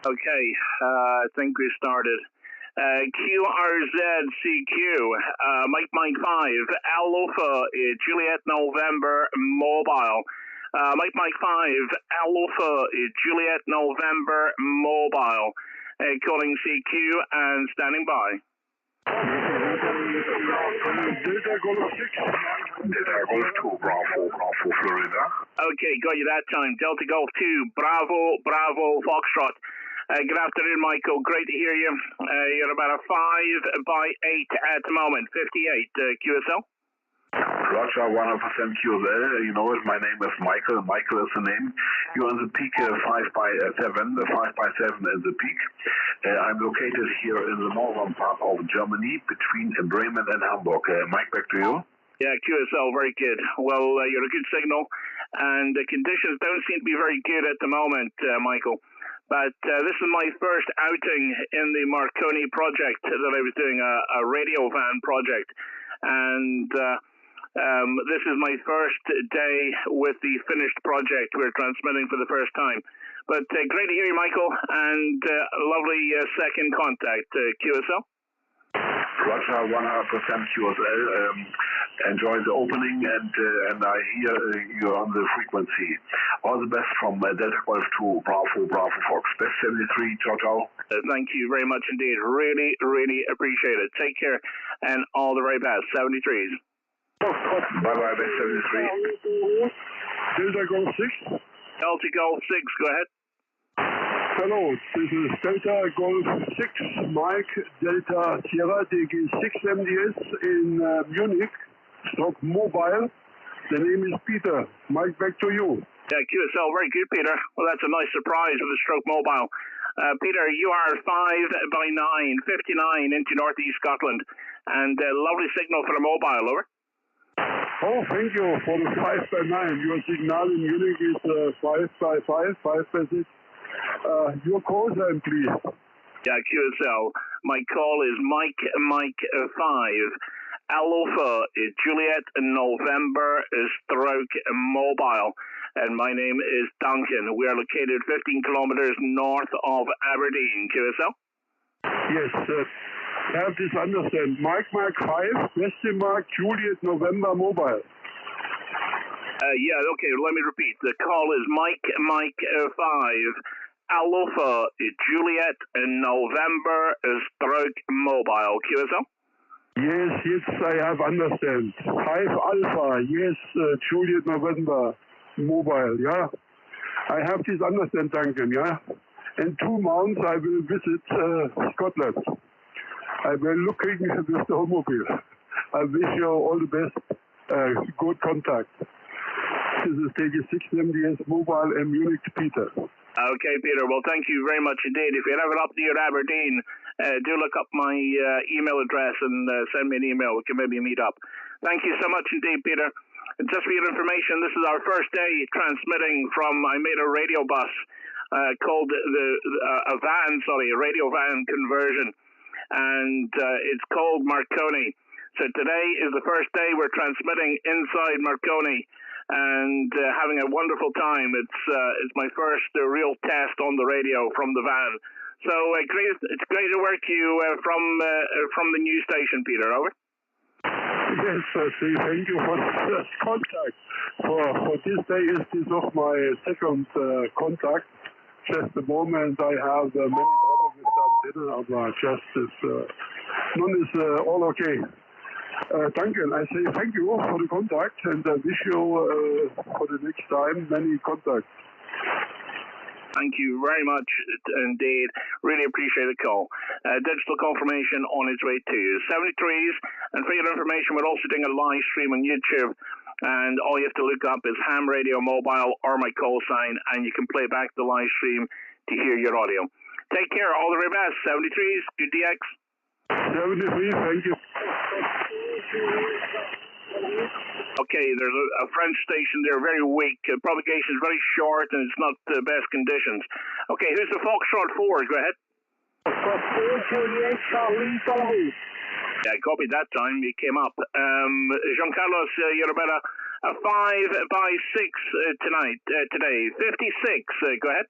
Okay, I think we started. QRZCQ, Mike 5, Alpha, Juliet November Mobile. Mike 5, Alpha, Juliet November Mobile. Calling CQ and standing by. Delta Golf 6. Delta Golf 2, Bravo, Florida. Okay, got you that time. Delta Golf 2, Bravo, Foxtrot. Good afternoon, Michael. Great to hear you. You're about a 5x8 at the moment. 58 QSL. Roger, 100% QSL. You know it. My name is Michael. Michael is the name. You're on the peak 5x7. The 5x7 is the peak. I'm located here in the northern part of Germany, between Bremen and Hamburg. Mike, back to you. Yeah, QSL, very good. Well, you're a good signal, and the conditions don't seem to be very good at the moment, Michael. But this is my first outing in the Marconi project that I was doing, a radio van project. And this is my first day with the finished project we're transmitting for the first time. But great to hear you, Michael, and lovely second contact, QSL. Roger, 100% QSL. Enjoy the opening, and I hear you're on the frequency. All the best from Delta Golf 2, Bravo, Fox. Best 73, ciao. Thank you very much indeed. Really appreciate it. Take care, and all the very best. 73s. Bye-bye, best 73. Delta Golf 6. Delta Golf 6, go ahead. Hello, this is Delta Golf 6, Mike, Delta Sierra, DG 610 in Munich, stroke mobile. The name is Peter. Mike, back to you. Yeah, QSL, very good, Peter. Well, that's a nice surprise with the stroke mobile. Peter, you are 5x9, 59 into northeast Scotland, and lovely signal for the mobile, over. Oh, thank you for the 5x9. Your signal in Munich is 5x5, 5x6. Your call then, please. Yeah, QSL. My call is Mike 5, Alpha, Juliet, November, stroke mobile. And my name is Duncan. We are located 15 kilometers north of Aberdeen. QSL? Yes, I have this understand. Mike 5, question mark, Juliet, November, mobile. Yeah, okay, let me repeat. The call is Mike 5, Alpha, Juliet, November, stroke mobile. QSL? Yes, I have understand. 5 Alpha, yes, Juliet, November, mobile, yeah. I have this understand, Duncan, yeah. In 2 months I will visit Scotland. I will looking with the automobile. I wish you all the best, good contact. This is DG 610 mobile in Munich, Peter. Okay, Peter. Well, thank you very much indeed. If you're ever up near Aberdeen, do look up my email address and send me an email. We can maybe meet up. Thank you so much indeed, Peter. And just for your information, this is our first day transmitting from, I made a radio bus called a radio van conversion. And it's called Marconi. So today is the first day we're transmitting inside Marconi and having a wonderful time. It's my first real test on the radio from the van. So it's great to work you from the new station, Peter. Over. Yes, thank you for the contact. For this day is this of my second contact. Just the moment I have many trouble with that dinner, but just none is all okay. Duncan, I say thank you for the contact, and I wish you for the next time many contacts. Thank you very much indeed. Really appreciate the call. Digital confirmation on its way to 73s. And for your information, we're also doing a live stream on YouTube. And all you have to look up is Ham Radio Mobile or my call sign, and you can play back the live stream to hear your audio. Take care. All the very best. 73s. Good DX. 73, thank you. Okay, there's a French station there, very weak. Propagation is very short, and it's not the best conditions. Okay, who's the Foxtrot 4? Go ahead. Yeah, copy that time. You came up. Jean-Carlos, you're about a 5x6 today. 56. Go ahead.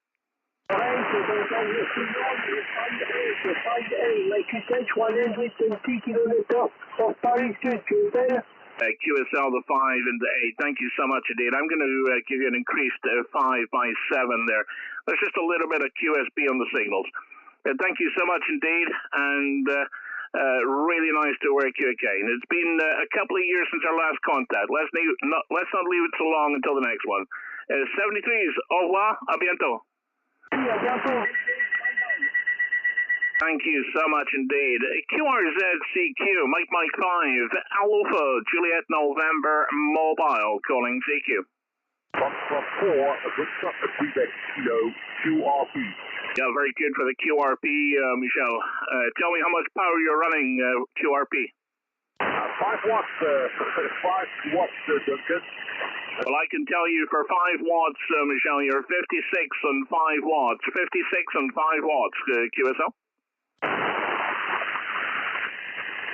QSL, the 5 and the 8. Thank you so much indeed. I'm going to give you an increased 5x7 there. There's just a little bit of QSB on the signals. Thank you so much indeed, and really nice to work you again. It's been a couple of years since our last contact. Let's not leave it so long until the next one. 73s, au revoir, à bientôt. Thank you so much indeed. QRZCQ, Mike 5, Alpha, Juliet November, Mobile, calling CQ. 114, Quebec, Kilo, QRP. Yeah, very good for the QRP, Michel. Tell me how much power you're running, QRP. 5 watts, 5 watts, Duncan. Well, I can tell you for 5 watts, Michel, you're 56 on 5 watts. 56 on 5 watts, QSL.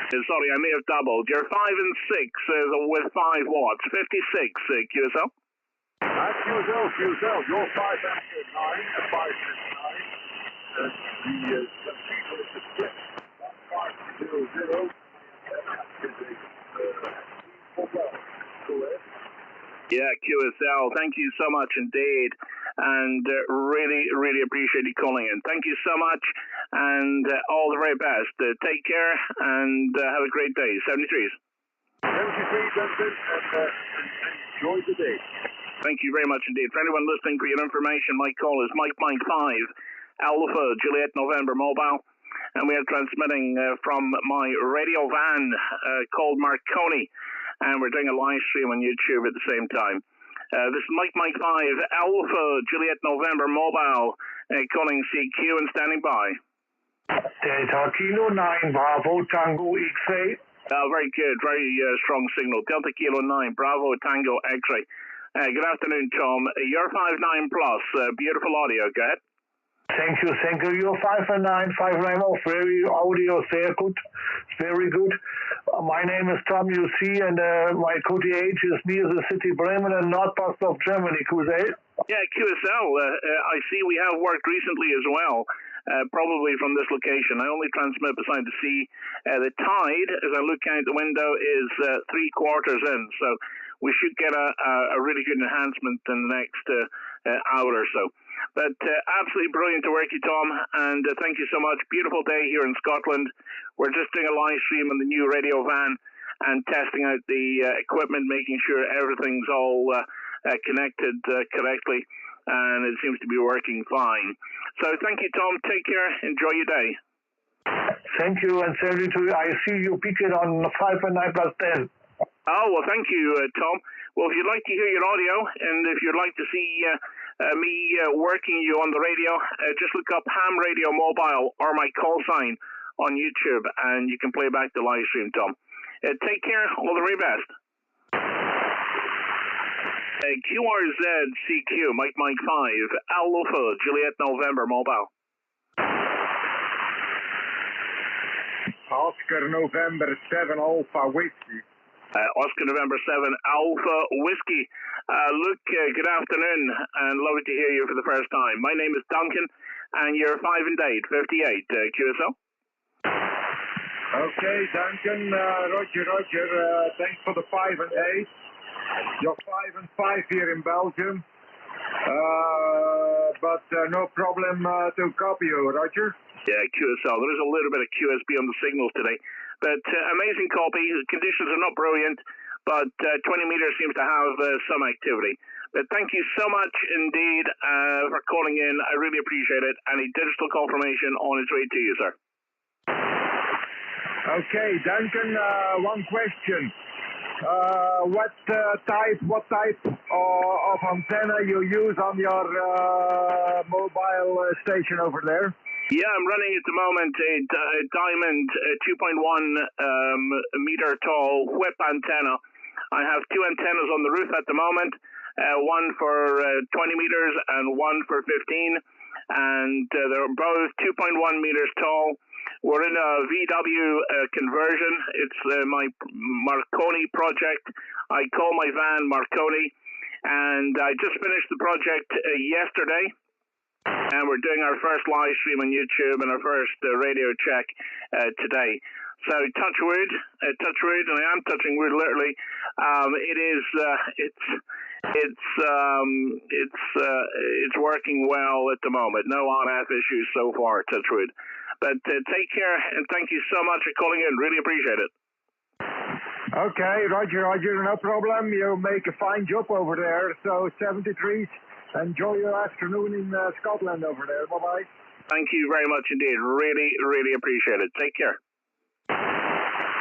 Sorry, I may have doubled. You're 5 and 6 with 5 watts. 56, QSL. QSL, you're 5 and 9, 5 and 9. And the computer is split 1500. Yeah, QSL, thank you so much indeed, and really appreciate you calling in. Thank you so much, and all the very best. Take care, and have a great day. 73s. 73, Duncan, and enjoy the day. Thank you very much indeed. For anyone listening, for your information, my call is Mike 5, Alpha, Juliet November Mobile, and we are transmitting from my radio van called Marconi. And we're doing a live stream on YouTube at the same time. This is Mike 5, Alpha, Juliet November Mobile, calling CQ and standing by. Delta Kilo 9, Bravo Tango X-ray. Very good, very strong signal. Delta Kilo 9, Bravo Tango X-ray. Good afternoon, Tom. You're 5-9 plus. Beautiful audio. Go ahead. Thank you. You're 5 and 9, 5 and 9. Oh, very audio, very good. Very good. My name is Tom, you see, and my QTH is near the city Bremen and northwest of Germany, QSL. Yeah, QSL. I see we have worked recently as well, probably from this location. I only transmit beside the sea. The tide, as I look out the window, is 3/4 in, so we should get a really good enhancement in the next hour or so. But absolutely brilliant to work you, Tom, and thank you so much. Beautiful day here in Scotland. We're just doing a live stream on the new radio van and testing out the equipment, making sure everything's all connected correctly, and it seems to be working fine. So thank you, Tom. Take care. Enjoy your day. Thank you, and send it to you. I see you pick it on 5 and 9 plus 10. Oh, well, thank you, Tom. Well, if you'd like to hear your audio, and if you'd like to see me working you on the radio, just look up Ham Radio Mobile or my call sign on YouTube, and you can play back the live stream, Tom. Take care. All the very best. QRZCQ, Mike 5, Alpha, Juliet November Mobile. Oscar November 7 Alpha Whiskey. Oscar November 7 Alpha Whiskey. Luke, good afternoon, and lovely to hear you for the first time. My name is Duncan, and you're 5 and 8, 58, QSL. Okay, Duncan, Roger. Thanks for the 5 and 8. You're 5 and 5 here in Belgium, but no problem to copy you, Roger. Yeah, QSL. There is a little bit of QSB on the signals today, but amazing copy. The conditions are not brilliant, but 20 meters seems to have some activity. But thank you so much indeed for calling in. I really appreciate it. And a digital confirmation on its way to you, sir. Okay, Duncan, one question. What type of antenna you use on your mobile station over there? Yeah, I'm running at the moment a Diamond 2.1 meter tall whip antenna. I have 2 antennas on the roof at the moment, one for 20 meters and one for 15, and they're both 2.1 meters tall. We're in a VW conversion. It's my Marconi project. I call my van Marconi, and I just finished the project yesterday. And we're doing our first live stream on YouTube and our first radio check today. So touch wood, and I am touching wood literally. It's working well at the moment. No on-off issues so far, touch wood. But take care, and thank you so much for calling in. Really appreciate it. Okay, Roger, no problem. You make a fine job over there. So 73. Enjoy your afternoon in Scotland over there. Bye-bye. Thank you very much indeed. Really, really appreciate it. Take care.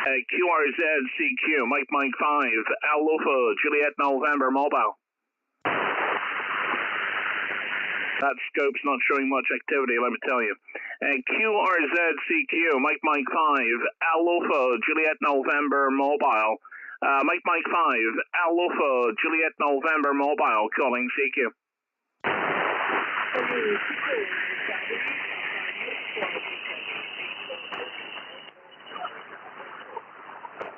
QRZCQ, Mike 5, Alpha, Juliet November Mobile. That scope's not showing much activity, let me tell you. QRZCQ, Mike 5, Alpha, Juliet November Mobile. Mike 5, Alpha, Juliet November Mobile, calling CQ.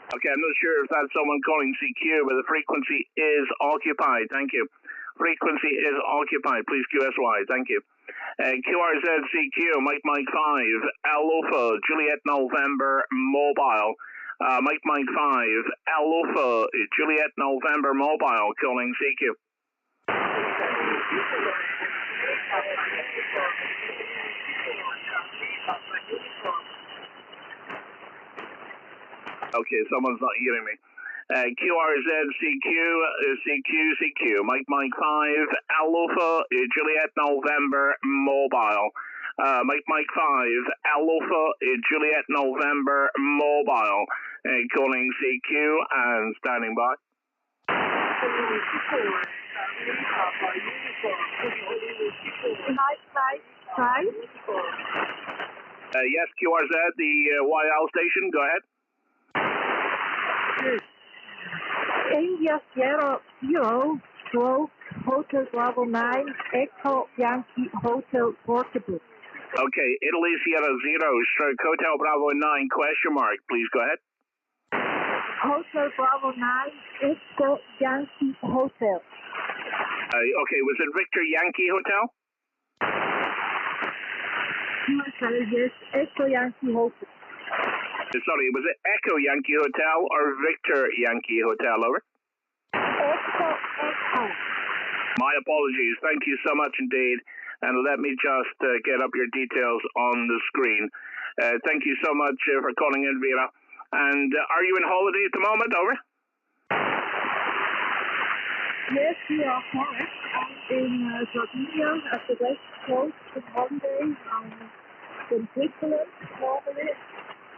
Okay, I'm not sure if that's someone calling CQ, but the frequency is occupied. Thank you. Frequency is occupied. Please QSY. Thank you. QRZCQ, Mike 5, Alpha, Juliet November Mobile. Mike 5, Alpha, Juliet November Mobile, calling CQ. Okay, someone's not hearing me. QRZCQ, Mike 5, Alpha, Juliet November Mobile. Mike 5, Alpha, Juliet November Mobile, calling CQ and standing by. Yes, QRZ, the YL station, go ahead. India Sierra 0, stroke, Hotel Bravo 9, Echo Yankee Hotel Portable. Okay, Italy Sierra 0, stroke, Hotel Bravo 9, question mark, please go ahead. Hotel Bravo 9, Echo Yankee Hotel. Okay, was it Victor Yankee Hotel? Yes, Echo Yankee Hotel. Sorry, was it Echo Yankee Hotel or Victor Yankee Hotel, over? Echo. My apologies. Thank you so much indeed. And let me just get up your details on the screen. Thank you so much for calling in, Vera. And are you in holiday at the moment, over? Yes, we are correct. I'm in Sardinia at the west coast of holiday. I'm in Switzerland normally.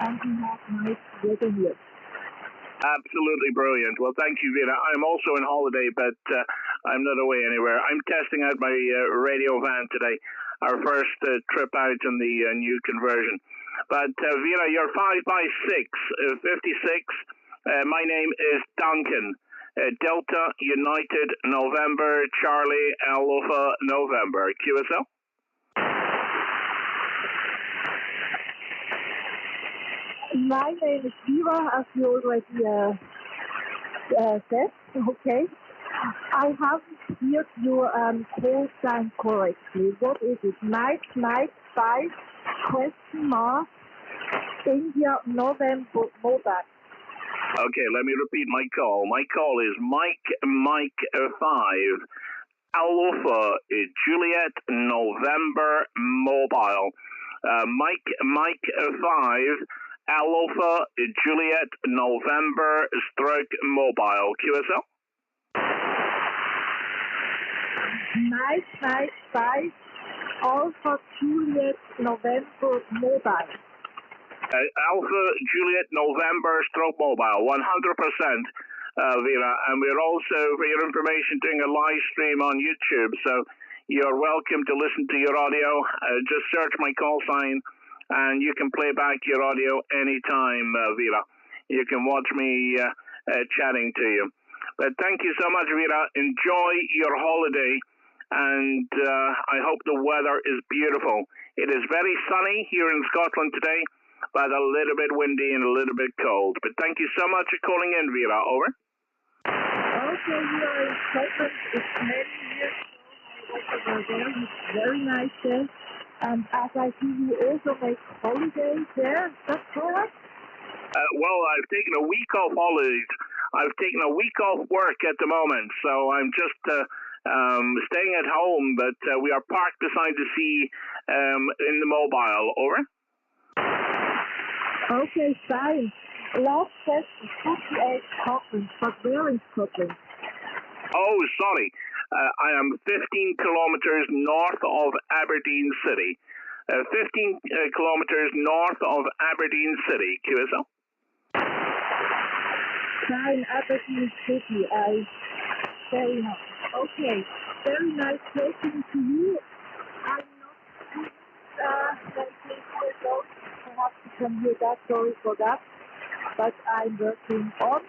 And we have nice weather here. Absolutely brilliant. Well, thank you, Vera. I'm also on holiday, but I'm not away anywhere. I'm testing out my radio van today, our first trip out in the new conversion. But Vera, you're 5x6, 56. My name is Duncan. Delta United November Charlie Alpha November. QSL? My name is Eva, as you already said. Okay. I haven't heard your call sign correctly. What is it? Mike 5, question mark, India, November, Mobile. Okay, let me repeat my call. My call is Mike 5, Alpha, Juliet, November, Mobile. Mike 5, Alpha, Juliet, November, stroke, Mobile. QSL? Mike 5, Alpha, Juliet, November, Mobile. Alpha, Juliet, November, stroke, Mobile. 100%, Vera. And we're also, for your information, doing a live stream on YouTube. So you're welcome to listen to your audio. Just search my call sign, and you can play back your audio anytime, Vera. You can watch me chatting to you. But thank you so much, Vera. Enjoy your holiday, and I hope the weather is beautiful. It is very sunny here in Scotland today, but a little bit windy and a little bit cold. But thank you so much for calling in, Vera. Over. Okay, we are in Scotland. It's many years ago. were there. It's very nice day. And as I see, you also make holidays there. Is that correct? Well, I've taken a week off holidays. I've taken a week off work at the moment, so I'm just staying at home. But we are parked beside the sea in the mobile. Over. Okay, fine. Last question, 48 Scotland, but where in Scotland? Oh, sorry. I am 15 kilometers north of Aberdeen City. 15 kilometers north of Aberdeen City. QSL? Fine, Aberdeen City. Very nice. Okay, very nice talking to you. I'm not perhaps you can hear that, sorry for that. But I'm working on,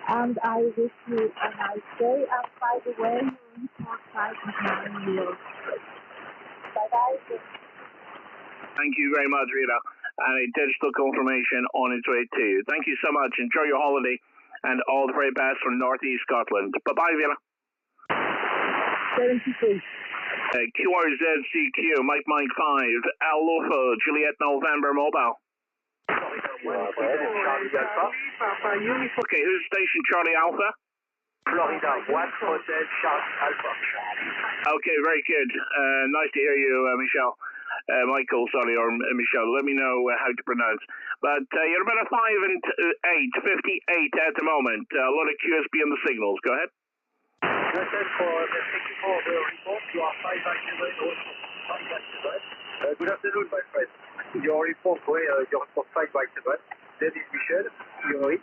and I wish you a nice day. And by the way, your report time is 9 euros. Bye-bye. Thank you very much, Rita. And a digital confirmation on its way to you. Thank you so much. Enjoy your holiday, and all the very best from Northeast Scotland. Bye-bye, Villa. 73. QRZCQ, Mike 5, Alpha, Juliet November Mobile. Okay, who's station Charlie Alpha? Florida 1 Hotel Charlie Alpha. Okay, very good. Nice to hear you, Michelle. Michael, sorry, or Michelle. Let me know how to pronounce. But you're about a 5 and 8, 58 at the moment. A lot of QSB on the signals. Go ahead. Thank you for the report. You are 5 by 7. Good afternoon, my friend. Your report 5 by 7. That is Michel. You know it.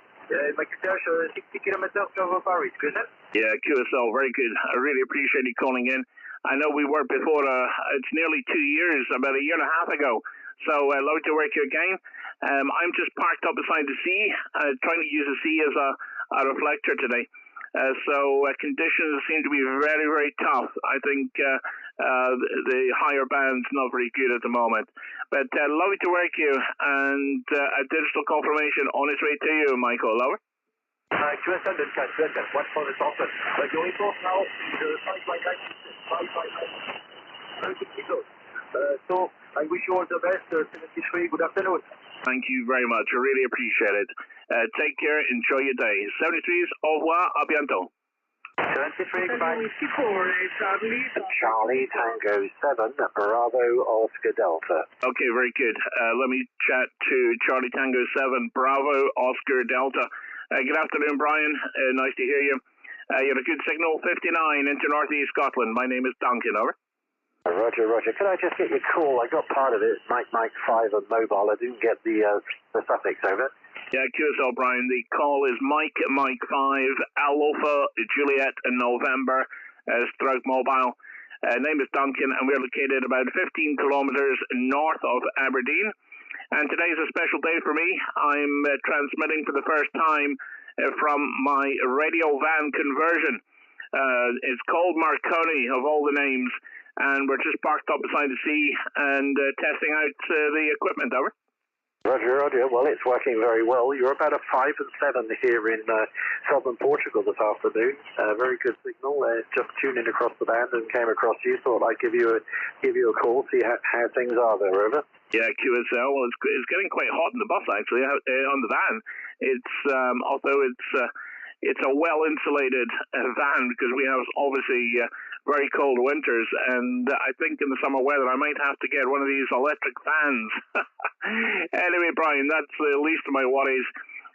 McIntosh, 60 kilometers over Paris. Good. Yeah, QSL, very good. I really appreciate you calling in. I know we worked before, it's nearly 2 years, about a year and a half ago. So I'd love to work you again. I'm just parked up beside the sea, trying to use the sea as a reflector today. So conditions seem to be very, very tough. I think the higher band's not very good at the moment. But lovely to work you, and a digital confirmation on its way to you, Michael. Lower? QSL, one for the top. Your report now is 5 by 9. So I wish you all the best. 73, good afternoon. Thank you very much. I really appreciate it. Take care. Enjoy your day. 73s, au revoir, à bientôt. 73, goodbye. Charlie Tango 7, Bravo Oscar Delta. Okay, very good. Let me chat to Charlie Tango 7, Bravo Oscar Delta. Good afternoon, Brian. Nice to hear you. You had a good signal, 59 into Northeast Scotland. My name is Duncan, over. Roger. Could I just get your call? I got part of it, Mike 5 and mobile. I didn't get the suffix, over. Yeah, QSL, Brian. The call is Mike 5, Alpha, Juliet, and November, stroke mobile. Name is Duncan, and we're located about 15 kilometers north of Aberdeen. And today's a special day for me. I'm transmitting for the first time from my radio van conversion. It's called Marconi, of all the names. And we're just parked up beside the sea and testing out the equipment, over. Roger. Well, it's working very well. You're about a 5 and 7 here in southern Portugal this afternoon. Very good signal. Just tuning across the band and came across you. Thought I'd give you a call, see how things are there, over. Yeah, QSL. Well, it's getting quite hot in the bus actually. On the van, it's although it's a well insulated van because we have obviously very cold winters, and I think in the summer weather I might have to get one of these electric fans. Anyway, Brian, that's the least of my worries.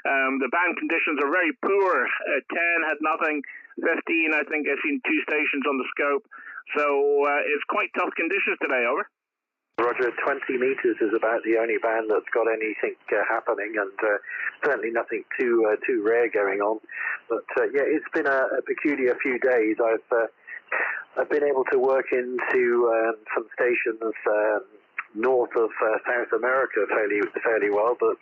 The band conditions are very poor. 10 had nothing. 15, I think I've seen 2 stations on the scope. So it's quite tough conditions today, over. Roger, 20 meters is about the only band that's got anything happening, and certainly nothing too rare going on. But yeah, it's been a peculiar few days. I've been able to work into some stations north of South America fairly well, but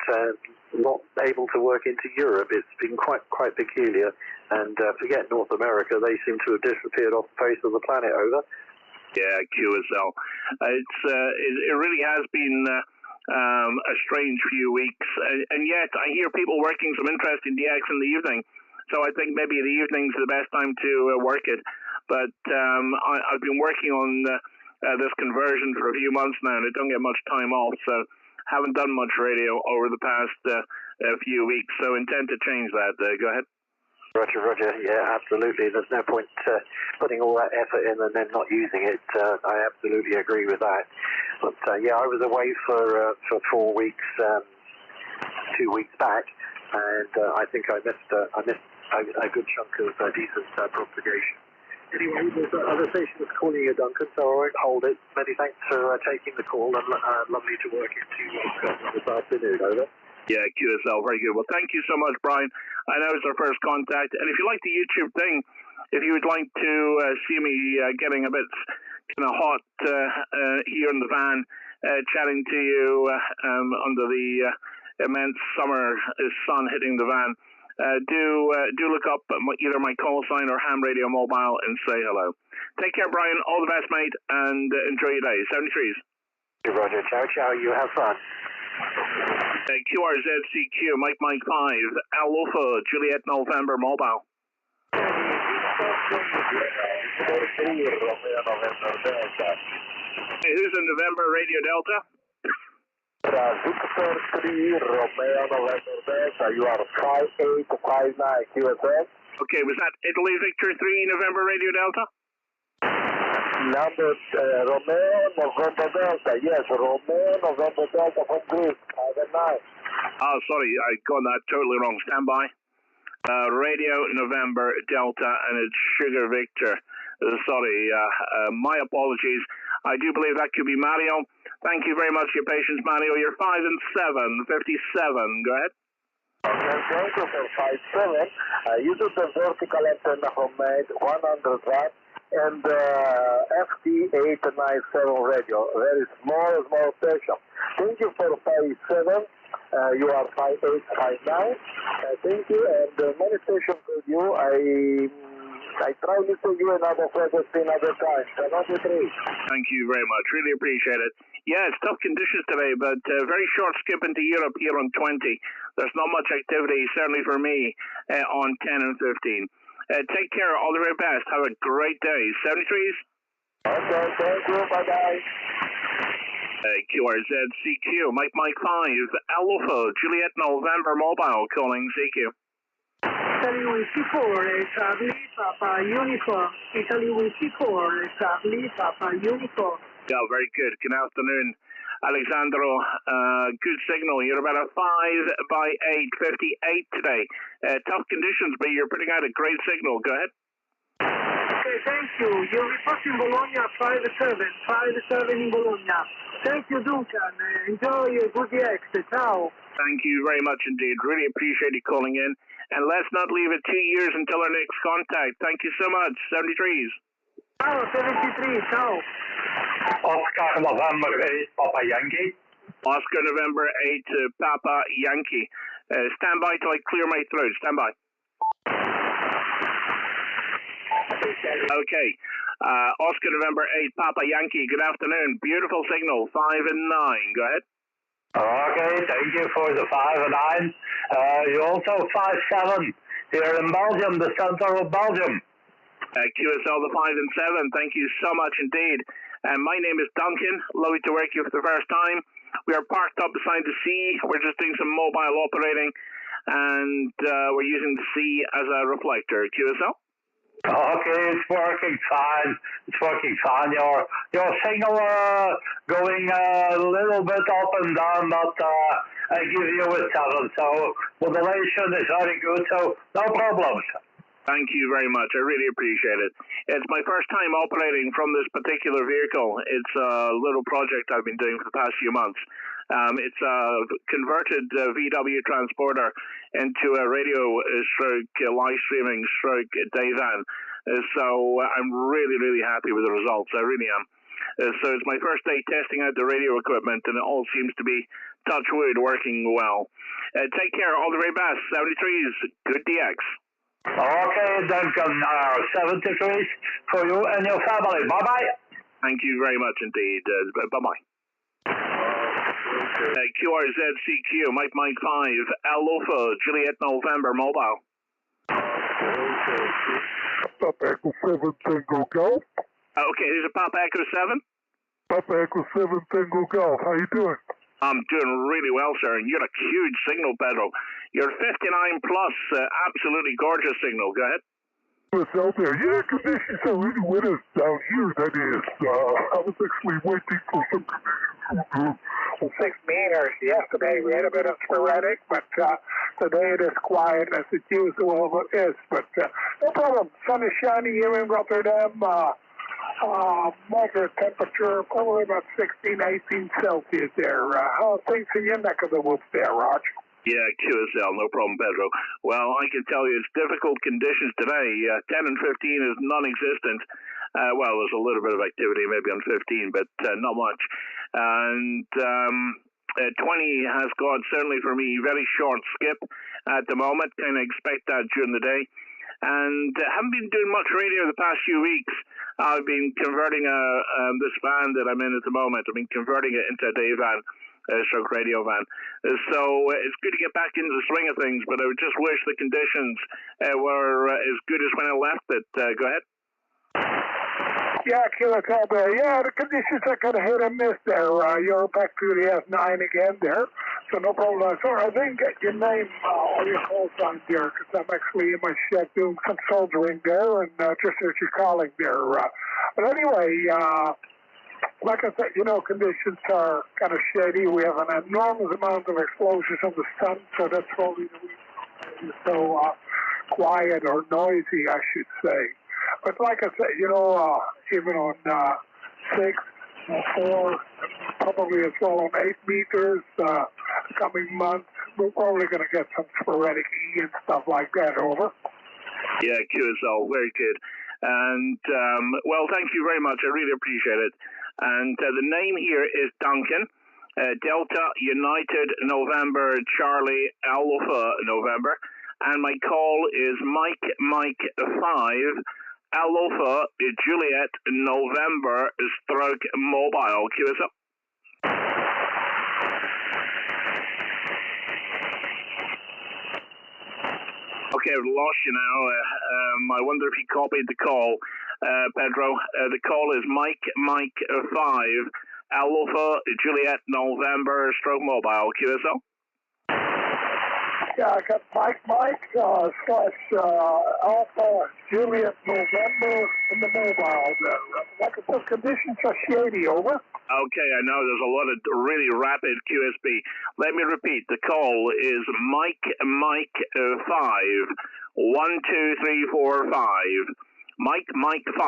not able to work into Europe. It's been quite peculiar. And forget North America; they seem to have disappeared off the face of the planet, over. Yeah, QSL. It really has been a strange few weeks, and yet I hear people working some interesting DX in the evening. So I think maybe the evening's the best time to work it. but I've been working on this conversion for a few months now, and I don't get much time off, so haven't done much radio over the past few weeks, so intend to change that. Go ahead. Roger. Yeah, absolutely. There's no point putting all that effort in and then not using it. I absolutely agree with that. But yeah, I was away for 4 weeks, 2 weeks back, and I think I missed a good chunk of decent propagation. Anyway, there's other stations calling you, Duncan, so I won't hold it. Many thanks for taking the call, and lovely to work into this afternoon. Over. Yeah, QSL, very good. Well, thank you so much, Brian. I know it's our first contact, and if you like the YouTube thing, if you would like to see me getting a bit kind of hot here in the van, chatting to you under the immense summer sun hitting the van, do look up either my call sign or Ham Radio Mobile and say hello. Take care, Brian. All the best, mate, and enjoy your day. 73s. Roger. Ciao. You have fun. QRZCQ, Mike 5, Alpha, Juliet November Mobile. Hey, who's in November Radio Delta? Victor 3, Romeo November Delta, you are 5859 QSL. Okay, was that Italy Victor 3, November Radio Delta? Number Romeo November Delta, yes, Romeo November Delta from Greece, 59. Oh, sorry, I got that totally wrong. Stand by. Radio November Delta, and it's Sugar Victor. Sorry, my apologies. I do believe that could be Mario. Thank you very much for your patience, Mario. You're 5 and 7, 57. Go ahead. Okay, thank you for 5-7. You do the vertical antenna homemade, 100 watts, and FT-710 radio. Very small station. Thank you for 5-7. You are 5859. Thank you, and many stations with you. I try to listen you another frequency another time. 73. Thank you very much. Really appreciate it. Yeah, it's tough conditions today, but very short skip into Europe here on 20. There's not much activity, certainly for me, on 10 and 15. Take care. All the very best. Have a great day. 73s. Okay, thank you. Bye-bye. QRZCQ, Mike 5, Alpha, Juliet November Mobile, calling CQ. Italy Whiskey 4, Charlie, Papa Uniform. Italy Whiskey 4, Charlie, Papa Uniform. Yeah, very good. Good afternoon, Alexandro. Good signal. You're about a 5x8, 58 today. Tough conditions, but you're putting out a great signal. Go ahead. Okay, thank you. You're reporting Bologna 5-7 in Bologna. Thank you, Duncan. Enjoy a good DX. Ciao. Thank you very much indeed. Really appreciate you calling in. And let's not leave it 2 years until our next contact. Thank you so much. 73s. Ciao, 73. Ciao. Oscar November 8, Papa Yankee. Oscar November 8, Papa Yankee. Stand by till I clear my throat. Stand by. Okay. Oscar November 8, Papa Yankee. Good afternoon. Beautiful signal. 5 and 9. Go ahead. Okay, thank you for the 5 and 9. You also 5-7 here in Belgium, the center of Belgium. QSL the 5 and 7. Thank you so much indeed. My name is Duncan. Lovely to work you for the first time. We are parked up beside the sea. We're just doing some mobile operating, and we're using the sea as a reflector. QSL. Okay, it's working fine. It's working fine. Your signal going a little bit up and down, but I give you a 7. So modulation is very good. So no problems. Thank you very much. I really appreciate it. It's my first time operating from this particular vehicle. It's a little project I've been doing for the past few months. It's a converted VW transporter into a radio live streaming day van. So I'm really, really happy with the results. I really am. So it's my first day testing out the radio equipment, and it all seems to be, touch wood, working well. Take care. All the very best. 73s. Good DX. Okay, Duncan. 73s for you and your family. Bye-bye. Thank you very much indeed. Bye-bye. QRZCQ, Mike 5, Alpha, Juliet November Mobile. Papa Echo 7 Tango Golf. Okay, this is Papa Echo 7? Papa Echo 7 Tango Golf. How you doing? I'm doing really well, sir, and you got a huge signal, Pedro. You're 59 plus, absolutely gorgeous signal. Go ahead. It's out there. Yeah, conditions are really with us down here, that is. I was actually waiting for some conditions. 6 meters. Yesterday we had a bit of sporadic, but today it is quiet as it usually is. But no problem. Sun is shining here in Rotterdam. Moderate temperature, probably about 16, 18 Celsius there. How are things in your neck of the woods there, Raj? Yeah, QSL, no problem, Pedro. Well, I can tell you it's difficult conditions today. 10 and 15 is non-existent. Well, there's a little bit of activity maybe on 15, but not much. And 20 has got, certainly for me, very short skip at the moment. Kind of expect that during the day. And haven't been doing much radio the past few weeks. I've been converting this van that I'm in at the moment. I've been converting it into a day van. Stroke radio van. So it's good to get back into the swing of things, but I would just wish the conditions were as good as when I left it. Go ahead. Yeah, QSL there. Yeah, the conditions are kind of hit and miss there. You're back to the S9 again there, so no problem. Sorry, I didn't get your name or your call sign there because I'm actually in my shed doing some soldering there and just as you're calling there. But anyway, like I said, you know, conditions are kind of shady. We have an enormous amount of explosions of the sun, so that's probably the reason it's so quiet or noisy, I should say. But like I said, you know, even on 6, 4, probably as well on 8 meters, coming months, we're probably going to get some sporadic E and stuff like that, over. Yeah, QSL, very good. And, well, thank you very much. I really appreciate it. And the name here is Duncan, Delta United November Charlie Alpha November, and my call is Mike 5 Alpha Juliet November stroke mobile. QSL. Okay, I've lost you now. I wonder if you copied the call. Pedro, the call is Mike 5 Alpha Juliet November stroke mobile. QSL. Yeah, I got Mike / Alpha Juliet November in the mobile there. Like I said, conditions are shady, over. Okay, I know there's a lot of really rapid QSB. Let me repeat. The call is Mike 5 1 2 3 4 5. Mike 5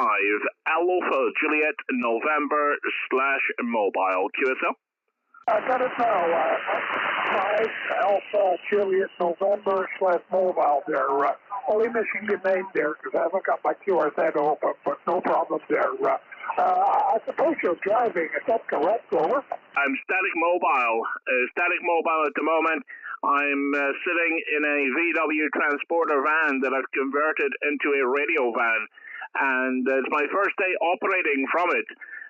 Alpha Juliet November / mobile. QSL. I got it now. Mike 5 Alpha Juliet November / mobile there. Only missing the name there because I haven't got my QRZ open, but no problem there. I suppose you're driving. Is that correct, over? I'm static mobile. At the moment. I'm sitting in a VW transporter van that I've converted into a radio van. And it's my first day operating from it.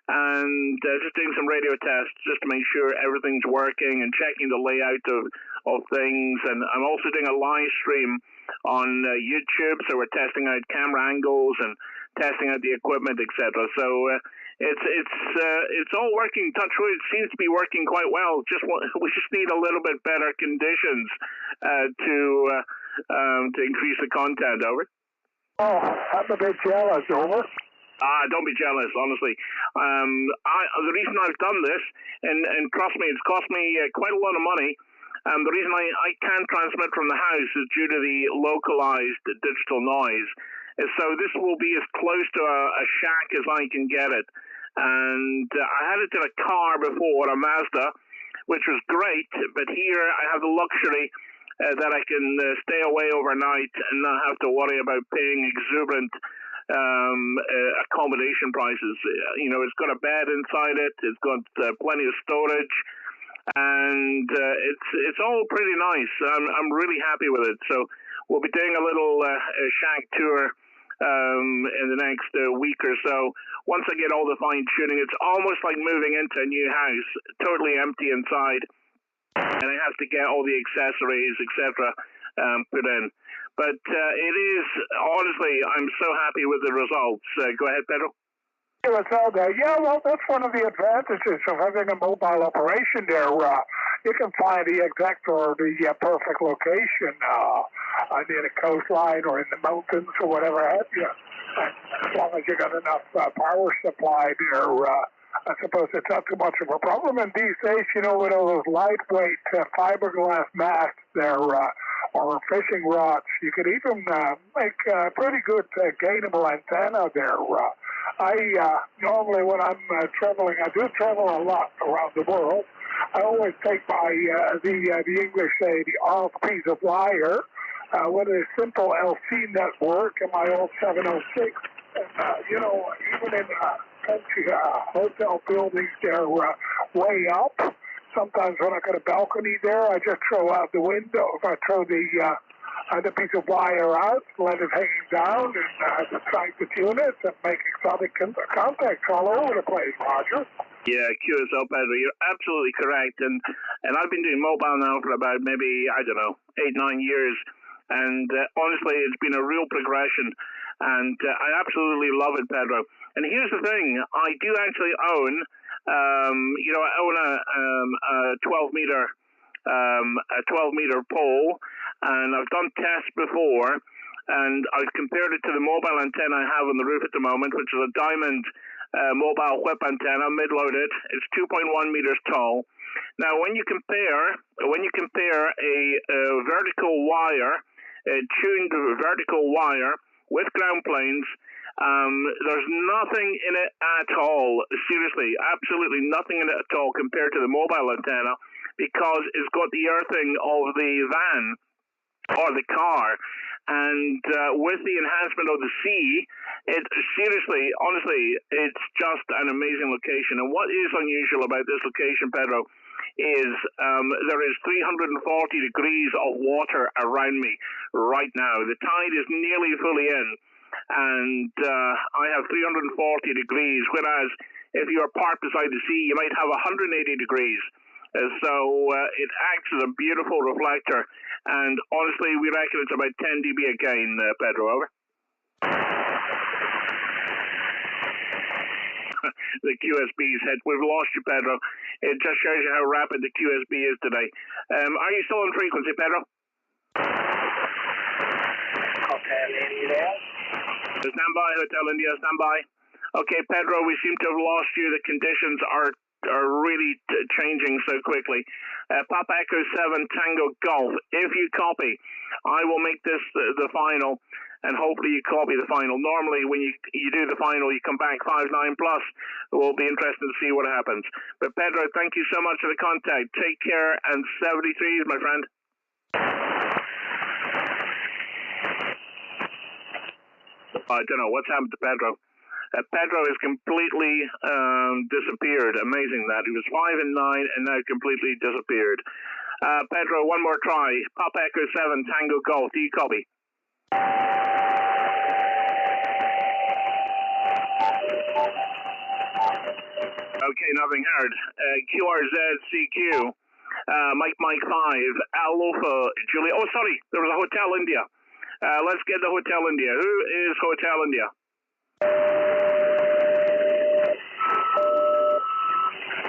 And just doing some radio tests just to make sure everything's working and checking the layout of things. And I'm also doing a live stream on YouTube, so we're testing out camera angles and testing out the equipment, etc. So it's all working. Touch wood, it seems to be working quite well. We just need a little bit better conditions to increase the content. Over. Oh, I'm a bit jealous, over. Don't be jealous, honestly. The reason I've done this, and trust me, it's cost me quite a lot of money. The reason I can't transmit from the house is due to the localized digital noise. So this will be as close to a shack as I can get it. And I had it in a car before, a Mazda, which was great. But here I have the luxury that I can stay away overnight and not have to worry about paying exuberant accommodation prices. You know, it's got a bed inside it. It's got plenty of storage, and it's all pretty nice. I'm really happy with it. So we'll be doing a little shack tour in the next week or so. Once I get all the fine tuning, it's almost like moving into a new house, totally empty inside, and I have to get all the accessories, etc., put in. But it is, honestly, I'm so happy with the results. Go ahead, Pedro. Yeah, well, that's one of the advantages of having a mobile operation there. You can find the exact or the perfect location near the coastline or in the mountains or whatever have you. As long as you got enough power supply there, I suppose it's not too much of a problem. And these days, you know, with all those lightweight fiberglass masts there, or fishing rods, you could even make a pretty good gainable antenna there. Normally when I'm traveling, I do travel a lot around the world. I always take my, the English say, the off piece of wire, with a simple LC network and my old 706. And, you know, even in country hotel buildings, they're way up. Sometimes when I got a balcony there, I just throw out the window. If I throw the piece of wire out, let it hanging down, and try to tune it and make exotic contacts all over the place, Roger. Yeah, QSL, Pedro, you're absolutely correct. And I've been doing mobile now for about maybe, I don't know, 8-9 years. And honestly, it's been a real progression. And I absolutely love it, Pedro. And here's the thing. I do actually own, you know, I own a 12-meter pole. And I've done tests before. And I've compared it to the mobile antenna I have on the roof at the moment, which is a Diamond mobile whip antenna, mid-loaded. It's 2.1 meters tall. Now, when you compare a vertical wire, a tuned vertical wire with ground planes, there's nothing in it at all. Seriously, absolutely nothing in it at all compared to the mobile antenna, because it's got the earthing of the van or the car. And with the enhancement of the sea, it seriously, honestly, it's just an amazing location. And what is unusual about this location, Pedro, is there is 340 degrees of water around me right now. The tide is nearly fully in, and I have 340 degrees, whereas if you are parked beside the sea, you might have 180 degrees. So it acts as a beautiful reflector, and honestly, we reckon it's about 10 dB a gain, Pedro, over. The QSB's hit. We've lost you, Pedro. It just shows you how rapid the QSB is today. Are you still on frequency, Pedro? Hotel India. Stand by, Hotel India, stand by. Okay, Pedro, we seem to have lost you. The conditions are really changing so quickly. Papa Echo 7 Tango Golf. If you copy, I will make this the final, and hopefully you copy the final. Normally, when you do the final, you come back 5-9 plus. It will be interesting to see what happens. But Pedro, thank you so much for the contact. Take care, and 73s, my friend. I don't know what's happened to Pedro. Pedro has completely disappeared. Amazing that. He was 5 and 9 and now completely disappeared. Pedro, one more try. Papa Echo 7 Tango Golf. Do you copy? Okay, nothing heard. QRZ CQ. Mike 5. Alpha Julia. Oh, sorry. There was a Hotel India. Let's get the Hotel India. Who is Hotel India?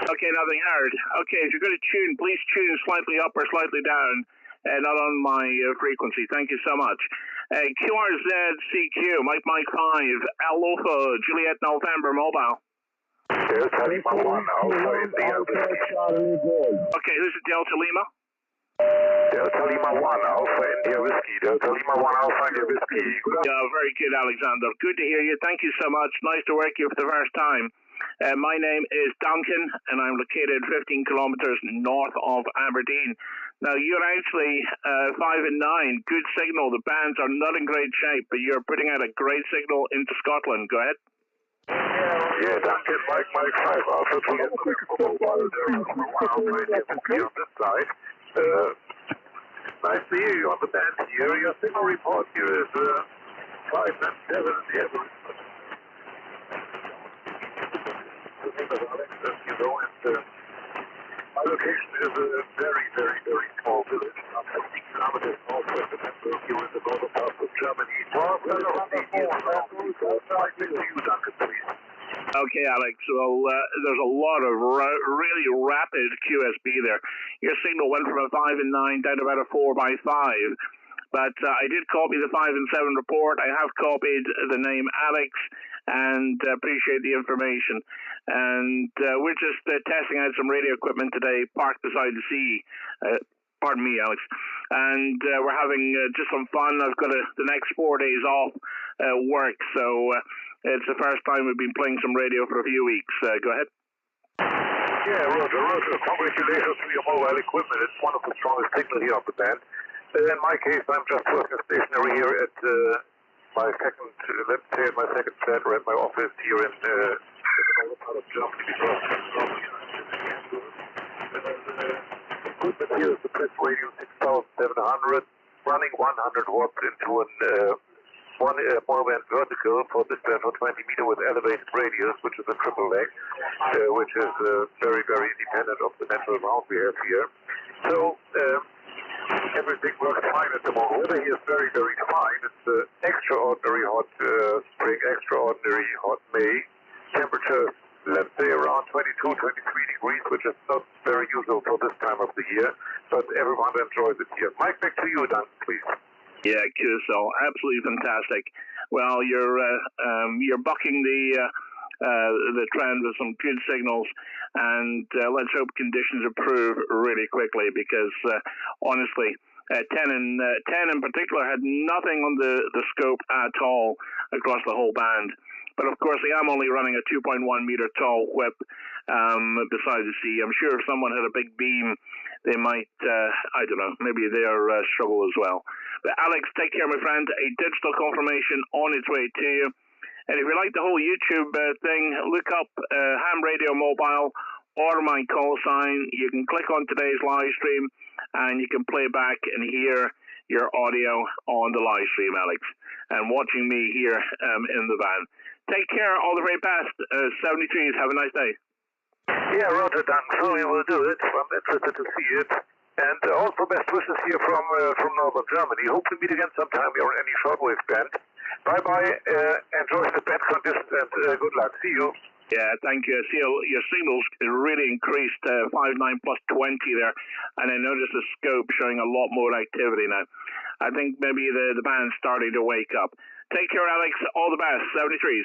Okay, nothing heard. Okay, if you're going to tune, please tune slightly up or slightly down, not on my frequency. Thank you so much. QRZ CQ, Mike 5, Alpha Juliet November Mobile. Delta Lima 1 Alpha India Whiskey. Okay, this is Delta Lima. Delta Lima 1 Alpha India Whiskey. Delta Lima 1 Alpha India Whiskey. Yeah, very good, Alexander. Good to hear you. Thank you so much. Nice to work you for the first time. My name is Duncan, and I'm located 15 kilometers north of Aberdeen. Now, you're actually 5 and 9. Good signal. The bands are not in great shape, but you're putting out a great signal into Scotland. Go ahead. Yeah, Duncan, Mike 5 Alpha India Whiskey on this side. Nice to hear you on the band here. Your signal report here is 5 and 7 in the average. You know, and my location is a very, very, very small village, about 15 kilometers north You're in the northern part of Germany. 12 years long. Might be to you, Duncan, please. Okay, Alex. Well, there's a lot of really rapid QSB there. Your signal went from a 5 and 9 down to about a 4 by 5. But I did copy the 5 and 7 report. I have copied the name Alex and appreciate the information. And we're just testing out some radio equipment today, parked beside the sea. Pardon me, Alex. And we're having just some fun. I've got the next 4 days off work, so it's the first time we've been playing some radio for a few weeks. Go ahead. Yeah, Roger. Congratulations to your mobile equipment. It's one of the strongest signals here of the band. In my case, I'm just working stationary here at my second flat or at my office here in the northern part of Germany because equipment here is the press radio 6700 running 100 watts into one band vertical for this band for 20 meter with elevated radius, which is a triple leg, which is very, very independent of the natural mount we have here. So everything works fine at the moment. Weather here is very, very fine. It's extraordinary hot spring, extraordinary hot May. Temperatures, let's say, around 22, 23 degrees, which is not very usual for this time of the year, but everyone enjoys it here. Mike, back to you, Duncan, please. Yeah, QSL, absolutely fantastic. Well, you're bucking the trend with some good signals, and let's hope conditions improve really quickly because honestly, 10 in particular had nothing on the scope at all across the whole band. But of course, I am only running a 2.1 meter tall whip beside the sea. I'm sure if someone had a big beam, they might, I don't know, maybe they're struggle as well. But Alex, take care, my friend. A digital confirmation on its way to you. And if you like the whole YouTube thing, look up Ham Radio Mobile or my call sign. You can click on today's live stream and you can play back and hear your audio on the live stream, Alex, and watching me here in the van. Take care, all the very best. 73s, have a nice day. Yeah, Roger, Duncan. So we will do it. I'm interested to see it. And also best wishes here from northern Germany. Hope to meet again sometime here on any shortwave band. Bye-bye. Enjoy the band conditions and good luck. See you. Yeah, thank you. I see your signals really increased, 5.9 plus 20 there. And I noticed the scope showing a lot more activity now. I think maybe the band's starting to wake up. Take care, Alex. All the best. 73s.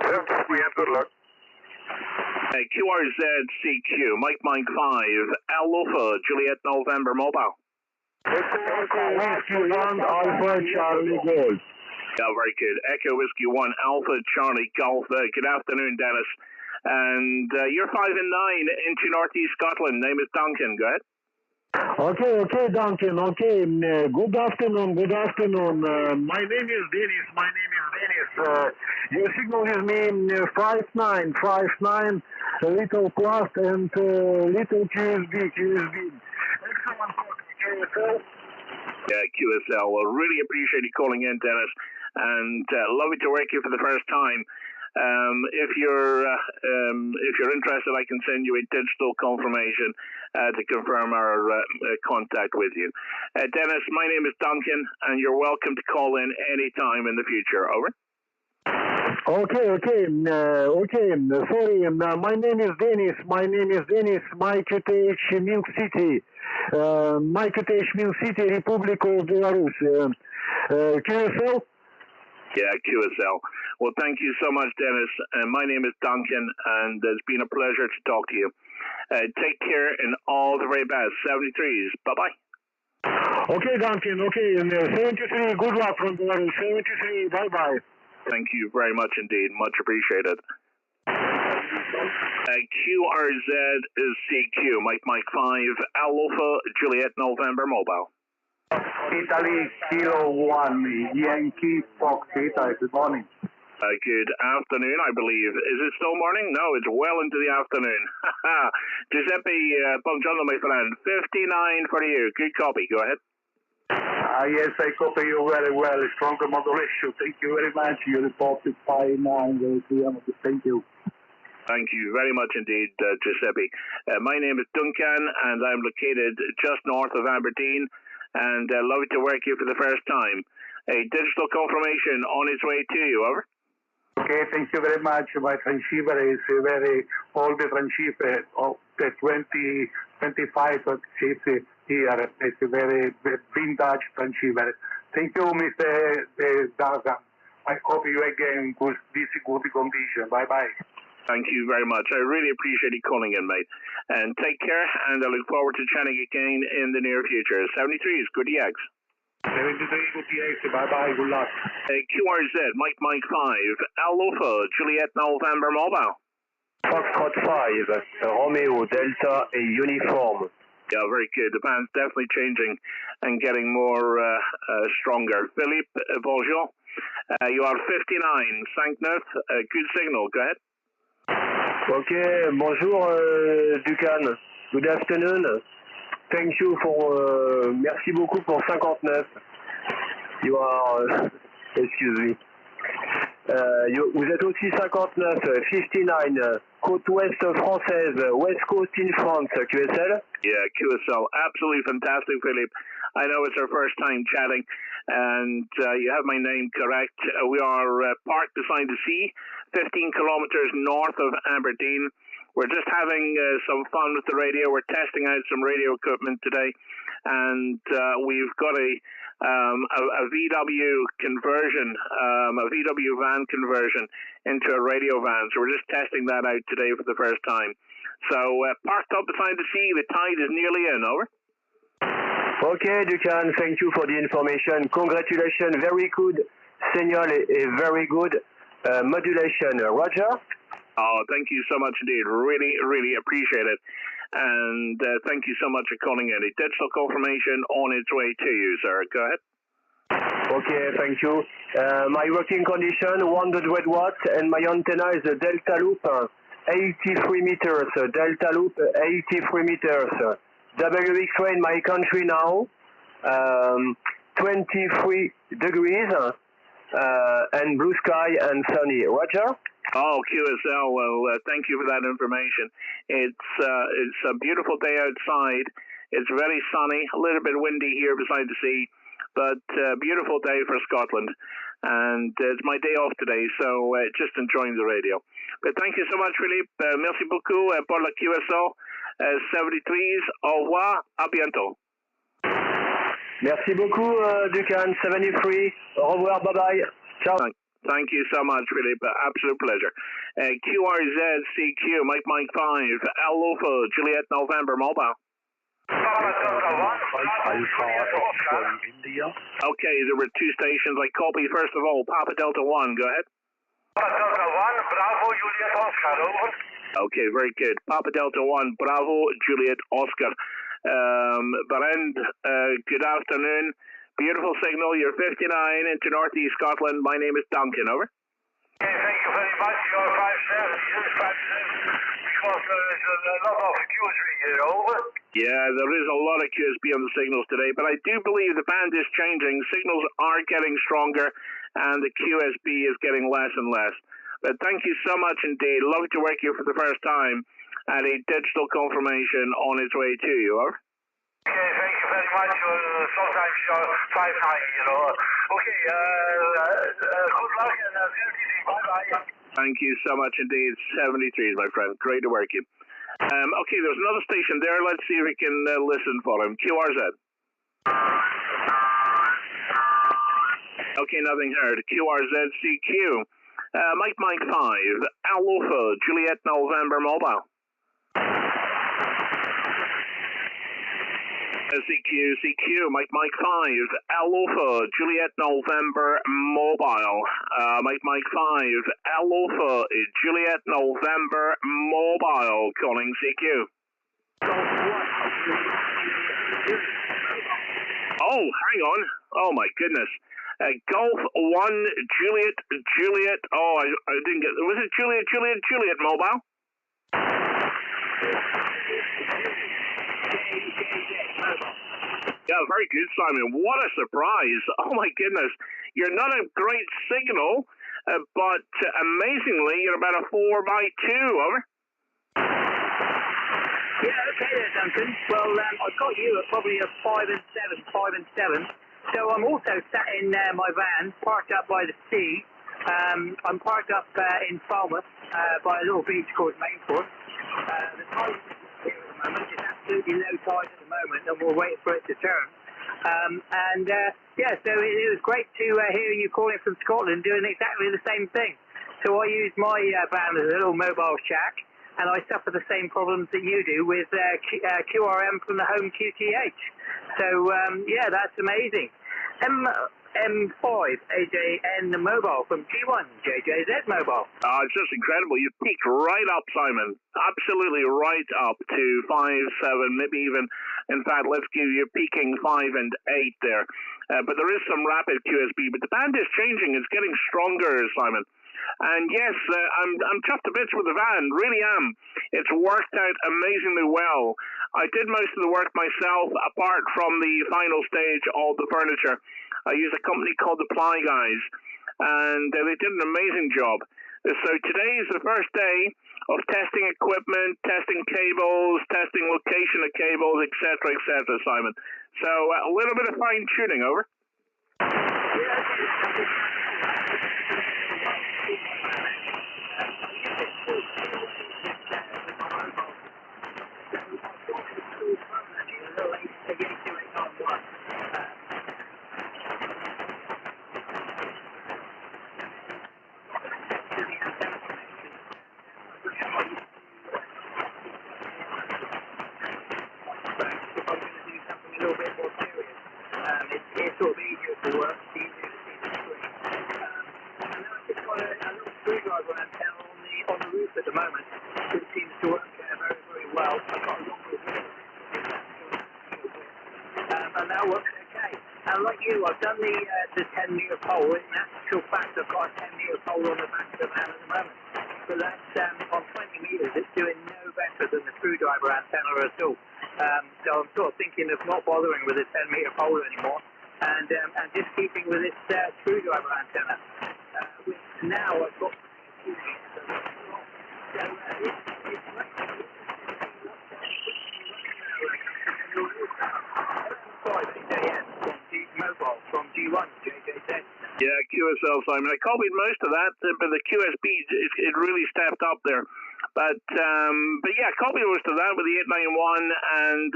73 and good luck. QRZCQ, Mike 5, Alpha, Juliet November Mobile. Echo Whiskey 1, Alpha, Charlie Golf. Yeah, very good. Echo Whiskey 1, Alpha, Charlie Golf. Good afternoon, Dennis. And you're 5 and 9 into Northeast Scotland. Name is Duncan. Go ahead. Okay, Duncan. Okay, good afternoon. My name is Dennis. Your signal is me 5959, little plus and little QSB. Excellent talking, QSL. Yeah, QSL. Well, really appreciate you calling in, Dennis, and lovely to work you for the first time. If you're interested, I can send you a digital confirmation to confirm our contact with you. Dennis, my name is Duncan, and you're welcome to call in anytime in the future. Over. Okay. Sorry, my name is Dennis. Mike UTH Milk City. Mike UTH Milk City, Republic of Belarus. QSL? Yeah, QSL. Well, thank you so much, Dennis. My name is Duncan, and it's been a pleasure to talk to you. Take care and all the very best. 73s. Bye-bye. Okay, Duncan. Okay, and 73, good luck from Belarus. 73, bye-bye. Thank you very much indeed. Much appreciated. QRZ is CQ. Mike 5, Alpha, Juliet November Mobile. Italy, Kilo 1, Yankee, Fox, Italy. Good morning. Good afternoon, I believe. Is it still morning? No, it's well into the afternoon. Giuseppe, buongiorno, my friend. 59 for you. Good copy. Go ahead. Yes, I copy you very well. Stronger moderation. Thank you very much. You reported 59. Thank you. Thank you very much indeed, Giuseppe. My name is Duncan, and I'm located just north of Aberdeen. and love to work here for the first time. A digital confirmation on its way to you, over. Okay, thank you very much. My transceiver is a very old transceiver of the 2025. It's here. It's a very vintage transceiver. Thank you, Mr. Dargan. I hope you again in this good condition. Bye-bye. Thank you very much. I really appreciate you calling in, mate. And take care, and I look forward to chatting again in the near future. 73 is good EX. 73 good EX. Bye-bye. Good luck. QRZ, Mike 5, Alpha, Juliet November Mobile. Foxtrot 5, Romeo, Delta, a uniform. Yeah, very good. The band's definitely changing and getting more stronger. Philippe, bonjour. You are 59, 59, good signal. Go ahead. Okay, bonjour, Ducan. Good afternoon. Thank you for, merci beaucoup pour 59. You are, excuse me. Vous êtes aussi 59, 59, côte ouest française, West Coast in France, QSL? Yeah, QSL. Absolutely fantastic, Philippe. I know it's our first time chatting, and you have my name correct. We are parked beside the sea, 15 kilometers north of Aberdeen. We're just having some fun with the radio. We're testing out some radio equipment today, and we've got a VW conversion, a VW van conversion into a radio van. So we're just testing that out today for the first time. So parked up beside the sea, the tide is nearly in, over. Okay, Ducan, thank you for the information. Congratulations, very good signal, a very good modulation. Roger? Oh, thank you so much indeed. Really, really appreciate it. And thank you so much for calling in. A digital confirmation on its way to you, sir. Go ahead. Okay, thank you. My working condition, 100 watts, and my antenna is a Delta Loop, 83 meters. Delta Loop, 83 meters. WX-ray in my country now, 23 degrees, and blue sky and sunny. Roger? Oh, QSL, well, thank you for that information. It's a beautiful day outside. It's very sunny, a little bit windy here beside the sea, but beautiful day for Scotland. And it's my day off today, so just enjoying the radio. But thank you so much, Philippe. Merci beaucoup pour la QSL. 73s, au revoir, à bientôt. Merci beaucoup, Ducan. 73, au revoir, bye-bye. Ciao. Thank you so much, Philippe. Absolute pleasure. QRZCQ, Mike 5, Alpha, Juliet November Mobile. India. Okay, there were two stations. I copy. First of all, Papa Delta 1, go ahead. Papa Delta 1, Bravo, Juliet Oscar, over. Okay, very good. Papa Delta 1, Bravo, Juliet Oscar. Barend, good afternoon. Beautiful signal. You're 59 into Northeast Scotland. My name is Duncan, over. Okay, thank you very much. You're 57, because there's a lot of QSB here, over. Yeah, there is a lot of QSB on the signals today, but I do believe the band is changing. Signals are getting stronger, and the QSB is getting less and less. But thank you so much indeed. Love to work here for the first time, and a digital confirmation on its way to you, over. Okay, thank you very much. Sometimes you're 5-9, you know. Okay, good luck and bye-bye. Thank you so much indeed. 73, my friend. Great to work you. Okay, there's another station there. Let's see if we can listen for him. QRZ. Okay, nothing heard. QRZCQ. Mike 5, Alpha, Juliet November Mobile. CQ, Mike 5, Alpha, Juliet November Mobile. Mike 5, Alpha, Juliet November Mobile, calling CQ. Oh, hang on. Oh my goodness. Golf 1, Juliet. Oh, I didn't get. Was it Juliet Mobile? Yeah, very good, Simon. What a surprise. Oh, my goodness. You're not a great signal, but amazingly, you're about a 4x2, over. Yeah, okay there, Duncan. Well, I've got you at probably a 5 and 7. So I'm also sat in my van, parked up by the sea. I'm parked up in Falmouth by a little beach called Mainport. The tide here at the moment is absolutely low tide at the moment, and we'll wait for it to turn. Yeah, so it was great to hear you calling from Scotland doing exactly the same thing. So I use my van as a little mobile shack, and I suffer the same problems that you do with QRM from the home QTH. So, yeah, that's amazing. MM5AJN mobile from G1 JJZ mobile. It's just incredible. You peaked right up, Simon. Absolutely right up to 5, 7, maybe even, in fact, let's give you peaking 5 and 8 there. But there is some rapid QSB, but the band is changing. It's getting stronger, Simon. And yes, I'm chuffed to bits with the van, really am. It's worked out amazingly well. I did most of the work myself, apart from the final stage of the furniture. I used a company called the Ply Guys, and they did an amazing job. So today is the first day of testing equipment, testing cables, testing location of cables, etc., Simon. So a little bit of fine-tuning, over. It's sort of easier to work, it's easier to see the screen. And then I've just got a little screwdriver antenna on the roof at the moment, which seems to work very, very well. I've got a longer wheel, and that works okay. And like you, I've done the 10-metre pole. In actual fact, I've got a 10-metre pole on the back of the van at the moment. But that's on 20 metres, it's doing no better than the screwdriver antenna at all. So I'm sort of thinking of not bothering with a 10-metre pole anymore, and just keeping with this screwdriver antenna, which now I've got. So mobile from G1 JJZ. Yeah, QSL, Simon. I copied most of that, but the QSB, it really stepped up there. But yeah, copy most of that with the 891, and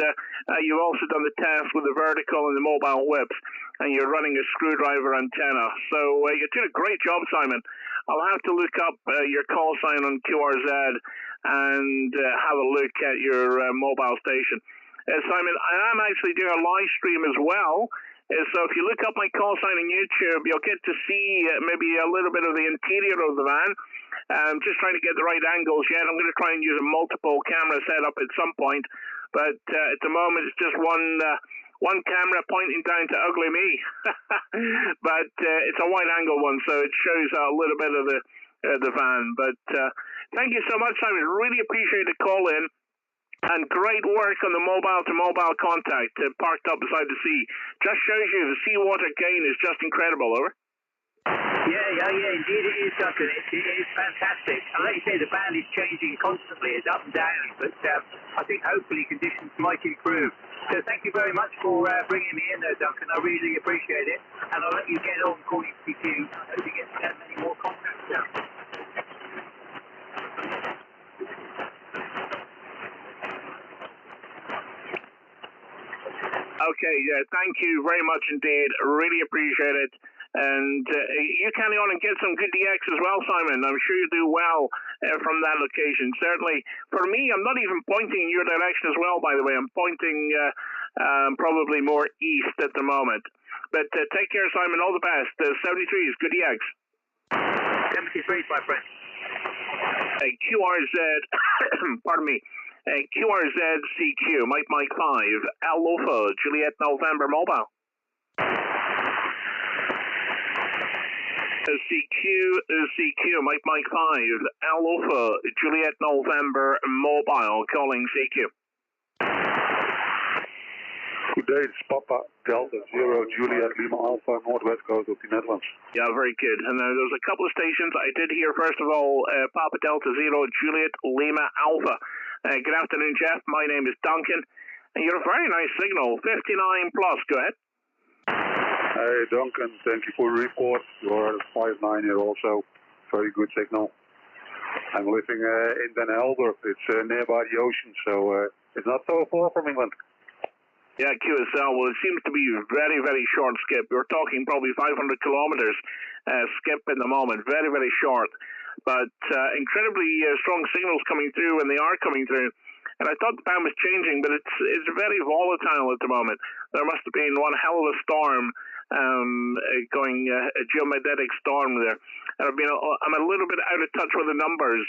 you've also done the test with the vertical and the mobile whips, and you're running a screwdriver antenna. So you did a great job, Simon. I'll have to look up your call sign on QRZ and have a look at your mobile station. Simon, I am actually doing a live stream as well. So if you look up my call sign on YouTube, you'll get to see maybe a little bit of the interior of the van. I'm just trying to get the right angles yet. I'm going to try and use a multiple camera setup at some point. But at the moment, it's just one camera pointing down to ugly me. But it's a wide angle one, so it shows a little bit of the van. But thank you so much, Simon. Really appreciate the call in. And great work on the mobile-to-mobile contact parked up beside the sea. Just shows you the seawater gain is just incredible, over. Yeah, indeed it is, Duncan. It is fantastic. And like you say, the band is changing constantly. It's up and down. But I think hopefully conditions might improve. So thank you very much for bringing me in there, Duncan. I really appreciate it. And I'll let you get on calling CQ. I hope you get many more contacts now. Okay, yeah, thank you very much indeed. Really appreciate it. And you carry on and get some good DX as well, Simon. I'm sure you do well from that location. Certainly, for me, I'm not even pointing in your direction as well, by the way. I'm pointing probably more east at the moment. But take care, Simon. All the best. 73 is good DX. 73, my friend. QRZ, pardon me. QRZ CQ, Mike 5, Alpha, Juliet November Mobile. CQ, Mike 5, Alpha, Juliet November Mobile, calling CQ. Good day, it's Papa Delta 0 Juliet Lima Alpha, northwest coast of the Netherlands. Yeah, very good. And there's a couple of stations I did hear. First of all, Papa Delta 0 Juliet Lima Alpha. Good afternoon, Jeff. My name is Duncan. And you're a very nice signal, 59 plus. Go ahead. Hey, Duncan, thank you for the report. You're 5'9" here also. Very good signal. I'm living in Den Helder. It's nearby the ocean, so it's not so far from England. Yeah, QSL, well, it seems to be very, very short skip. We're talking probably 500 kilometers skip in the moment. Very, very short. But incredibly strong signals coming through, and they are coming through. And I thought the band was changing, but it's very volatile at the moment. There must have been one hell of a storm going, a geomagnetic storm there. And I'm a little bit out of touch with the numbers.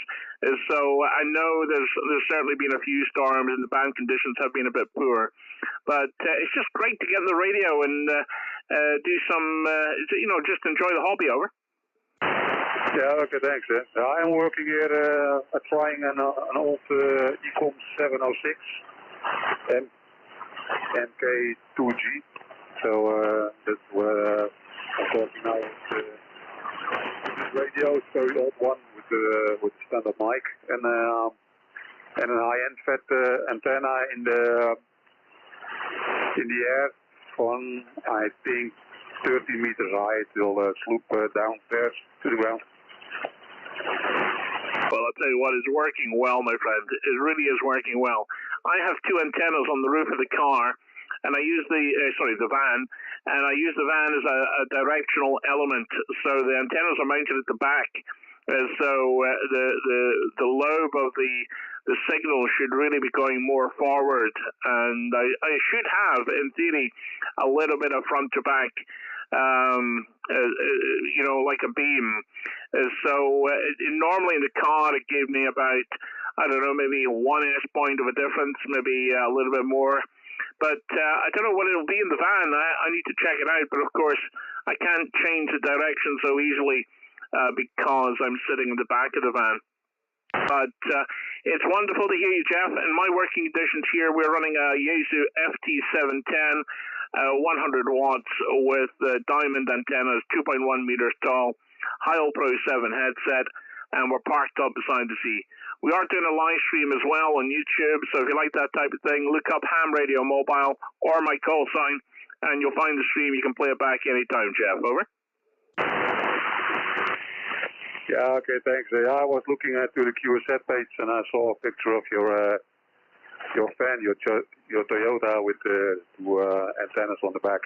So I know there's certainly been a few storms, and the band conditions have been a bit poor. But it's just great to get on the radio and do some, just enjoy the hobby, over. Yeah, okay, thanks. I'm working here trying an old Ecom 706 MK2G. So that's where I'm talking now with the radio. It's a very old one with standard mic and an high-end fat antenna in the air from, I think, 30 meters high. It will sloop downstairs to the ground. Well, I'll tell you what, it's working well, my friend. It really is working well. I have two antennas on the roof of the car, and I use the van, and I use the van as a directional element. So the antennas are mounted at the back, so the lobe of the signal should really be going more forward, and I should have, in theory, a little bit of front to back. Like a beam. Normally in the car it gave me about, I don't know, maybe 1 inch point of a difference, maybe a little bit more. But I don't know what it'll be in the van. I need to check it out. But of course, I can't change the direction so easily because I'm sitting in the back of the van. But it's wonderful to hear you, Jeff. In my working conditions here, we're running a Yaesu FT-710. 100 watts with diamond antennas, 2.1 meters tall, Heil Pro 7 headset, and we're parked up beside the sea. We are doing a live stream as well on YouTube, so if you like that type of thing, look up Ham Radio Mobile or my call sign, and you'll find the stream. You can play it back anytime, Jeff. Over. Yeah, okay, thanks. I was looking at the QSZ page, and I saw a picture of your fan, your Toyota with the two antennas on the back.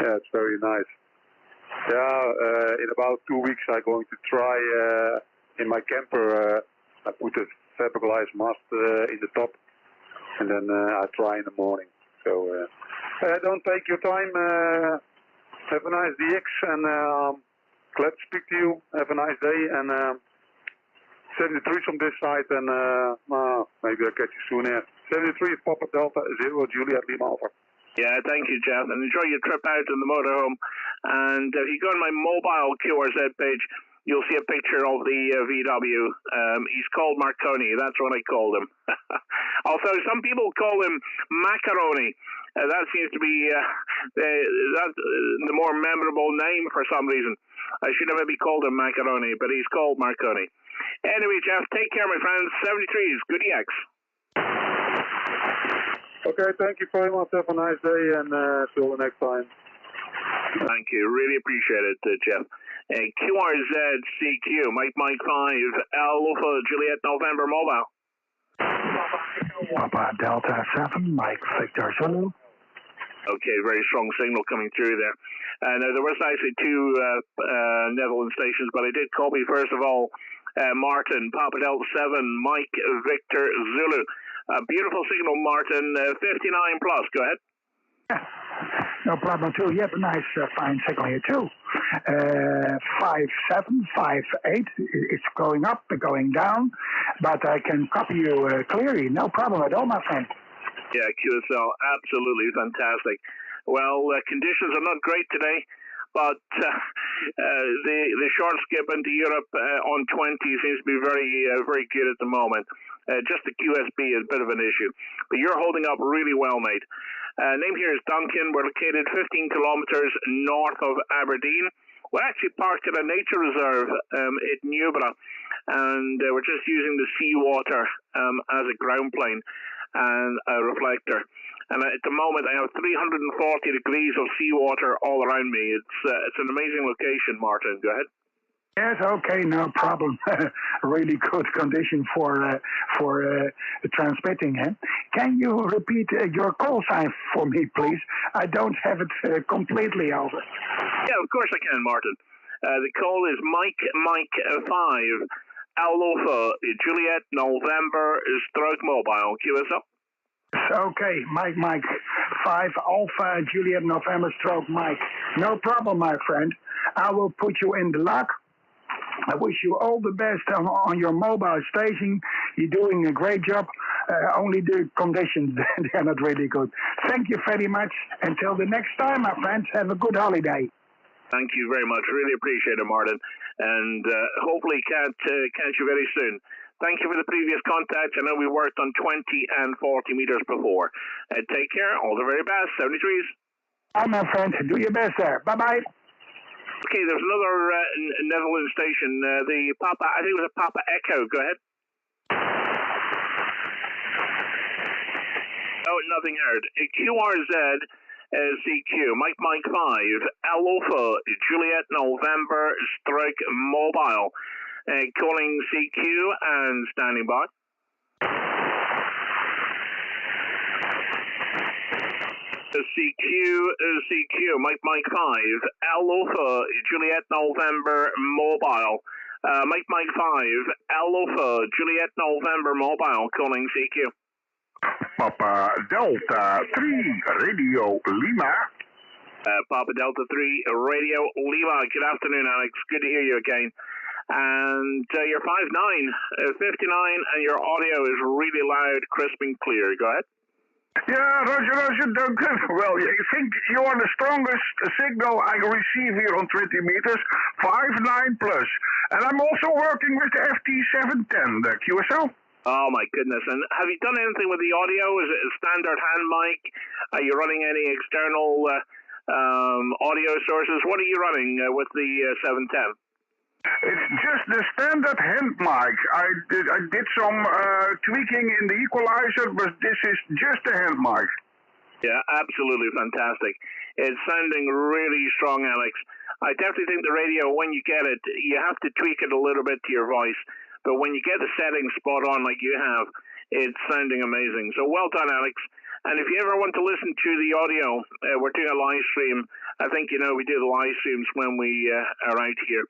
Yeah, it's very nice. Yeah, in about 2 weeks I'm going to try in my camper. I put a fiberglass mast in the top, and then I try in the morning. So don't take your time. Have a nice DX, and glad to speak to you. Have a nice day, and 73 from this side, and maybe I'll catch you soon here. 73 Papa Delta 0 Juliet Lima Alpha. Yeah, thank you, Jeff, and enjoy your trip out in the motorhome. And if you go on my mobile QRZ page, you'll see a picture of the VW. He's called Marconi. That's what I called him. Although some people call him Macaroni. That seems to be that's the more memorable name for some reason. I should have maybe called him Macaroni, but he's called Marconi. Anyway, Jeff, take care, my friends. 73s, good EX. Okay, thank you very much. Have a nice day, and till the next time. Thank you. Really appreciate it, Jeff. QRZCQ, Mike 5, Alpha Juliet November Mobile. Papa Delta 7, Mike Victor Zulu. Okay, very strong signal coming through there. Now, there was actually two Netherlands stations, but I did copy, first of all, Martin, Papa Delta 7, Mike Victor Zulu. Beautiful signal, Martin, 59 plus. Go ahead. Yeah, no problem, too. You have a nice, fine signal here, too. 57, 58. It's going up, going down, but I can copy you clearly. No problem at all, my friend. Yeah, QSL, absolutely fantastic. Well, conditions are not great today, but the short skip into Europe on 20 seems to be very good at the moment. Just the QSB is a bit of an issue, but you're holding up really well, mate. Name here is Duncan. We're located 15 kilometers north of Aberdeen. We're actually parked at a nature reserve at Newburgh. and we're just using the seawater as a ground plane and a reflector. And at the moment, I have 340 degrees of seawater all around me. It's an amazing location, Martin. Go ahead. Yes, okay, no problem. Really good condition for transmitting. Can you repeat your call sign for me, please? I don't have it completely over. Yeah, of course I can, Martin. The call is Mike 5 Alpha Juliet November Stroke Mobile. QSL. Okay, Mike 5 Alpha Juliet November Stroke Mike. No problem, my friend. I will put you in the lock. I wish you all the best on your mobile station. You're doing a great job. Only the conditions, they're not really good. Thank you very much. Until the next time, my friends, have a good holiday. Thank you very much. Really appreciate it, Martin. And hopefully catch you very soon. Thank you for the previous contact. I know we worked on 20 and 40 meters before. Take care. All the very best. 73s. Bye, my friend. Do your best there. Bye-bye. Okay, there's another Netherlands station. The Papa, I think it was a Papa Echo. Go ahead. Oh, nothing heard. QRZ CQ, Mike 5, Alpha Juliet November Stroke Mobile. Calling CQ and standing by. CQ, Mike 5, Alpha Juliet November Mobile. Mike 5, Alpha Juliet November Mobile, calling CQ. Papa Delta 3 Radio Lima. Papa Delta 3 Radio Lima. Good afternoon, Alex. Good to hear you again. And you're 5'9", 59, and your audio is really loud, crisp, and clear. Go ahead. Yeah, Roger, Duncan. Well, I think you are the strongest signal I receive here on 20 meters, 5'9 plus. And I'm also working with the FT-710, the QSL. Oh, my goodness. And have you done anything with the audio? Is it a standard hand mic? Are you running any external audio sources? What are you running with the 710? It's just the standard hand mic. I did some tweaking in the equalizer, but this is just a hand mic. Yeah, absolutely fantastic. It's sounding really strong, Alex. I definitely think the radio, when you get it, you have to tweak it a little bit to your voice. But when you get the settings spot on like you have, it's sounding amazing. So well done, Alex. And if you ever want to listen to the audio, we're doing a live stream. I think you know we do the live streams when we are out here.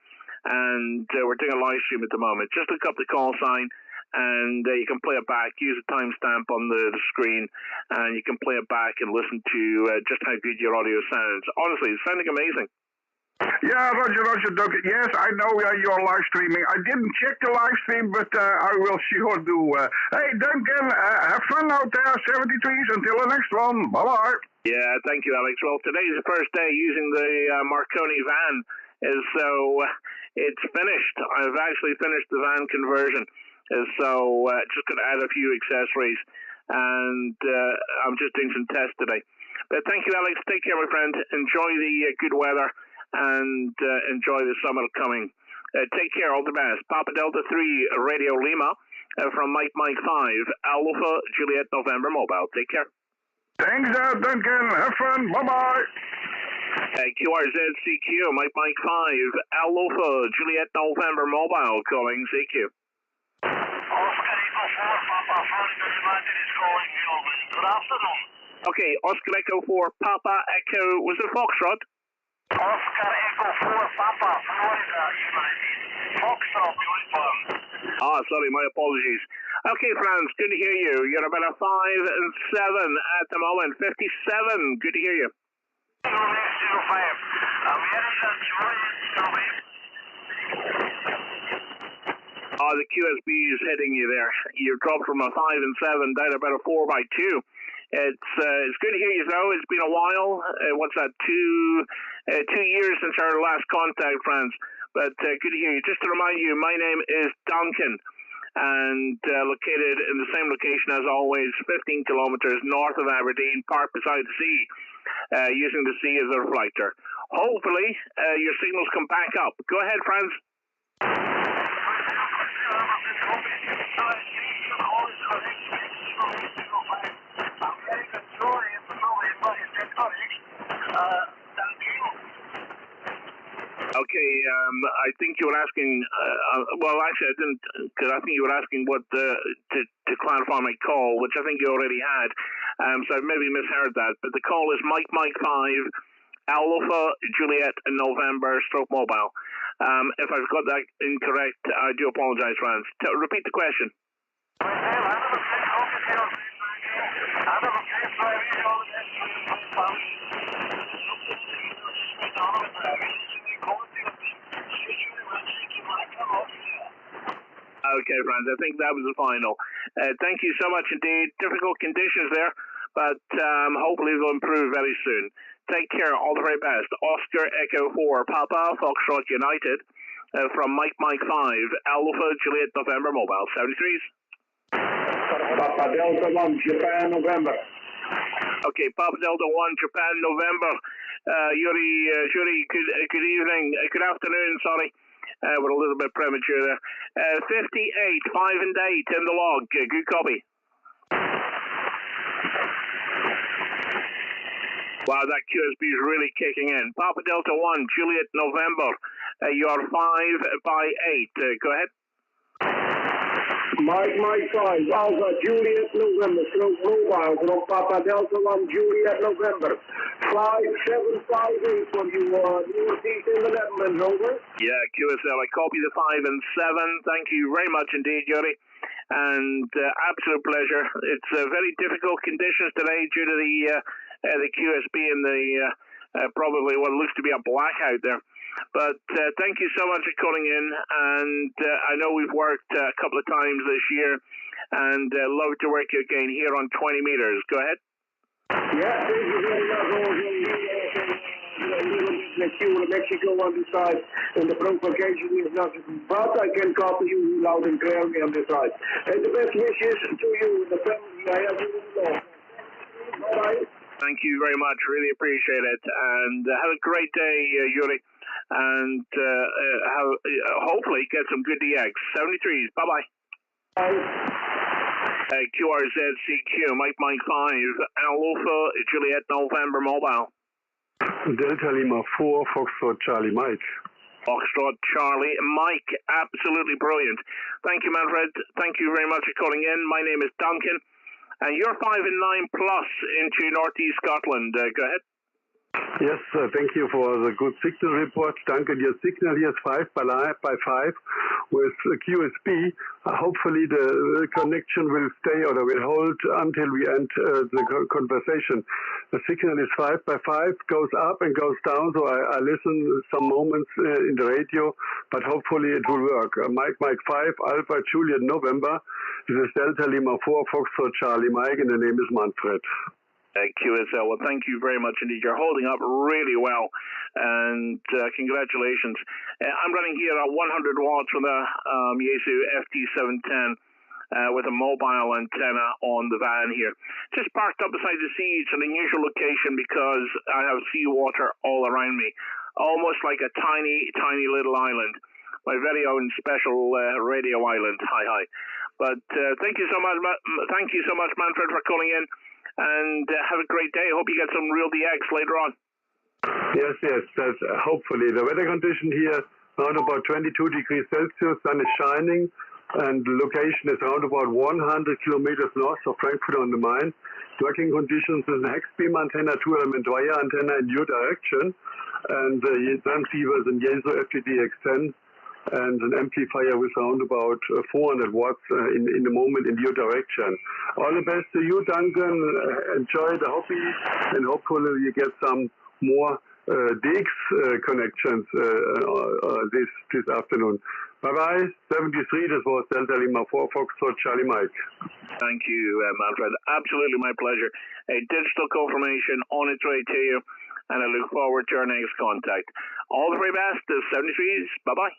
And we're doing a live stream at the moment. Just look up the call sign, and you can play it back. Use a timestamp on the screen, and you can play it back and listen to just how good your audio sounds. Honestly, it's sounding amazing. Yeah, Roger, Duncan. Yes, I know you're live streaming. I didn't check the live stream, but I will sure do. Hey, Duncan, have fun out there, 73s. Until the next one. Bye-bye. Yeah, thank you, Alex. Well, today's the first day using the Marconi van, so it's finished. I've actually finished the van conversion, so just going to add a few accessories, and I'm just doing some tests today. But thank you, Alex. Take care, my friend. Enjoy the good weather, and enjoy the summer coming. Take care. All the best. Papa Delta 3 Radio Lima from Mike 5 Alpha Juliet November Mobile. Take care. Thanks, Duncan. Have fun. Bye-bye. QRZ CQ, Mike 5 Alpha Juliet November Mobile, calling CQ. Oscar Echo 4 Papa Florida United is calling you. Good afternoon. Okay, Oscar Echo 4 Papa Echo, was it Foxtrot? Oscar Echo 4 Papa Florida United. Foxtrot uniform. Ah, sorry, my apologies. Okay, Franz, good to hear you. You're about a 5 and 7 at the moment. 57, good to hear you. The QSB is hitting you there. You've dropped from a 5 and 7 down about a 4x2. It's good to hear you though. It's been a while. What's that? 2 years since our last contact, Franz. But good to hear you. Just to remind you, my name is Duncan, and located in the same location as always, 15 kilometers north of Aberdeen, parked beside the sea, using the sea as a reflector. Hopefully, your signals come back up. Go ahead, Franz. Okay, I think you were asking, well, actually, I didn't, because I think you were asking what to clarify my call, which I think you already had, so I maybe misheard that. But the call is Mike 5, Alpha, Juliet, and November, stroke mobile. If I've got that incorrect, I do apologize, friends. Repeat the question. Okay, friends, I think that was the final. Thank you so much indeed. Difficult conditions there, but hopefully they'll improve very soon. Take care, all the very best. Oscar Echo 4, Papa, Foxtrot United, from Mike 5, Alpha, Juliet, November, Mobile, 73s. Papa Delta 1, Japan, November. Okay, Papa Delta 1, Japan, November. Yuri, good evening, good afternoon, sorry. We're a little bit premature there. 58, 5 and 8 in the log. Good copy. Wow, that QSB is really kicking in. Papa Delta 1, Juliet, November. You are 5 by 8. Go ahead. Mike 5, Alpha, Juliet, November, stroke mobile from Papa Delta 1, Juliet, November. 5758 for you, New Seat in the Netherlands, over. Yeah, QSL, I copy the 5 and 7. Thank you very much indeed, Yuri. And absolute pleasure. It's very difficult conditions today due to the QSB and the probably what looks to be a blackout there. But thank you so much for calling in, and I know we've worked a couple of times this year, and love to work you again here on 20 meters. Go ahead. Yeah, thank you very much. The queue in Mexico on this side, and the provocation is nothing, but I can copy you loud and clearly on this side. And the best wishes to you and the family. I have you all. Bye-bye. Thank you very much. Really appreciate it, and have a great day, Yuri. And hopefully get some good DX. 73s. Bye-bye. QRZCQ, Mike 5, Alpha, Juliet, November, Mobile. Delta Lima 4, Foxtrot Charlie Mike. Foxtrot Charlie Mike. Absolutely brilliant. Thank you, Manfred. Thank you very much for calling in. My name is Duncan. And you're 5 and 9 plus into Northeast Scotland. Go ahead. Yes, thank you for the good signal report. Duncan, your signal here is 5 by 5 with QSB. Hopefully the connection will stay or will hold until we end the conversation. The signal is 5 by 5, goes up and goes down, so I listen some moments in the radio, but hopefully it will work. Mike 5, Alpha, Juliet, November. This is Delta Lima 4, Foxtrot Charlie Mike, and the name is Manfred. QSL, well, thank you very much indeed. You're holding up really well, and congratulations. I'm running here at 100 watts from the Yaesu FT-710 with a mobile antenna on the van here. Just parked up beside the sea. It's an unusual location because I have seawater all around me, almost like a tiny, tiny little island. My very own special radio island. Hi. But thank you so much, Manfred, for calling in. And have a great day. I hope you get some real DX later on. Yes, that's hopefully. The weather condition here around about 22 degrees Celsius, sun is shining, and the location is around about 100 kilometers north of Frankfurt on the Main. Working conditions is an hex beam antenna, 2-element wire antenna in your direction, and transceivers in Yaesu FT-710. And an amplifier with around about 400 watts in the moment in your direction. All the best to you, Duncan. Enjoy the hobby, and hopefully you get some more DX connections this afternoon. Bye-bye. 73, this was Delta Lima 4, Foxtrot Charlie Mike. Thank you, Manfred. Absolutely my pleasure. A digital confirmation on its way to you, and I look forward to our next contact. All the very best. 73s. Bye-bye.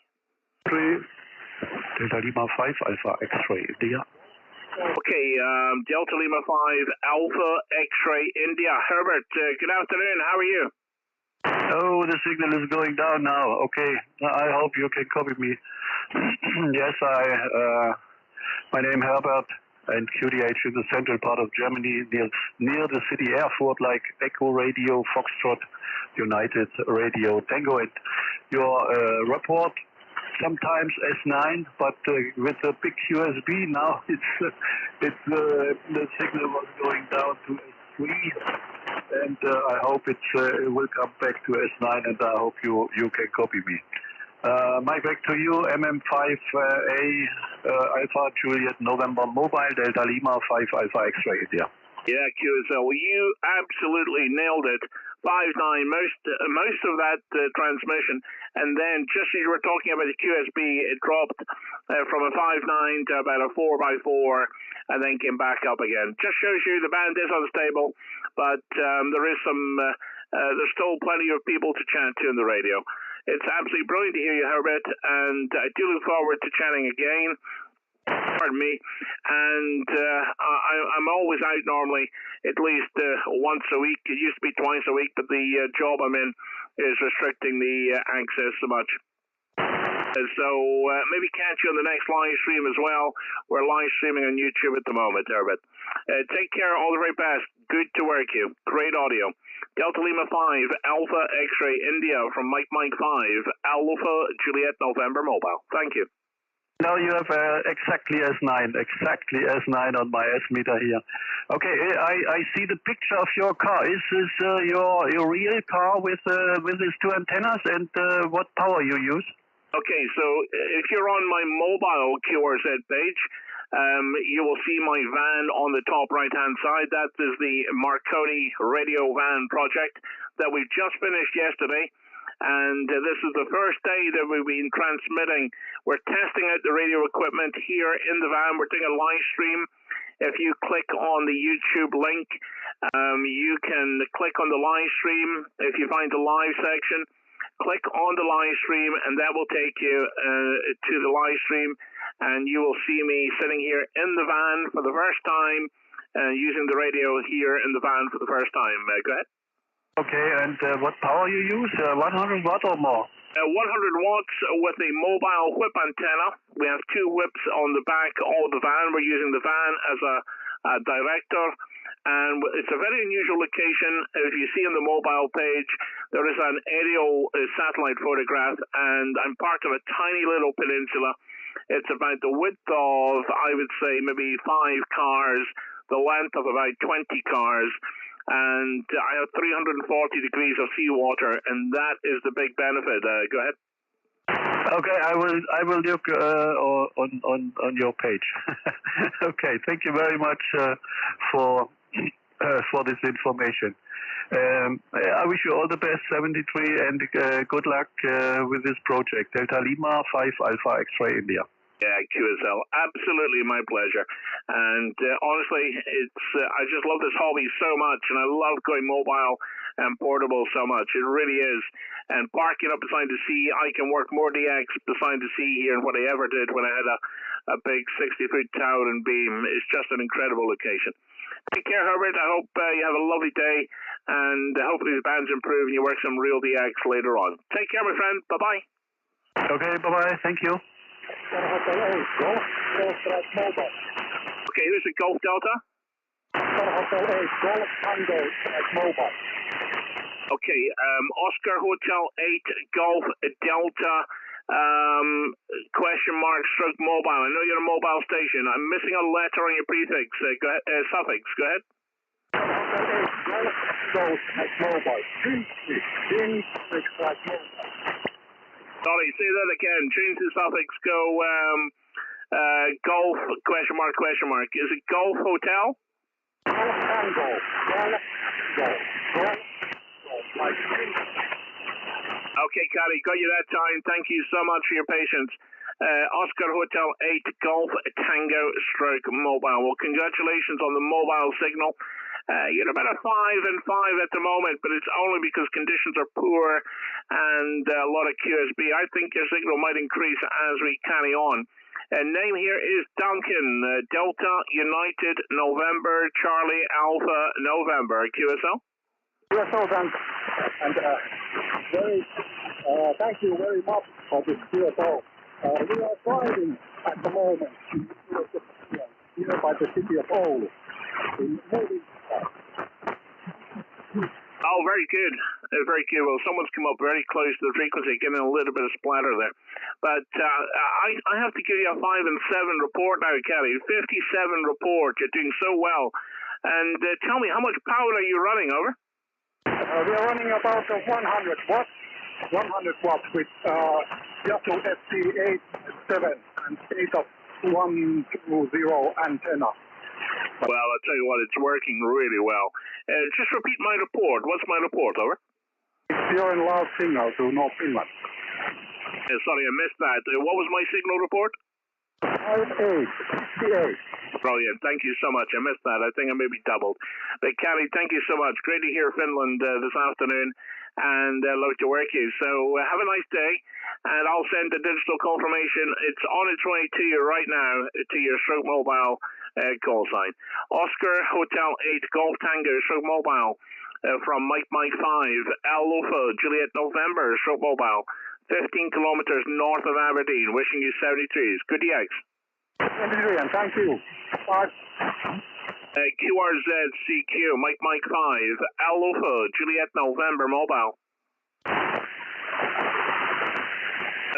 Delta Lima 5, Alpha X-Ray India. Okay, Delta Lima 5, Alpha X-Ray India. Herbert, good afternoon. How are you? Oh, the signal is going down now. Okay, I hope you can copy me. Yes, my name is Herbert, and QDH is the central part of Germany, near the city Erfurt, like Echo Radio, Foxtrot, United Radio, Tango, and your report. Sometimes S9, but with a big USB now, the signal was going down to S3, and I hope it will come back to S9, and I hope you can copy me. Mike, back to you. MM5A Alpha Juliet November Mobile Delta Lima 5 Alpha X-Ray India. Yeah, QSL. Well, you absolutely nailed it. 5.9, most of that transmission, and then just as you were talking about the QSB, it dropped from a 5.9 to about a 4x4, and then came back up again. Just shows you the band is unstable, but there is there's still plenty of people to chat to in the radio. It's absolutely brilliant to hear you, Herbert, and I do look forward to chatting again. Pardon me, and I'm always out normally at least once a week. It used to be twice a week, but the job I'm in is restricting the access so much. So maybe catch you on the next live stream as well. We're live streaming on YouTube at the moment, Herbert. Take care, all the very best. Good to work you. Great audio. Delta Lima 5, Alpha X-Ray India from Mike 5, Alpha Juliet November Mobile. Thank you. Now you have exactly S9 on my S meter here. Okay, I see the picture of your car. Is this your real car with these two antennas, and what power you use? Okay, so if you're on my mobile QRZ page, you will see my van on the top right-hand side. That is the Marconi radio van project that we've just finished yesterday. And this is the first day that we've been transmitting. We're testing out the radio equipment here in the van. We're doing a live stream. If you click on the YouTube link, you can click on the live stream. If you find the live section, click on the live stream, and that will take you to the live stream. And you will see me sitting here in the van for the first time, using the radio here in the van for the first time. Go ahead. Okay, and what power you use? 100 watt or more? 100 watts with a mobile whip antenna. We have two whips on the back of the van. We're using the van as a director, and it's a very unusual location. If you see on the mobile page, there is an aerial satellite photograph, and I'm part of a tiny little peninsula. It's about the width of, I would say, maybe 5 cars, the length of about 20 cars. And I have 340 degrees of seawater, and that is the big benefit. Go ahead. Okay, I will look on your page. Okay, thank you very much for this information. I wish you all the best, 73, and good luck with this project. Delta Lima 5 Alpha X-Ray India. Yeah, QSL, absolutely my pleasure. And honestly, I just love this hobby so much, and I love going mobile and portable so much. It really is. And parking up beside the sea, I can work more DX beside the sea here than what I ever did when I had a big 60-foot tower and beam. It's just an incredible location. Take care, Herbert. I hope you have a lovely day, and hopefully the band's improve and you work some real DX later on. Take care, my friend. Bye-bye. Okay, bye-bye. Thank you. Okay, who's the Golf Delta? Golf Tango Mobile. Okay, Oscar Hotel 8 Golf Delta *stroke mobile. I know you're a mobile station. I'm missing a letter on your prefix. Go ahead, suffix. Go ahead. Golf Mobile. Sorry, say that again. Change the suffix. Go Golf *? Is it Golf Hotel? Golf Tango. Okay, Caddy, got you that time. Thank you so much for your patience. Oscar Hotel 8 Golf Tango * mobile. Well, congratulations on the mobile signal. You're about a 5 and 5 at the moment, but it's only because conditions are poor and a lot of QSB. I think your signal might increase as we carry on. Name here is Duncan, Delta United November Charlie Alpha November. QSL? Yes, so thank you very much for this CFO. We are driving at the moment here by the city of Oulu. Oh, very good. Very good. Well, someone's come up very close to the frequency, getting a little bit of splatter there. But I have to give you a 5 and 7 report now, Kelly. 57 report. You're doing so well. And tell me, how much power are you running, over? We are running about 100 watts. 100 watts with Yaesu FT-710 and 8.120 antenna. Well, I'll tell you what, it's working really well. Just repeat my report. What's my report, over? You're in loud signal to North Finland. Sorry, I missed that. What was my signal report? 58. Brilliant. Thank you so much. I missed that. I think I maybe doubled. But, Kelly, thank you so much. Great to hear Finland this afternoon, and love to work you. So have a nice day, and I'll send the digital confirmation. It's on its way to you right now, to your Stroke Mobile call sign. Oscar Hotel 8 Golf Tango Stroke Mobile from Mike 5 Alpha Juliet November Stroke Mobile 15 kilometers north of Aberdeen. Wishing you 73s. Good DX. Thank you. Bye. QRZCQ Mike 5 Alpha Juliet November Mobile.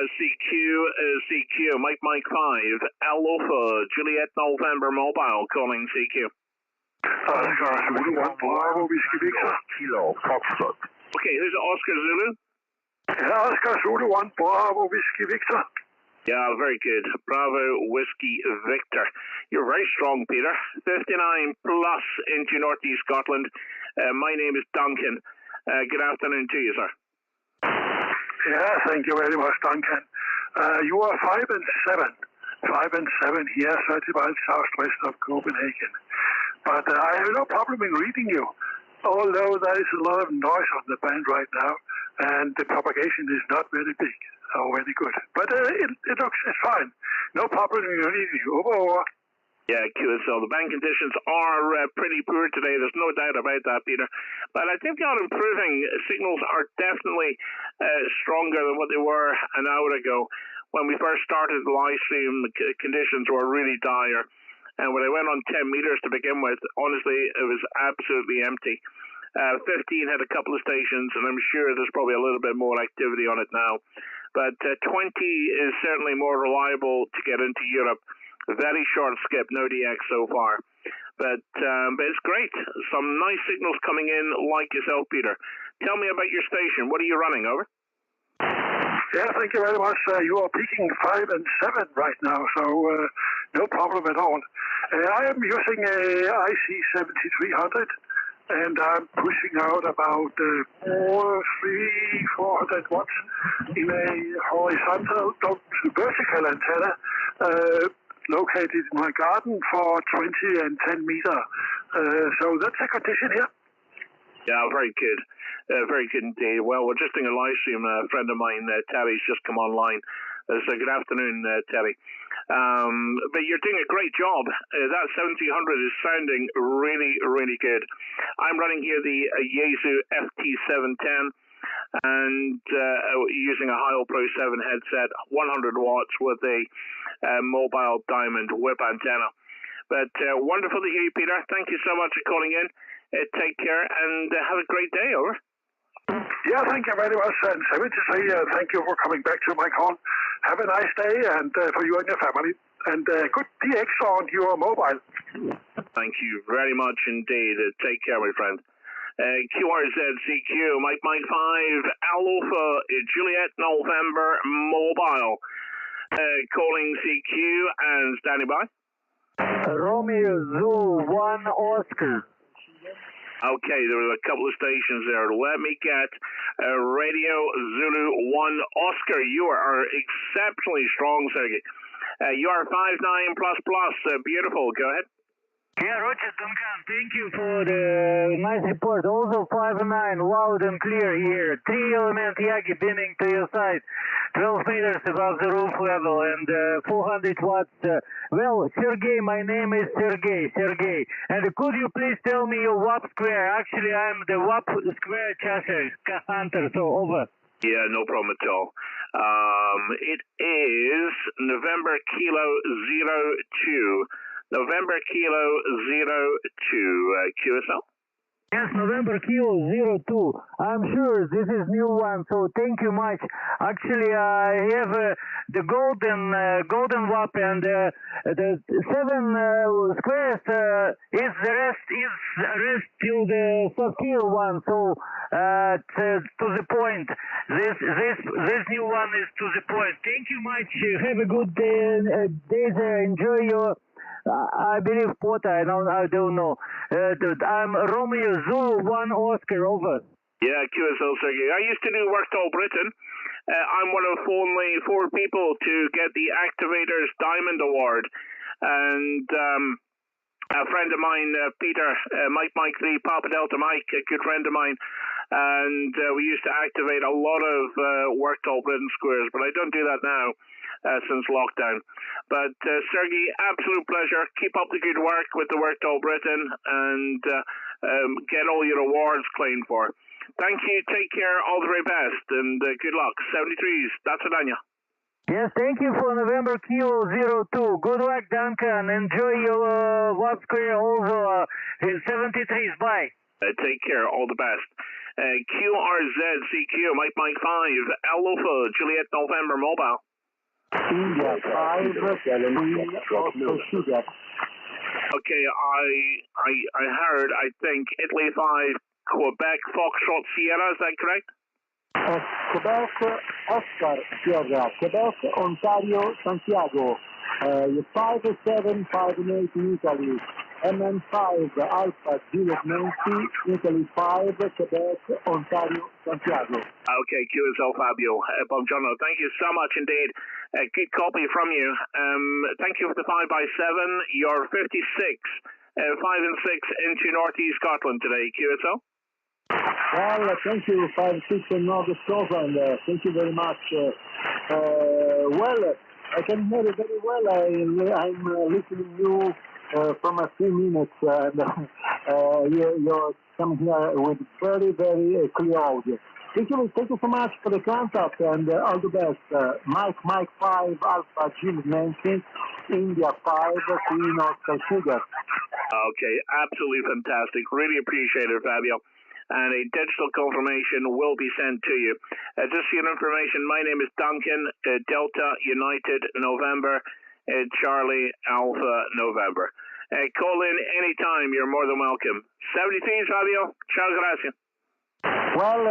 CQ Mike 5 Alpha Juliet November Mobile calling CQ. Oscar Zulu 1 Bravo Whiskey Victor Kilo Foxtrot. Okay, who's Oscar Zulu? Oscar Zulu 1 Bravo Whiskey Victor. Yeah, very good. Bravo Whiskey Victor. You're very strong, Peter. 59 plus into Northeast Scotland. My name is Duncan. Good afternoon to you, sir. Yeah, thank you very much, Duncan. You are 5 and 7. 5 and 7 here, 30 miles southwest of Copenhagen. But I have no problem in reading you, although there is a lot of noise on the band right now, and the propagation is not very big or very good. But it looks fine. No problem in reading you. Over. Yeah, QSL. The band conditions are pretty poor today. There's no doubt about that, Peter. But I think they are improving. Signals are definitely stronger than what they were an hour ago. When we first started the live stream, the conditions were really dire. And when I went on 10 meters to begin with, honestly, it was absolutely empty. 15 had a couple of stations, and I'm sure there's probably a little bit more activity on it now. But 20 is certainly more reliable to get into Europe. Very short skip, no DX so far. But it's great. Some nice signals coming in like yourself, Peter. Tell me about your station. What are you running, over? Yeah, thank you very much. You are peaking 5 and 7 right now, so no problem at all. I am using a IC7300, and I'm pushing out about 400 watts in a horizontal, vertical antenna located in my garden for 20 and 10 meter. So that's a condition here. Yeah, very good. Very good indeed. Well, we're just doing a live stream. A friend of mine, Terry's just come online. So good afternoon, Terry. But you're doing a great job. That 1700 is sounding really, really good. I'm running here the Yaesu FT-710 and using a Heil Pro 7 headset, 100 watts with a mobile Diamond whip antenna. But wonderful to hear you, Peter. Thank you so much for calling in. Take care and have a great day, over. Yeah, thank you very much, and thank you for coming back to my call. Have a nice day, and for you and your family, and good DX on your mobile. Thank you very much indeed. Take care, my friend. QRZCQ, Mike 5, Alpha, Juliet, November, mobile. Calling CQ and standing by. Romeo Zulu 1 Oscar. Okay, there were a couple of stations there. Let me get Radio Zulu 1 Oscar. You are exceptionally strong, Sergey. You are 5'9 plus. Beautiful. Go ahead. Yeah, Roger, Duncan, thank you for the nice report. Also 5 and 9, loud and clear here. 3-element Yagi beaming to your side, 12 meters above the roof level and 400 watts. Well, Sergey, my name is Sergey. And could you please tell me your WAP square? Actually, I'm the WAP square chassis hunter, so over. Yeah, no problem at all. It is November Kilo 02. November Kilo 02, QSL? Yes, November Kilo 02. I'm sure this is new one, so thank you much. Actually, I have the golden WAP and the 7 squares is the rest till the Sakil one. So to the point. This new one is to the point. Thank you much. Have a good day there. Enjoy your. I believe Potter, I don't know. I'm Romeo Zulu 1 Oscar, over. Yeah, QSL Sergey. I used to do work all Britain. I'm one of only 4 people to get the Activators Diamond Award. And a friend of mine, Peter, Mike 3, Papa Delta Mike, a good friend of mine. And we used to activate a lot of work all Britain squares, but I don't do that now. Since lockdown. But Sergey, absolute pleasure. Keep up the good work with the Work All Britain and get all your awards claimed for. Thank you. Take care. All the very best and good luck. 73s. That's Adanya. Yes, thank you for November Kilo 02. Good luck, Duncan. Enjoy your WAP square also. 73s. Bye. Take care. All the best. QRZCQ, Mike 5, Alpha, Juliet November Mobile. India 5, Sugar. Okay, I heard, I think, Italy 5, Quebec, Foxtrot, Sierra, is that correct? Quebec, Oscar, Sierra, Quebec, Ontario, Santiago, 5-7, 5-8 in Italy, MM5, Alpha, Juliet Nancy, Italy 5, Quebec, Ontario, Santiago. Okay, QSL Fabio. Buongiorno, thank you so much indeed. A good copy from you. Thank you for the 5x7. You're 56, 5 and 6 into Northeast Scotland today, QSL. Well, thank you, 5-6 in North Scotland. Thank you very much. Well, I can hear it very well. I'm listening to you from a few minutes. You're coming here with very, very clear audio. Thank you so much for the contact and all the best. Mike 5, Alpha, Jim Nancy, India 5, Queen Oscar Sugar. Okay, absolutely fantastic. Really appreciate it, Fabio. And a digital confirmation will be sent to you. Just for your information, my name is Duncan, Delta United November, Charlie Alpha November. Call in anytime. You're more than welcome. 73, Fabio. Ciao, grazie. Well,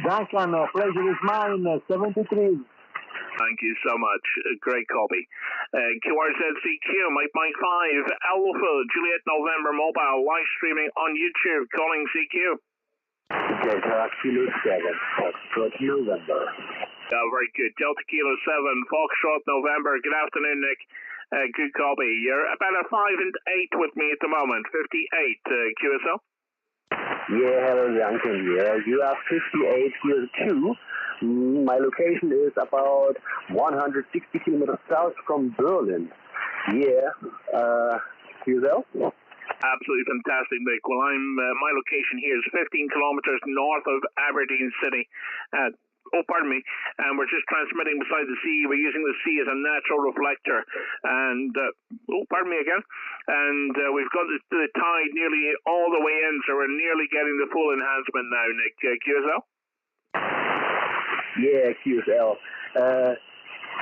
Duncan, pleasure is mine. 73. Thank you so much. Great copy. QRZCQ, Mike 5, Alpha, Juliet November Mobile, live streaming on YouTube, calling CQ. Delta Kilo 7, Foxtrot November. Very good. Delta Kilo 7, Foxtrot November. Good afternoon, Nick. Good copy. You're about a 5 and 8 with me at the moment. 58, QSL. Yeah, hello, Duncan. Yeah, you are 58 here too. My location is about 160 kilometers south from Berlin. Yeah, QSL? Absolutely fantastic, Nick. Well, my location here is 15 kilometers north of Aberdeen City. And we're just transmitting beside the sea. We're using the sea as a natural reflector. And, And we've got the tide nearly all the way in, so we're nearly getting the full enhancement now, Nick. QSL? Yeah, QSL.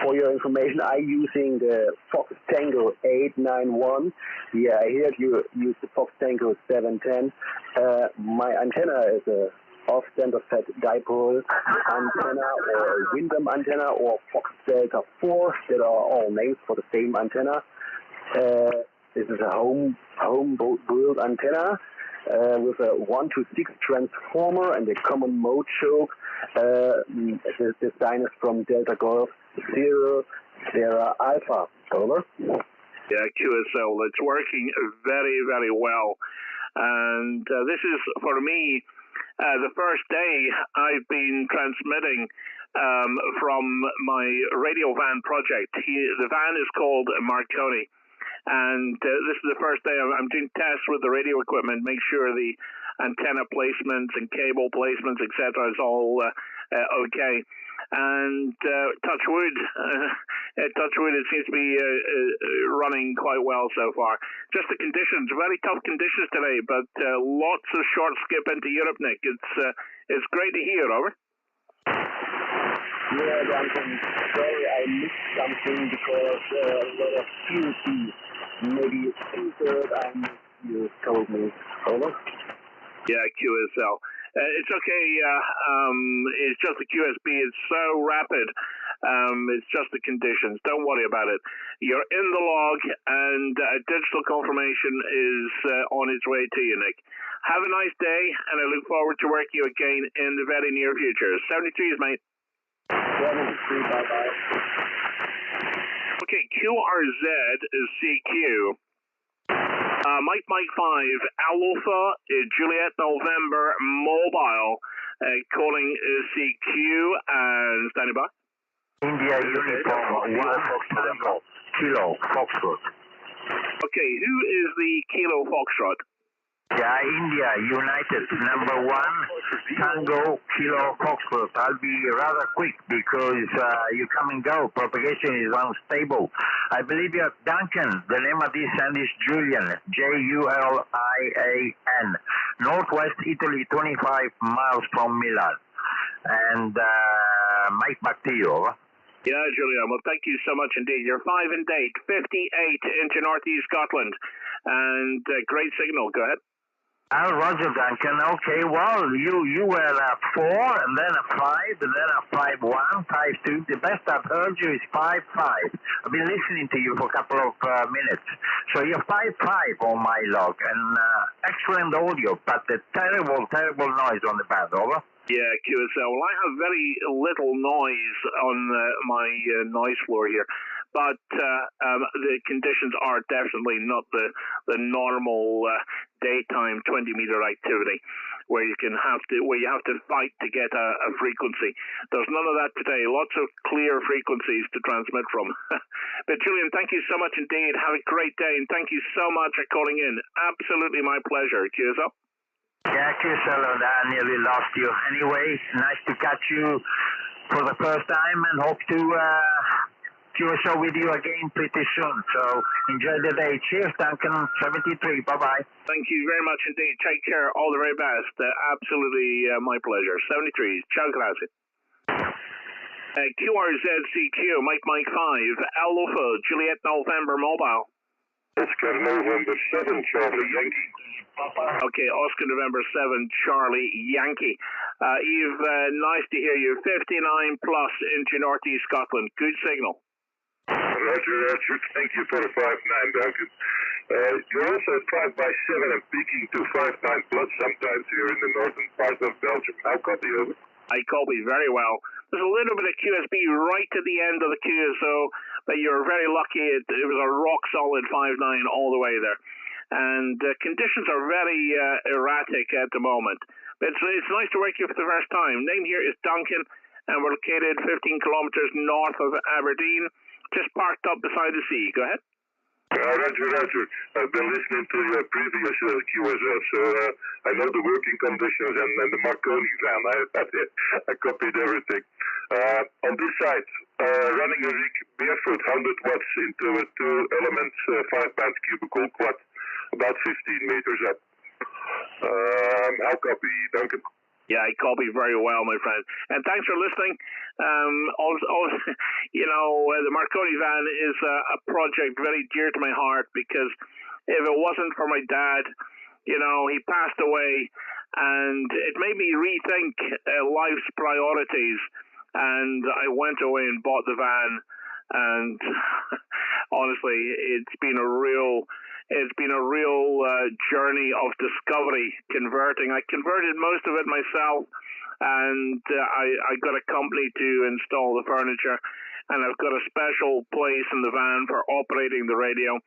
For your information, I'm using the Fox Tango 891. Yeah, I heard you use the Fox Tango 710. My antenna is a off-center set dipole antenna or Windham antenna or Fox Delta 4 that are all names for the same antenna. This is a home-built antenna with a 1-to-6 transformer and a common mode choke. The design is from Delta Golf 0 Sierra Alpha. Over. Yeah, QSL. It's working very, very well. And this is, for me, the first day I've been transmitting from my radio van project. The van is called Marconi. And this is the first day I'm doing tests with the radio equipment, make sure the antenna placements and cable placements, etc., is all okay. And touch wood, it seems to be running quite well so far. Just the conditions, very tough conditions today, but lots of short skip into Europe, Nick. It's great to hear. Over. Yeah, Duncan, sorry I missed something because a lot of QSB, maybe two-thirds I missed, you told me. Over? Yeah, QSL. It's okay. It's just the QSB. It's so rapid. It's just the conditions. Don't worry about it. You're in the log, and digital confirmation is on its way to you, Nick. Have a nice day, and I look forward to working you again in the very near future. 73s, mate. 73, bye-bye. Okay, QRZ is CQ. Mike 5, Alpha, Juliet November, Mobile, calling CQ and standing by. India Uniform 1 Tango Kilo Foxtrot. Okay, who is the Kilo Foxtrot? Yeah, India United number 1 Tango Kilo Foxtrot. I'll be rather quick because you come and go. Propagation is unstable. I believe you're Duncan. The name of this end is Julian. Julian. Northwest Italy, 25 miles from Milan. And Mike, back to you. Over. Yeah, Julian. Well, thank you so much indeed. You're 5 and date, 58 into northeast Scotland. And great signal. Go ahead. Roger, Duncan. Okay, well, you were a 4, and then a 5, and then a 5-1, 5-2. The best I've heard you is 5-5. I've been listening to you for a couple of minutes. So you're 5-5 on my log, and excellent audio, but a terrible, terrible noise on the band. Over. Yeah, QSL. Well, I have very little noise on my noise floor here. But the conditions are definitely not the normal daytime 20-meter activity where you have to fight to get a frequency. There's none of that today. Lots of clear frequencies to transmit from. But Julian, thank you so much indeed. Have a great day, and thank you so much for calling in. Absolutely my pleasure. QSL. Yeah, QSL, and I nearly lost you. Anyway, nice to catch you for the first time, and hope to QSL with you again pretty soon. So enjoy the day. Cheers, Duncan. 73. Bye-bye. Thank you very much indeed. Take care. All the very best. Absolutely my pleasure. 73. Ciao, grazie. QRZCQ, Mike 5, Alpha, Juliet November Mobile. Oscar November 7, Charlie Yankee. Okay, Oscar November 7, Charlie Yankee. Eve, nice to hear you. 59 plus into northeast Scotland. Good signal. Roger. Thank you for the 5-9, Duncan. You're also at 5/7 and peaking to 5-9 plus sometimes here in the northern part of Belgium. How copy over? I copy very well. There's a little bit of QSB right at the end of the QSO, but you're very lucky. It was a rock-solid 5-9 all the way there. And conditions are very erratic at the moment. But it's nice to work here for the first time. Name here is Duncan, and we're located 15 kilometers north of Aberdeen, just parked up beside the sea. Go ahead. Roger. I've been listening to your previous QSL, so I know the working conditions and the Marconi van. I copied everything. On this side, running a rig barefoot 100 watts into a 2-element 5-band cubicle quad, about 15 meters up. How copy, Duncan? Yeah, I copy very well, my friend. And thanks for listening. The Marconi van is a project very dear to my heart because if it wasn't for my dad, he passed away, and it made me rethink life's priorities. And I went away and bought the van, and honestly, it's been a real journey of discovery, converting. I converted most of it myself, and I got a company to install the furniture, and I've got a special place in the van for operating the radio,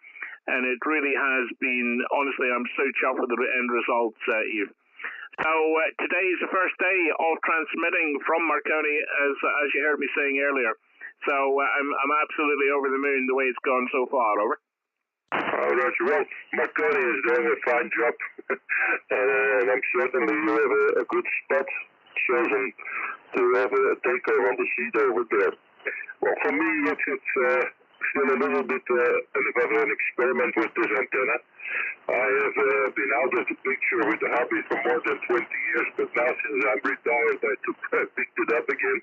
and it really has been, honestly, I'm so chuffed with the end results, Eve. So today is the first day of transmitting from Marconi, as you heard me saying earlier. So I'm absolutely over the moon the way it's gone so far. Over. Roger. Well, Marconi is doing a fine job, and I'm certainly you have a good spot chosen to have a takeover on the seat over there. Well, for me, it's still a little bit of an experiment with this antenna. I have been out of the picture with the hobby for more than 20 years, but now since I'm retired, I picked it up again.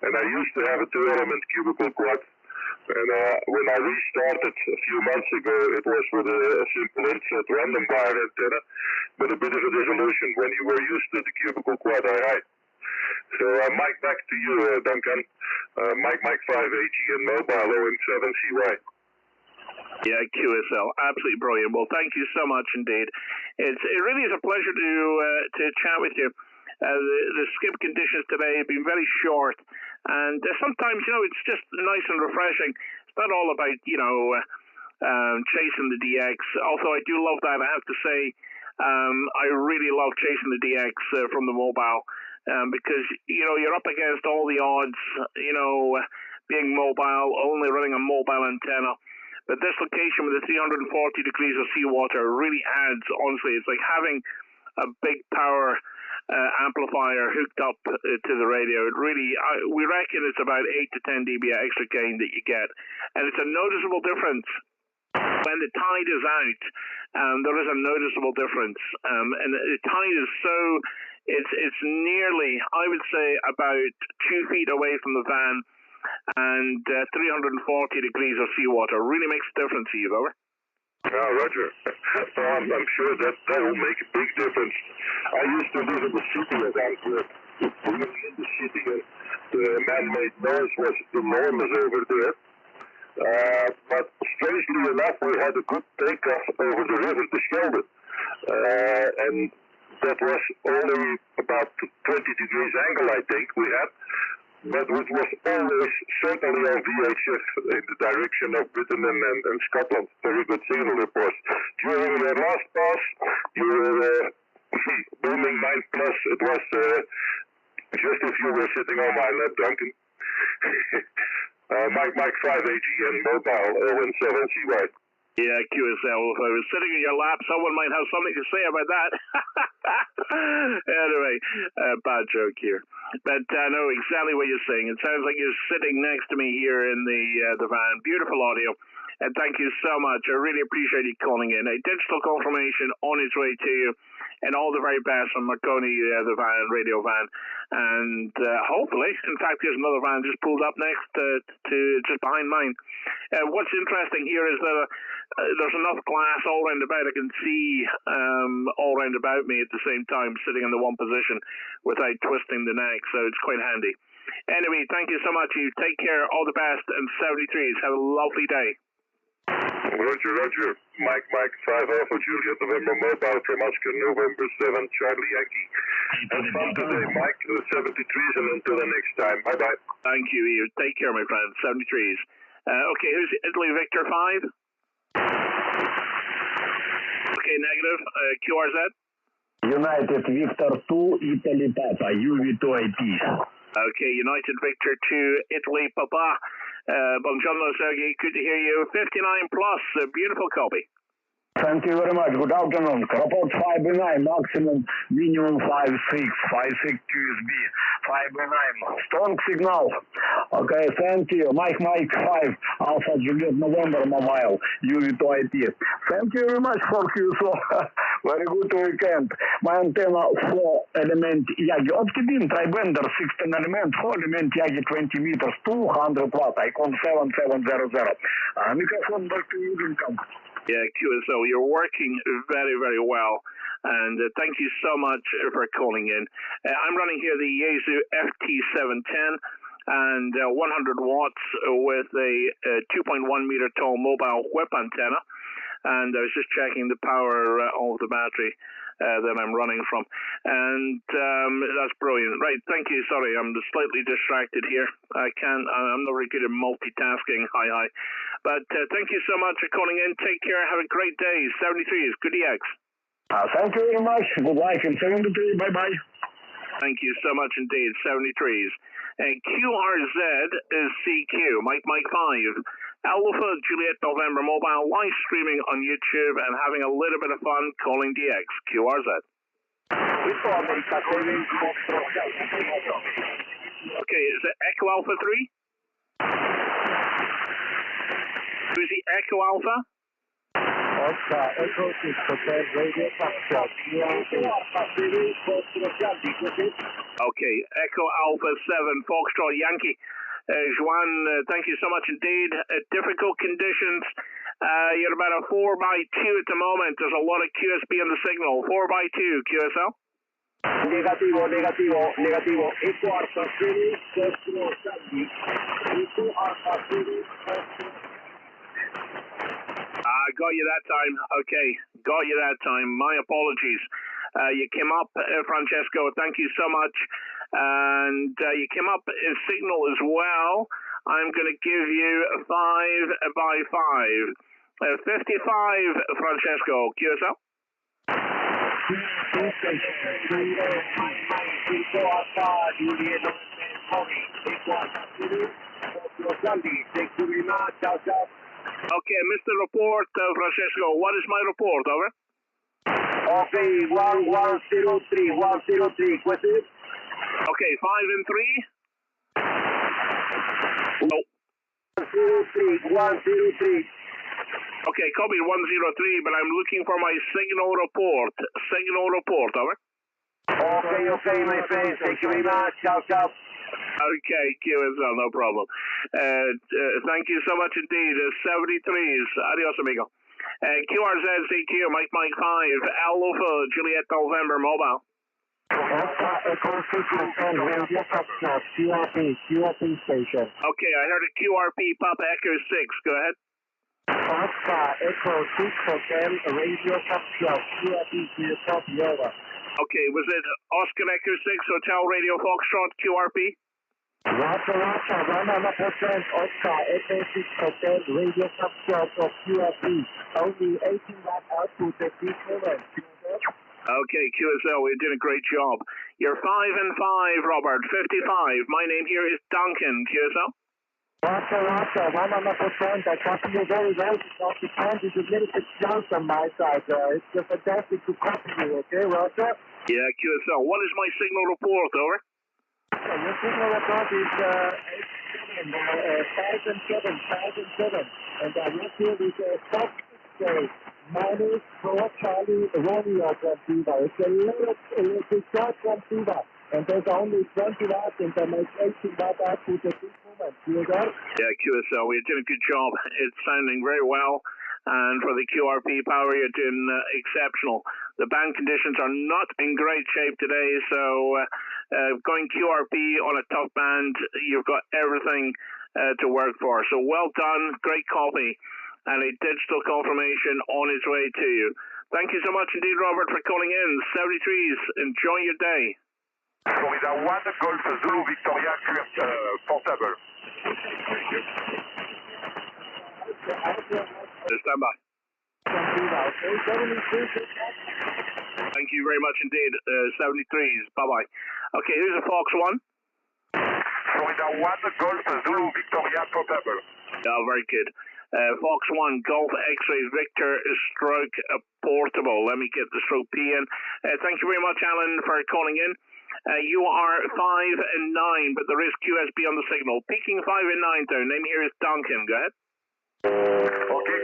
And I used to have a 2-element cubicle quad. And when I restarted a few months ago, it was with a simple insert random wire antenna, but a bit of a resolution when you were used to the cubicle quad I. So Mike, back to you, Duncan. MM5AJN mobile OM7CY. Yeah, QSL, absolutely brilliant. Well, thank you so much indeed. It really is a pleasure to chat with you. The skip conditions today have been very short, and sometimes, it's just nice and refreshing. It's not all about, chasing the DX, although I do love that. I have to say, I really love chasing the DX from the mobile, because, you're up against all the odds, being mobile, only running a mobile antenna. But this location with the 340 degrees of seawater really adds, honestly, it's like having a big power amplifier hooked up to the radio. It really, we reckon it's about 8 to 10 dB extra gain that you get. And it's a noticeable difference. When the tide is out, there is a noticeable difference. And the tide is so, it's nearly, I would say, about 2 feet away from the van, and 340 degrees of seawater really makes a difference, Eve. Over. Yeah, Roger. I'm sure that will make a big difference. I used to live in the city as I grew up. Really in the city, and the man-made noise was enormous over there. But strangely enough, we had a good takeoff over the river, the Schelde. And that was only about 20 degrees angle, I think, we had. But it was always certainly on VHF in the direction of Britain and Scotland. Very good signal reports. During the last pass, you were booming 9+. It was just if you were sitting on my lap, Duncan. MM5AJN mobile OM7CY. Yeah, QSL. If I was sitting in your lap, someone might have something to say about that. Anyway, bad joke here. But I know exactly what you're saying. It sounds like you're sitting next to me here in the van. Beautiful audio. And thank you so much. I really appreciate you calling in. A digital confirmation on its way to you. And all the very best from Marconi, the van, radio van. And hopefully, in fact, there's another van just pulled up next to just behind mine. What's interesting here is that there's enough glass all round about. I can see all round about me at the same time, sitting in the one position without twisting the neck. So it's quite handy. Anyway, thank you so much. You take care. All the best. And 73s. Have a lovely day. Roger. Mike 5 Alpha Juliet November mobile from Oscar November 7 Charlie Yankee. Have fun today, Mike. 73s, and until the next time. Bye-bye. Thank you, Eve. Take care, my friend. 73s. Okay, who's Italy Victor 5? Okay, negative. QRZ? United Victor 2, Italy Papa, UV2IP. Okay, United Victor 2, Italy Papa. Buongiorno, Sergey. Good to hear you. 59+, a beautiful copy. Thank you very much. Good afternoon. Report 5B9, maximum, minimum 5.6, 5.6 QSB, 5B9. Strong signal. Okay, thank you. Mike 5, Alpha Juliet November mobile, UV2IP. Thank you very much for QSO. Very good weekend. My antenna 4-element Yagi. Opti-beam, tri-bender, 16-element, 4-element Yagi, 20 meters, 200 watt, icon 7700. Microphone back to you, Duncan. Yeah, QSO, you're working very, very well. And thank you so much for calling in. I'm running here the Yaesu FT-710 and 100 watts with a 2.1 meter tall mobile whip antenna. And I was just checking the power of the battery. that I'm running from. And that's brilliant. Right, thank you. Sorry, I'm slightly distracted here. I'm not very good at multitasking. Hi. But thank you so much for calling in. Take care. Have a great day. 73 is good EX. Thank you very much. Good life in 73. Bye-bye. Thank you so much indeed. 73s. And QRZ is CQ. Mike 5. Alpha Juliet November Mobile, live streaming on YouTube and having a little bit of fun calling DX. QRZ. Okay, is it Echo Alpha 3? Who's the Echo Alpha? Oscar, Echo 6 Hotel Radio Foxtrot. Okay, Echo Alpha 7 Foxtrot Yankee. Juan, thank you so much indeed. Difficult conditions. You're about a 4x2 at the moment. There's a lot of QSB on the signal. 4x2, QSL? Negativo. Echo Alpha 3, got you that time. Okay, got you that time. My apologies. You came up, Francesco. Thank you so much. And you came up in signal as well. I'm going to give you 5x5. 55, Francesco. QSL? Okay, Mr. Report, Francesco. What is my report? Over. Okay, 103. What's it? Okay, 5 and 3. No. 103. Okay, copy 103, but I'm looking for my signal report. Over. Okay, my friend. Thank you very much. Ciao. Okay, QSL, no problem. Thank you so much indeed. 73s. Adios, amigo. QRZ CQ, Mike 5, Alpha Juliet November Mobile. QRP station. Okay, I heard a QRP Papa Echo 6. Go ahead. Oscar Echo 6 Hotel Radio Foxtrot. QRP copy over. Okay, was it Oscar Echo 6 Hotel Radio Foxtrot QRP? Roger, 100% Oscar Echo 6 Hotel Radio Foxtrot of QRP. Only 18 watt output at this moment. Okay, QSL, we did a great job. You're 5 and 5, Robert. 55. My name here is Duncan. QSL? Roger, 100%. I copy you very well. The sound is a little bit slow on my side. It's just fantastic to copy you, okay, Roger? Yeah, QSL. What is my signal report, over? Your signal report is 5 and 7. And I work here with Fox 6 -4 Charlie Romeo transceiver. It's a little short transceiver. And there's only 20 watts and that makes 18 watt output at this moment. Yeah, QSL, we did a good job. It's sounding very well. And for the QRP power, you're doing exceptional. The band conditions are not in great shape today, so going QRP on a tough band, you've got everything to work for. So well done, great copy, and a digital confirmation on its way to you. Thank you so much indeed, Robert, for calling in. 73s, enjoy your day. Florida 1, Golf Zulu Victoria portable. Stand by. Thank you very much indeed, 73s. Bye-bye. Okay, who's a Fox 1? Florida 1, Golf Zulu Victoria portable. Yeah, very good. Fox 1, Golf X-Ray Victor stroke portable. Let me get the stroke P in. Thank you very much, Alan, for calling in. You are 5 and 9, but there is QSB on the signal. Peaking 5 and 9, though. Name here is Duncan. Go ahead. Okay,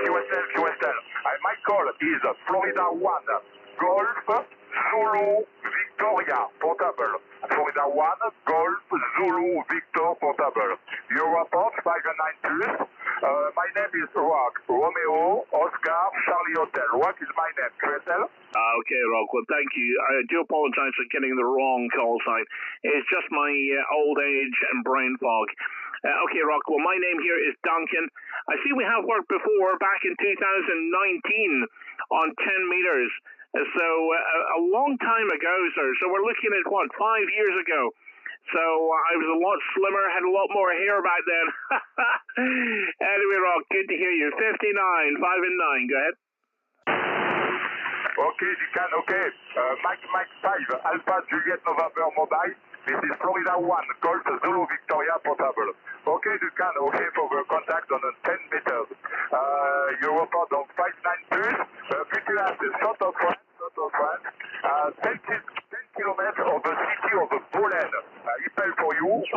QSL. My call is Florida 1, Golf Zulu Victoria portable. Florida 1, Golf Zulu Victor portable. Your report 592. My name is Rock. Romeo Oscar Charlie Hotel. What is my name? QSL? Okay, Rock. Well, thank you. I do apologize for getting the wrong call sign. It's just my old age and brain fog. Okay, Rock. Well, my name here is Duncan. I see we have worked before back in 2019 on 10 meters. So a long time ago, sir. So we're looking at, what, 5 years ago. So I was a lot slimmer, had a lot more hair back then. Anyway, Rock, good to hear you. 59, 5 and 9, go ahead. Okay, you can, okay. Mike 5, Alpha Juliet November Mobile. This is Florida 1, Golf Zulu Victoria Portable. Okay, you can, okay, for the contact on 10 meters. You report on 59 plus, pretty last is short of France, 10 kilometers of the city of Poland. Email for you.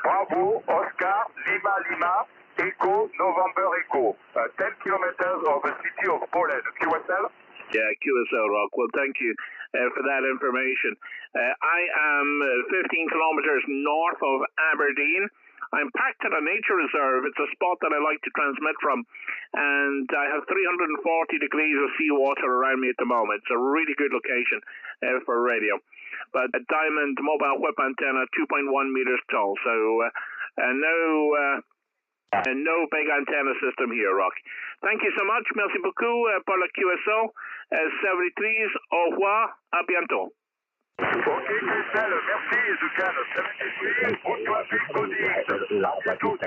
Bravo, Oscar, Lima, Echo, November Echo. 10 kilometers of the city of Poland. QSL? Yeah, QSL, Rock. Well, thank you for that information. I am 15 kilometers north of Aberdeen. I'm parked at a nature reserve. It's a spot that I like to transmit from. And I have 340 degrees of seawater around me at the moment. It's a really good location for radio. But a Diamond mobile whip antenna, 2.1 meters tall. So no big antenna system here, Rock. Thank you so much. Merci beaucoup pour le QSO. 73, au revoir, à bientôt. Okay, Christelle, merci, Zucan. 73, good traffic, good evening. Thank you.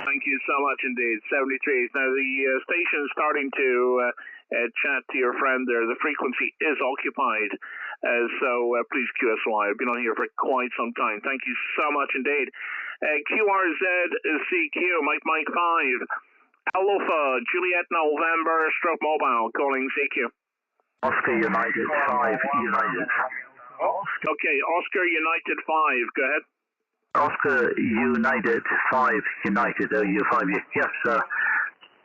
Thank you so much indeed. 73. Now the station's starting to chat to your friend there. The frequency is occupied. So please QSY. I've been on here for quite some time. Thank you so much indeed. QRZCQ, Mike 5. Alpha, Juliet November, Stroke Mobile, calling CQ. Oscar United 5, United. Okay, Oscar United 5, go ahead. Oscar United 5, United, U5, yes,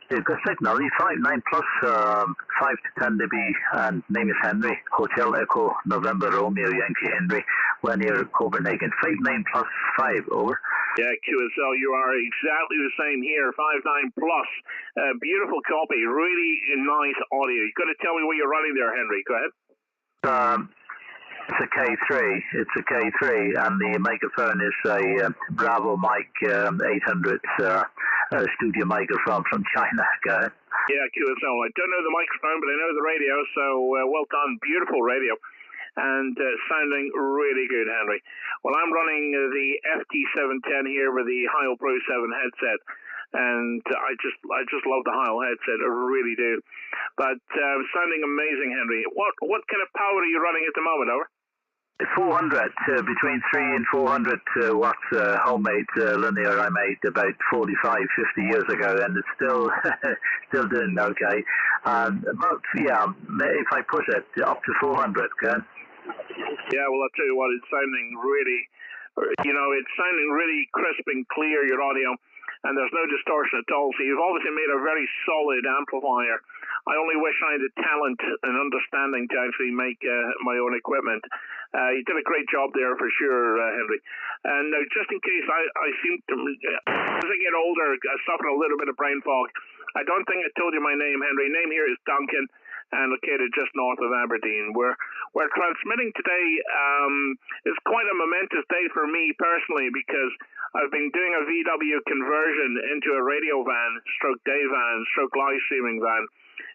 good signal, E59 plus 5 to 10 dB, and name is Henry, Hotel Echo, November Romeo, Yankee Henry, we're near Copenhagen, 59 plus 5, over. Yeah, QSL, you are exactly the same here, 59 plus, beautiful copy, really nice audio. You got to tell me what you're running there, Henry, go ahead. It's a K3, and the microphone is a Bravo mic 800 studio microphone from China. Go ahead. Yeah, QSL. I don't know the microphone, but I know the radio, so well done. Beautiful radio. And sounding really good, Henry. Well, I'm running the FT-710 here with the Heil Pro 7 headset. And I just love the Heil headset, I really do. But sounding amazing, Henry. What kind of power are you running at the moment, over? 400, between 3 and 400 watts homemade linear I made about 45, 50 years ago, and it's still doing okay. But yeah, if I push it up to 400, okay? Yeah, well, I'll tell you what, it's sounding really, it's sounding really crisp and clear, your audio. And there's no distortion at all. So you've obviously made a very solid amplifier. I only wish I had the talent and understanding to actually make my own equipment. You did a great job there for sure, Henry. And now, just in case, I seem to, as I get older, I suffer a little bit of brain fog. I don't think I told you my name, Henry. Name here is Duncan, and located just north of Aberdeen. We're transmitting today. It's quite a momentous day for me personally, because I've been doing a VW conversion into a radio van, stroke day van, stroke live streaming van.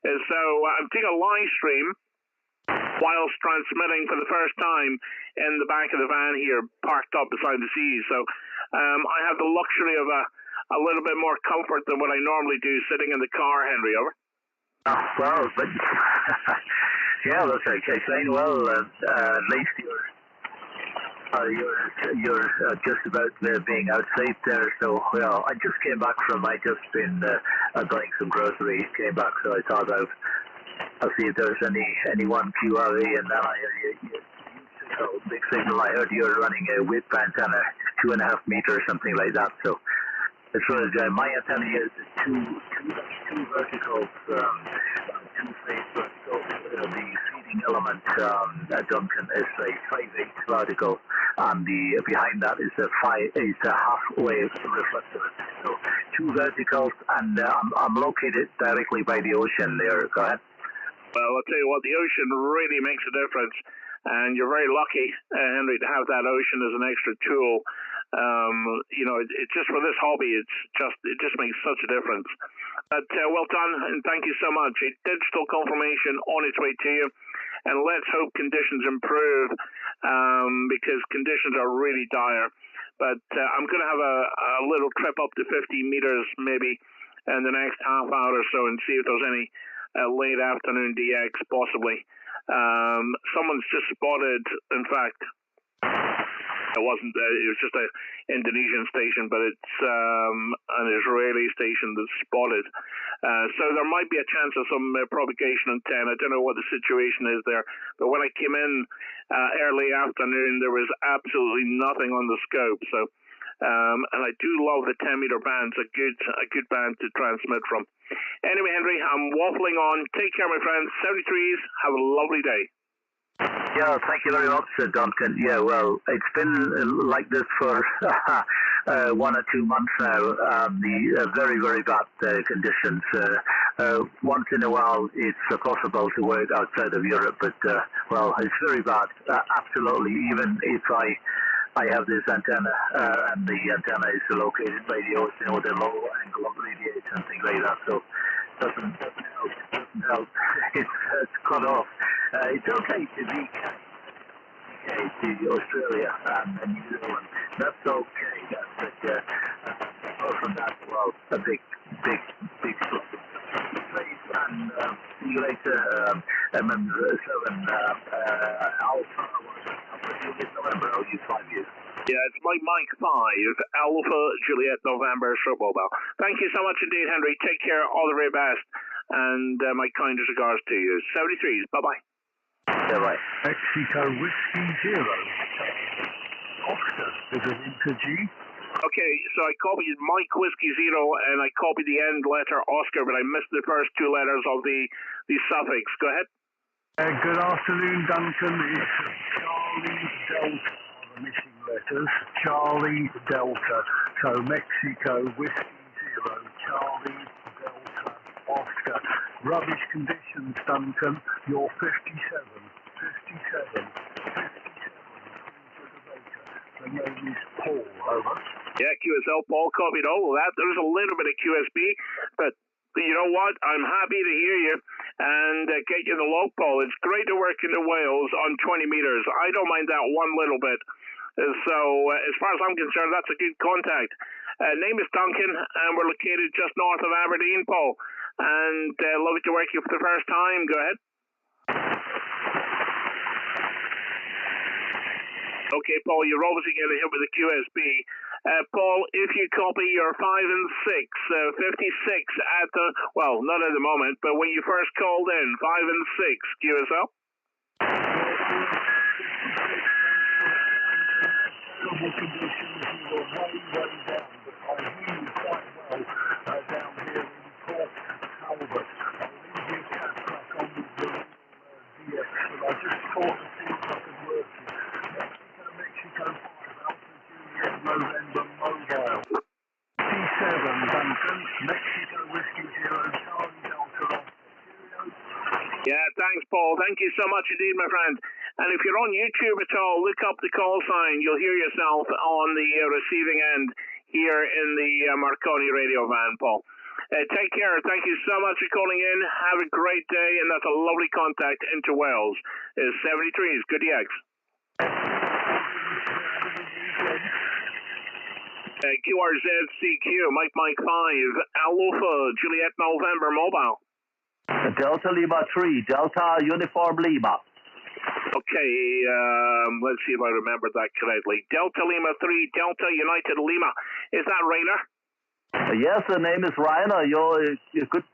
And so I'm doing a live stream whilst transmitting for the first time in the back of the van here, parked up beside the sea. So I have the luxury of a little bit more comfort than what I normally do sitting in the car, Henry, over. Well, but yeah, that's okay. Saying well, at least you're just about being out safe there. So well, I just came back from. I just been buying some groceries. Came back, so I thought I'll see if there's any one QRE, and then big signal. I heard you're running a whip antenna, 2.5 meters, something like that. So. As far as my antenna is two verticals, two phase verticals. The feeding element, Duncan, is a 5/8 vertical, and the behind that is a half-wave reflector. So 2 verticals, and I'm located directly by the ocean there. Go ahead. Well, I'll tell you what, the ocean really makes a difference, and you're very lucky, Henry, to have that ocean as an extra tool. It's just for this hobby, it just makes such a difference. But well done, and thank you so much. A digital confirmation on its way to you, and let's hope conditions improve because conditions are really dire. But I'm going to have a little trip up to 50 meters maybe in the next half hour or so and see if there's any late afternoon DX possibly. Someone's just spotted, in fact, it wasn't, it was just an Indonesian station, but it's an Israeli station that's spotted. So there might be a chance of some propagation in 10. I don't know what the situation is there, but when I came in early afternoon, there was absolutely nothing on the scope. So, and I do love the 10-meter bands, a good band to transmit from. Anyway, Henry, I'm waffling on. Take care, my friends. 73s, have a lovely day. Yeah, thank you very much, Duncan. Yeah, well, it's been like this for 1 or 2 months now. The very, very bad conditions. Once in a while, it's possible to work outside of Europe, but, well, it's very bad. Absolutely, even if I have this antenna, and the antenna is located by the ocean or the low angle of radiation and things like that, so it doesn't help. It's cut off. It's okay to be to Australia and New Zealand. That's okay. But apart from that, well, a big problem. And see you later, MM5AJN Alpha. November, I'll use 5 years. Yeah, it's Mike 5, Alpha Juliet November Mobile. Thank you so much indeed, Henry. Take care, all the very best, and my kindest regards to you. 73s, bye-bye. Bye-bye. Mexico Whiskey Zero. Oscar is an into G. Okay, so I copied Mike Whiskey Zero, and I copied the end letter Oscar, but I missed the first 2 letters of the suffix. Go ahead. Good afternoon, Duncan. It's Charlie Delta are the missing letters. Charlie Delta. So Mexico Whiskey Zero. Charlie Delta Oscar. Rubbish conditions, Duncan. You're 57. The name is Paul. Over. Yeah, QSL Paul copied all of that. There's a little bit of QSB, but you know what? I'm happy to hear you and get you the log, Paul. It's great to work in the Wales on 20 meters. I don't mind that one little bit. So as far as I'm concerned, that's a good contact. Name is Duncan, and we're located just north of Aberdeen, Paul. And lovely to work you for the first time. Go ahead. Okay, Paul, you're obviously going to hit with the QSB. Paul, if you copy your 5 and 6, 56 at the, well, not at the moment, but when you first called in, 5 and 6, QSL? Terrible conditions, you were way down, but I hear you quite well down here in Port Talbot. I'll leave you to crack on with the DX, but I just thought to see if I could work it. Mexico 5, Alpha Juliet November Mobile. 57, Duncan, Mexico Whiskey Zero, Charlie Delta Oscar. Yeah, thanks, Paul. Thank you so much indeed, my friend. And if you're on YouTube at all, look up the call sign. You'll hear yourself on the receiving end here in the Marconi radio van, Paul. Take care. Thank you so much for calling in. Have a great day, and that's a lovely contact into Wales. 73s. Good DX. QRZCQ, Mike 5, Alpha Juliet November Mobile. Delta Lima 3, Delta Uniform Lima. Okay, let's see if I remember that correctly. Delta Lima 3, Delta United Lima. Is that Rainer? Yes, the name is Rainer. You're good.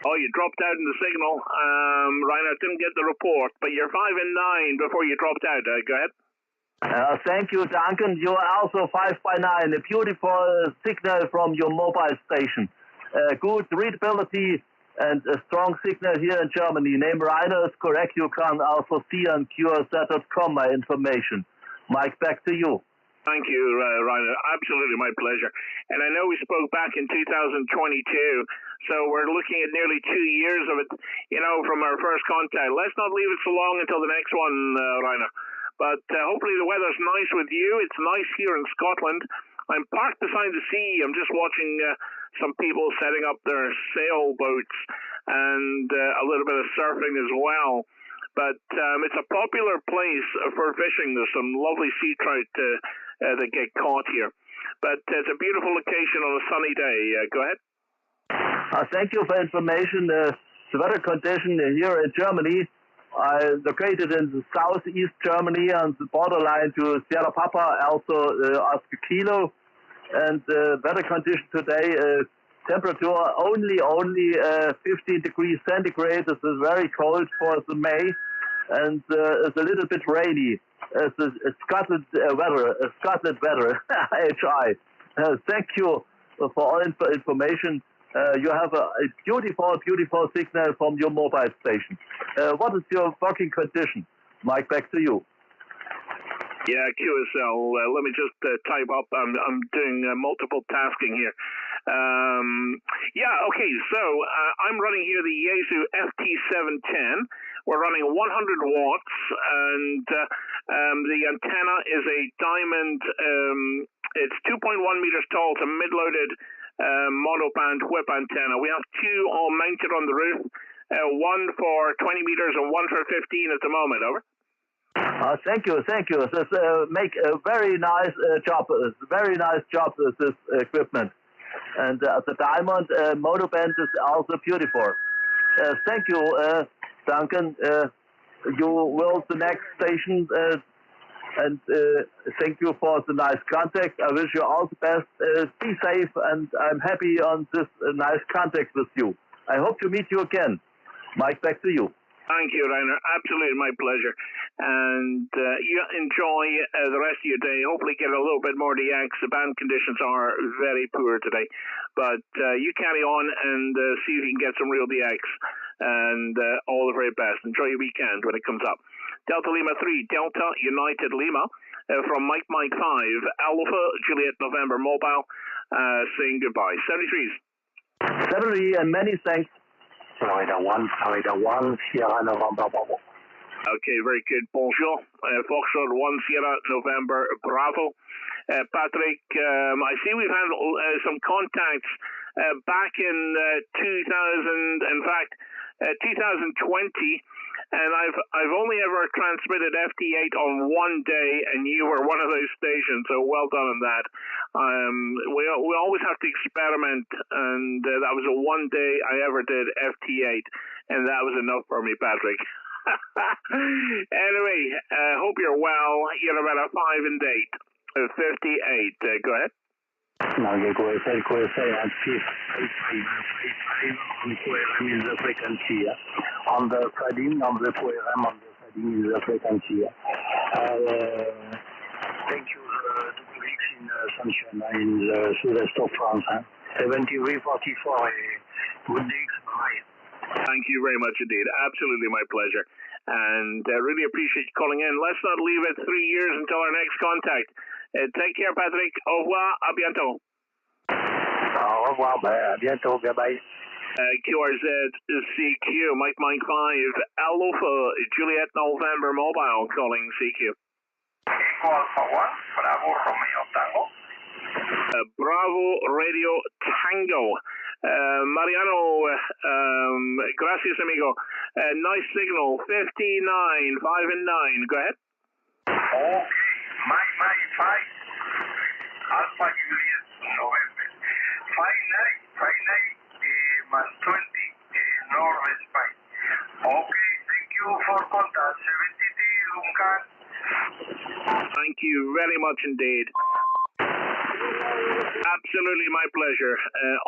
Oh, you dropped out in the signal. Rainer, didn't get the report, but you're 5 and 9 before you dropped out. Go ahead. Thank you, Duncan. You are also 5 by 9. A beautiful signal from your mobile station. Good readability and a strong signal here in Germany. Name Rainer is correct. You can also see on QRZ.com my information. Mike, back to you. Thank you, Rainer. Absolutely my pleasure. And I know we spoke back in 2022, so we're looking at nearly 2 years of it, you know, from our first contact. Let's not leave it so long until the next one, Rainer. But hopefully the weather's nice with you. It's nice here in Scotland. I'm parked beside the sea. I'm just watching some people setting up their sailboats and a little bit of surfing as well. But it's a popular place for fishing. There's some lovely sea trout that get caught here. But it's a beautiful location on a sunny day. Go ahead. Thank you for information. The weather condition here in Germany, I located in the southeast Germany on the borderline to Sierra Papa, also Oscar Kilo. And the weather condition today, temperature only 15 degrees centigrade. This is very cold for the May, and it's a little bit rainy. It's a Scotland weather, HI. Thank you for all information. You have a beautiful signal from your mobile station. What is your working condition? Mike, back to you. Yeah, QSL. Let me just type up. I'm doing multiple tasking here. Okay. So I'm running here the Yaesu FT-710. We're running 100 watts, and the antenna is a Diamond. It's 2.1 meters tall. It's a mid-loaded monoband whip antenna. We have two all mounted on the roof. One for 20 meters and one for 15 at the moment. Over. Thank you. This make a very nice job. Very nice job with this equipment. And the Diamond monoband is also beautiful. Thank you, Duncan. You will the next station, and thank you for the nice contact. I wish you all the best. Be safe, and I'm happy on this nice contact with you. I hope to meet you again. Mike, back to you. Thank you, Rainer. Absolutely my pleasure. And you enjoy the rest of your day. Hopefully get a little bit more DX. The band conditions are very poor today. But you carry on and see if you can get some real DX. And all the very best. Enjoy your weekend when it comes up. Delta Lima 3, Delta United Lima. From Mike 5, Alpha Juliet November Mobile. Saying goodbye. 73s. 73, and many thanks. Florida 1, Sierra November Bravo. Okay, very good. Bonjour. Foxtrot 1, Sierra November Bravo. Patrick, I see we've had some contacts back in 2020, and I've only ever transmitted FT8 on one day, and you were one of those stations, so well done on that. We always have to experiment, and that was the one day I ever did FT8, and that was enough for me, Patrick. Anyway, hope you're well. You're about a 5 and 8, 58. Go ahead. No, you go ahead, and see on the frequency. On the trading, on the QRM, on the trading is the frequency. Thank you, 2 weeks in sunshine in the southwest of France. 7344, good day. Bye. Thank you very much indeed. Absolutely my pleasure. And really appreciate you calling in. Let's not leave it 3 years until our next contact. Take care, Patrick. Au revoir. À bientôt. Au revoir. À bientôt. Bye-bye. QRZ-CQ, Mike 5, Alpha Juliet November Mobile calling CQ. Alpha 1, Bravo Romeo Tango. Bravo Radio Tango. Mariano, gracias amigo. Nice signal, 59, 5 and 9. Go ahead. Okay, Mike 5, Alpha Juliet November. 59, más 20, Northwest 5. Okay, thank you for contact. 73, Duncan. Thank you very much indeed. Absolutely my pleasure.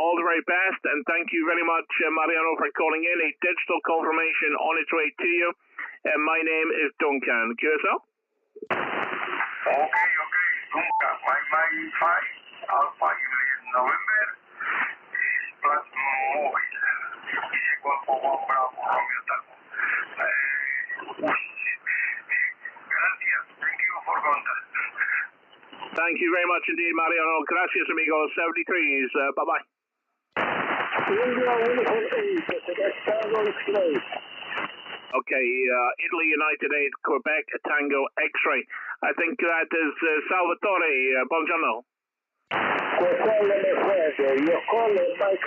All the very best, and thank you very much, Mariano, for calling in. A digital confirmation on its way to you. My name is Duncan. QSL? Okay, Duncan. My 5, Alpha Juliet November, is plus mobile. Is equal to 1 Bravo Romeo Tango. Gracias. Thank you for contact. Thank you very much indeed, Mariano. Gracias, amigos. 73s. Bye-bye. Okay, Italy United 8, Quebec Tango X-Ray. I think that is Salvatore. Buongiorno. Your call, Mike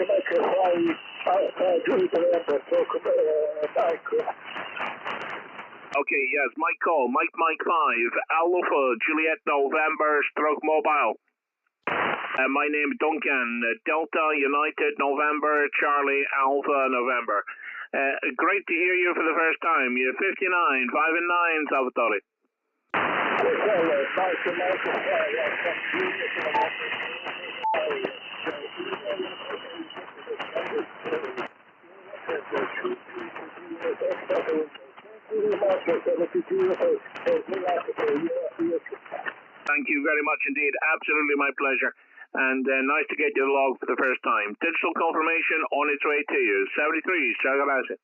Juliet November, Mike. Okay, yes, Mike call, Mike 5, Alpha Juliet November stroke mobile. My name is Duncan, Delta United November Charlie Alpha November. Great to hear you for the first time. You're 59, 5 and 9, Salvatore. Thank you very much indeed. Absolutely my pleasure. And nice to get your log for the first time. Digital confirmation on its way to you. 73, Chagalase.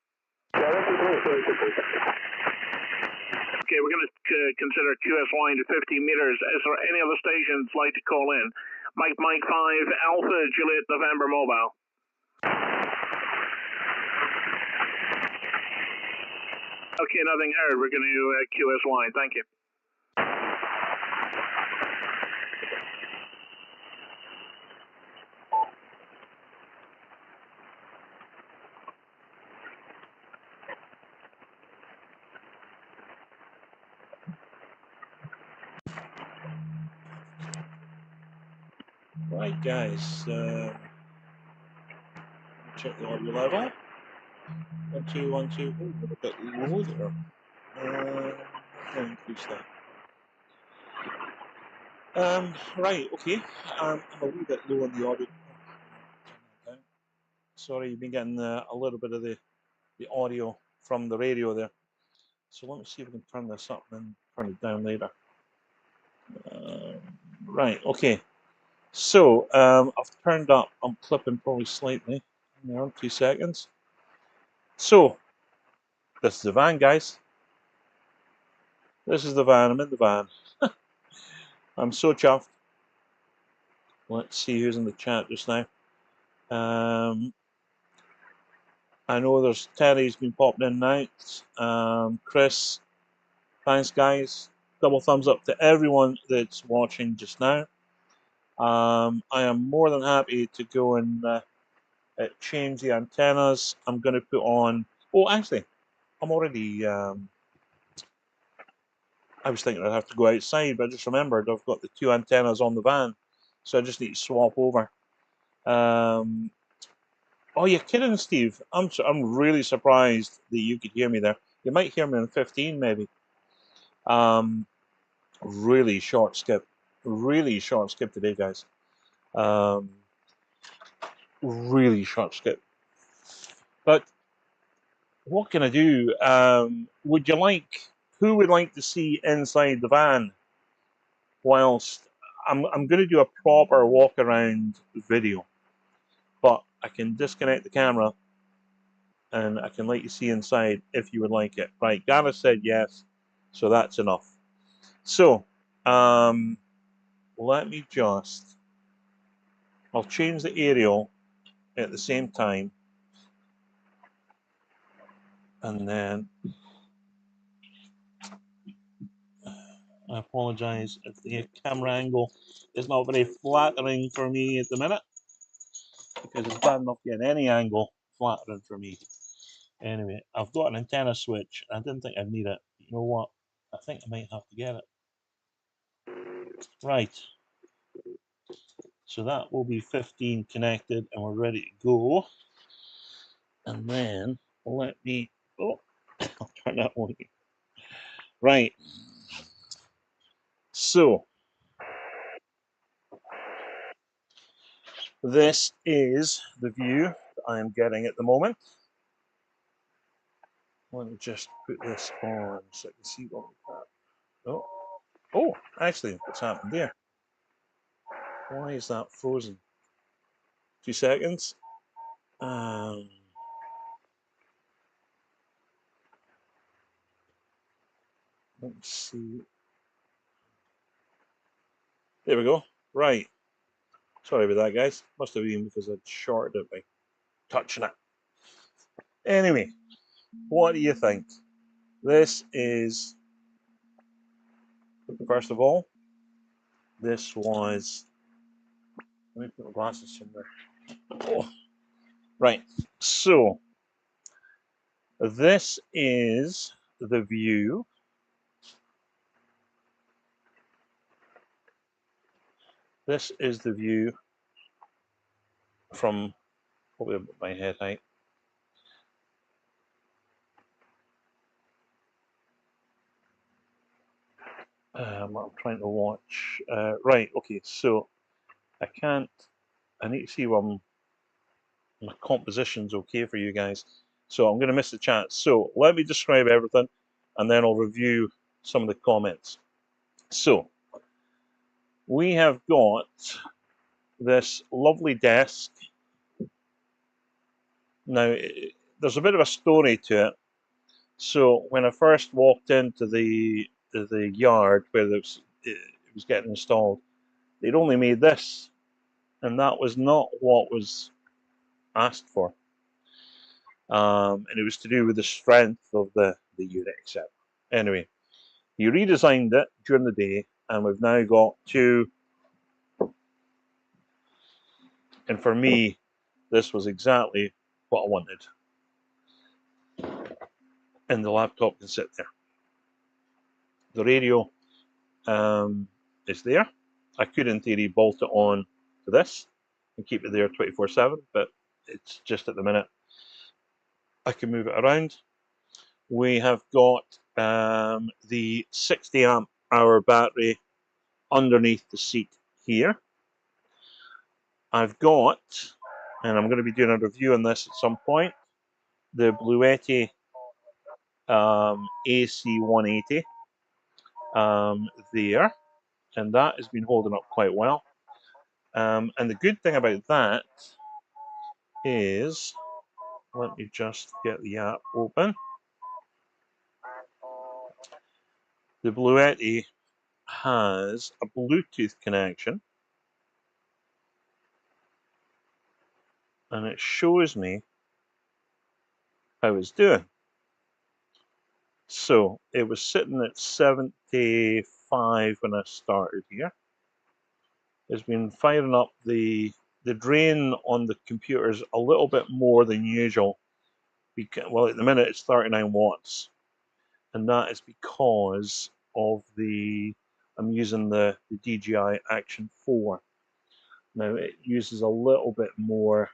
Okay, we're going to consider QS line to 50 meters. Is there any other stations like to call in? Mike 5, Alpha Juliet November mobile. Okay, nothing heard. We're going to QS line. Thank you. Right, guys. Check the audio level. 1, 2, 1, 2. Oh, a bit low there. I'll increase that. Right, okay. I'm a wee bit low on the audio. Sorry, you've been getting a little bit of the audio from the radio there. So let me see if I can turn this up and then turn it down later. Right, okay. So I've turned up. I'm clipping probably slightly. Hang on, 2 seconds. So this is the van, guys. This is the van. I'm in the van. I'm so chuffed. Let's see who's in the chat just now. I know there's Terry's been popping in and out. Chris, thanks, guys. Double thumbs up to everyone that's watching just now. I am more than happy to go and change the antennas. I'm going to put on. Oh, actually, I'm already. I was thinking I'd have to go outside, but I just remembered I've got the 2 antennas on the van, so I just need to swap over. Oh, you're kidding, Steve. I'm really surprised that you could hear me there. You might hear me on 15, maybe. Really short skip. Really short skip today, guys. Really short skip. But what can I do? Would you like? Who would like to see inside the van? Whilst I'm going to do a proper walk around video, but I can disconnect the camera and I can let you see inside if you would like it. Right, Gareth said yes, so that's enough. So let me just. I'll change the aerial at the same time, and then I apologize if the camera angle is not very flattering for me at the minute, because it's bad enough getting any angle flattering for me. Anyway, I've got an antenna switch. I didn't think I'd need it. You know what? I think I might have to get it. Right. So that will be 15 connected and we're ready to go. And then let me, oh, I'll turn that on again. Right. So this is the view that I am getting at the moment. Let me just put this on so I can see what we've got. Oh, actually, what's happened there? Why is that frozen? 2 seconds. Let's see. There we go. Right. Sorry about that, guys. Must have been because I'd shorted it by touching it. Anyway, what do you think? This is, first of all, this was Let me put my glasses somewhere. Oh. Right, so this is the view from probably about my head height. I'm trying to watch. Right, okay, so I need to see what my composition's okay for you guys. So I'm going to miss the chat. So let me describe everything and then I'll review some of the comments. So we have got this lovely desk. Now, there's a bit of a story to it. So when I first walked into the yard where it was getting installed, they'd only made this, and that was not what was asked for. And it was to do with the strength of the unit, etc. Anyway, he redesigned it during the day, and we've now got two. And for me, this was exactly what I wanted. And the laptop can sit there. The radio is there. I could, in theory, bolt it on to this and keep it there 24/7, but it's just at the minute I can move it around. We have got the 60 amp hour battery underneath the seat here. I've got, and I'm going to be doing a review on this at some point, the Bluetti AC180 there, and that has been holding up quite well. And the good thing about that is, let me just get the app open. The Bluetti has a Bluetooth connection, and it shows me how it's doing. So it was sitting at 75 when I started here. It's been firing up the drain on the computers a little bit more than usual. Because, well, at the minute it's 39 watts, and that is because of I'm using the DJI Action 4. Now it uses a little bit more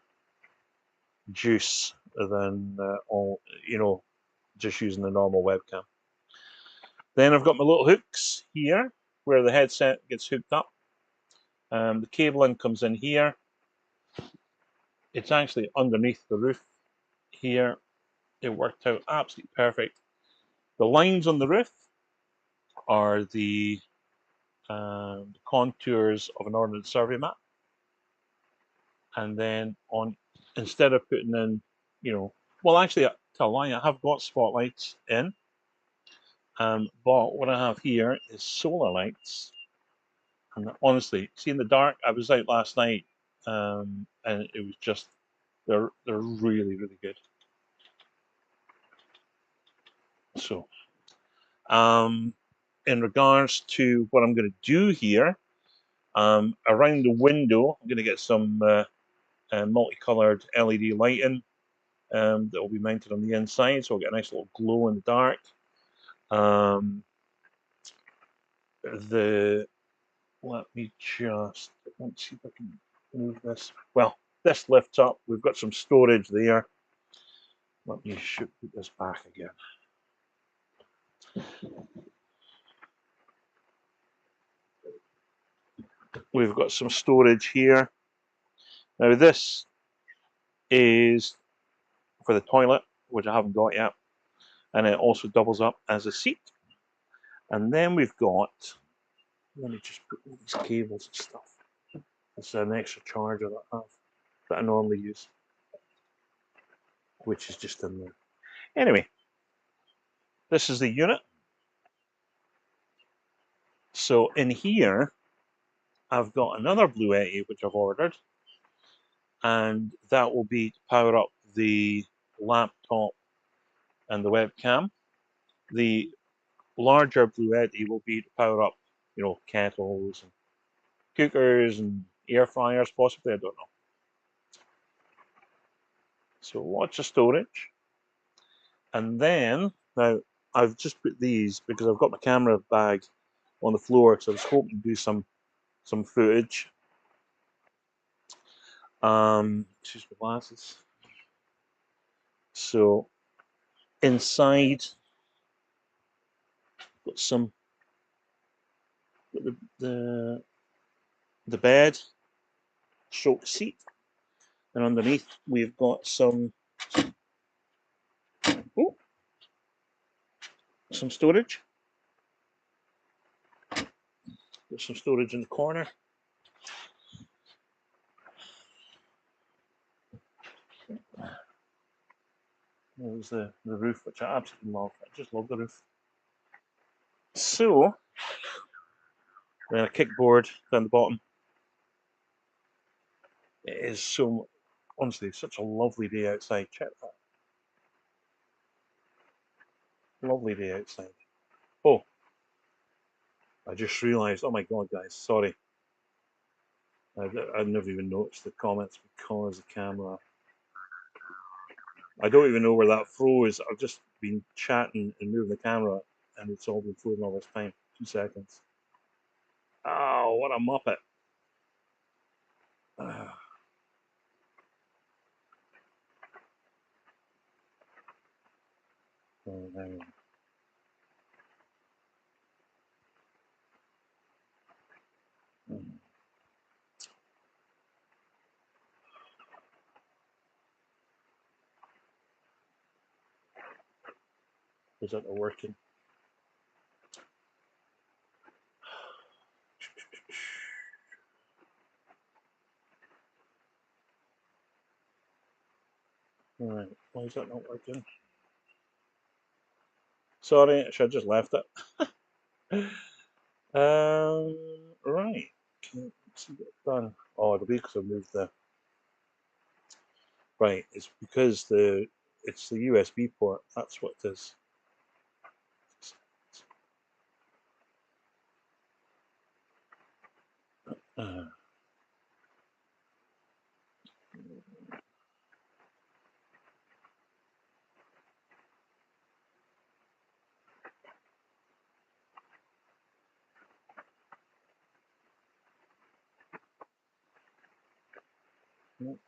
juice than just using the normal webcam. Then I've got my little hooks here where the headset gets hooked up. The cabling comes in here. It's actually underneath the roof here. It worked out absolutely perfect. The lines on the roof are the contours of an ordnance survey map. And then instead of putting in, well, actually, to tell a lie, I have got spotlights in. But what I have here is solar lights. And honestly, see, in the dark, I was out last night, and it was just, they're really, really good. So, in regards to what I'm going to do here, around the window, I'm going to get some multicolored LED lighting that will be mounted on the inside, so I'll get a nice little glow in the dark. Let me just, let's see if I can move this. Well, this lifts up. We've got some storage there. Let me put this back again. We've got some storage here. Now this is for the toilet, which I haven't got yet. And it also doubles up as a seat. And then we've got, let me just put all these cables and stuff. It's an extra charger that I normally use, which is just in there. Anyway, this is the unit. So in here, I've got another Bluetti, which I've ordered, and that will be to power up the laptop and the webcam. The larger Bluetti will be to power up, kettles and cookers and, air fryers, possibly, I don't know. So lots of storage. And then, now, I've just put these because I've got my camera bag on the floor, because I was hoping to do some footage. Excuse my glasses. So inside, got some, got the bed, stroke seat, and underneath we've got some storage. Got some storage in the corner. There's the roof, which I absolutely love. I just love the roof. So, then a kickboard down the bottom. It is so, honestly, such a lovely day outside. Check that. Lovely day outside. Oh, I just realised, oh my God, guys, sorry. I never even noticed the comments because the camera. I don't even know where that froze. I've just been chatting and moving the camera, and it's all been frozen all this time. 2 seconds. Oh, what a muppet. Oh, no. Is that working? Alright, why is that not working? Sorry, I should have just left it. Right. Let's see what I've done. Oh, it'll be because I moved the. Right, it's because it's the USB port. That's what it is. Nope,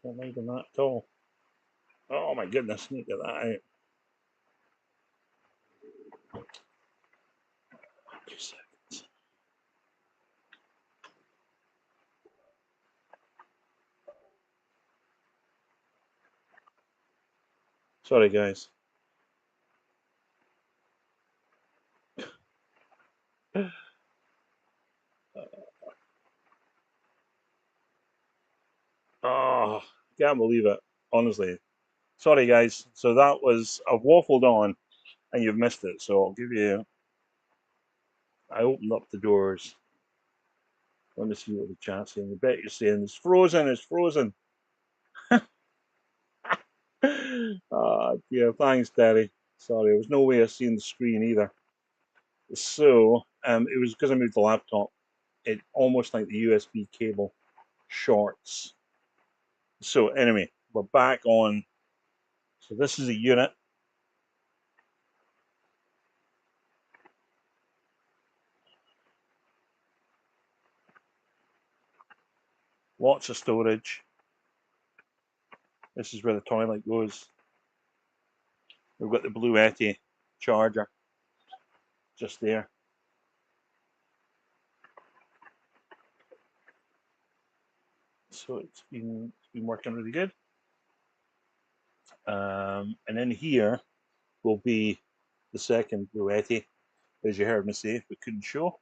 don't need that at all. Oh my goodness, need to get that out. 2 seconds. Sorry, guys. Oh, can't believe it. Honestly. Sorry, guys. So that was, I've waffled on and you've missed it. So I'll give you, I opened up the doors. Let me see what the chat's saying. I bet you're saying it's frozen, it's frozen. Yeah, thanks, Daddy. Sorry, there was no way of seeing the screen either. So, it was because I moved the laptop. It almost like the USB cable shorts. So anyway, we're back on. So this is a unit. Lots of storage. This is where the toilet goes. We've got the Blue Yeti charger just there. So it's been working really good. And in here will be the second Blue Yeti, as you heard me say, we couldn't show.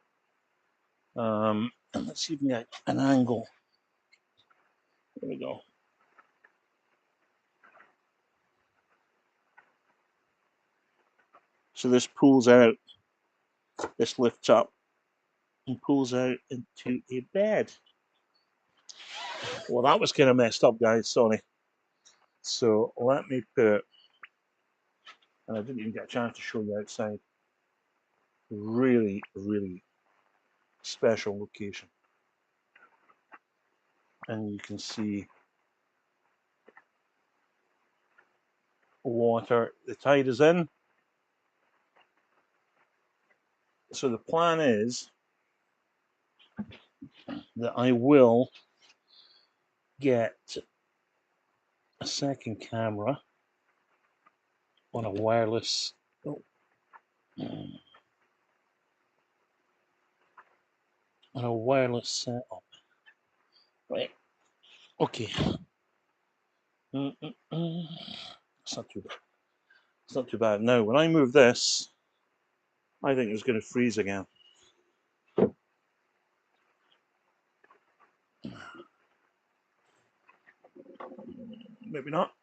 And let's see if we get an angle. There we go. So this pulls out, this lifts up and pulls out into a bed. Well, that was kind of messed up, guys, sorry. So let me put, and I didn't even get a chance to show you outside. Really, really special location. and you can see water. The tide is in. So the plan is that I will get a second camera on a wireless setup. Right. Okay. It's not too bad. It's not too bad. Now, when I move this, I think it's going to freeze again. Maybe not.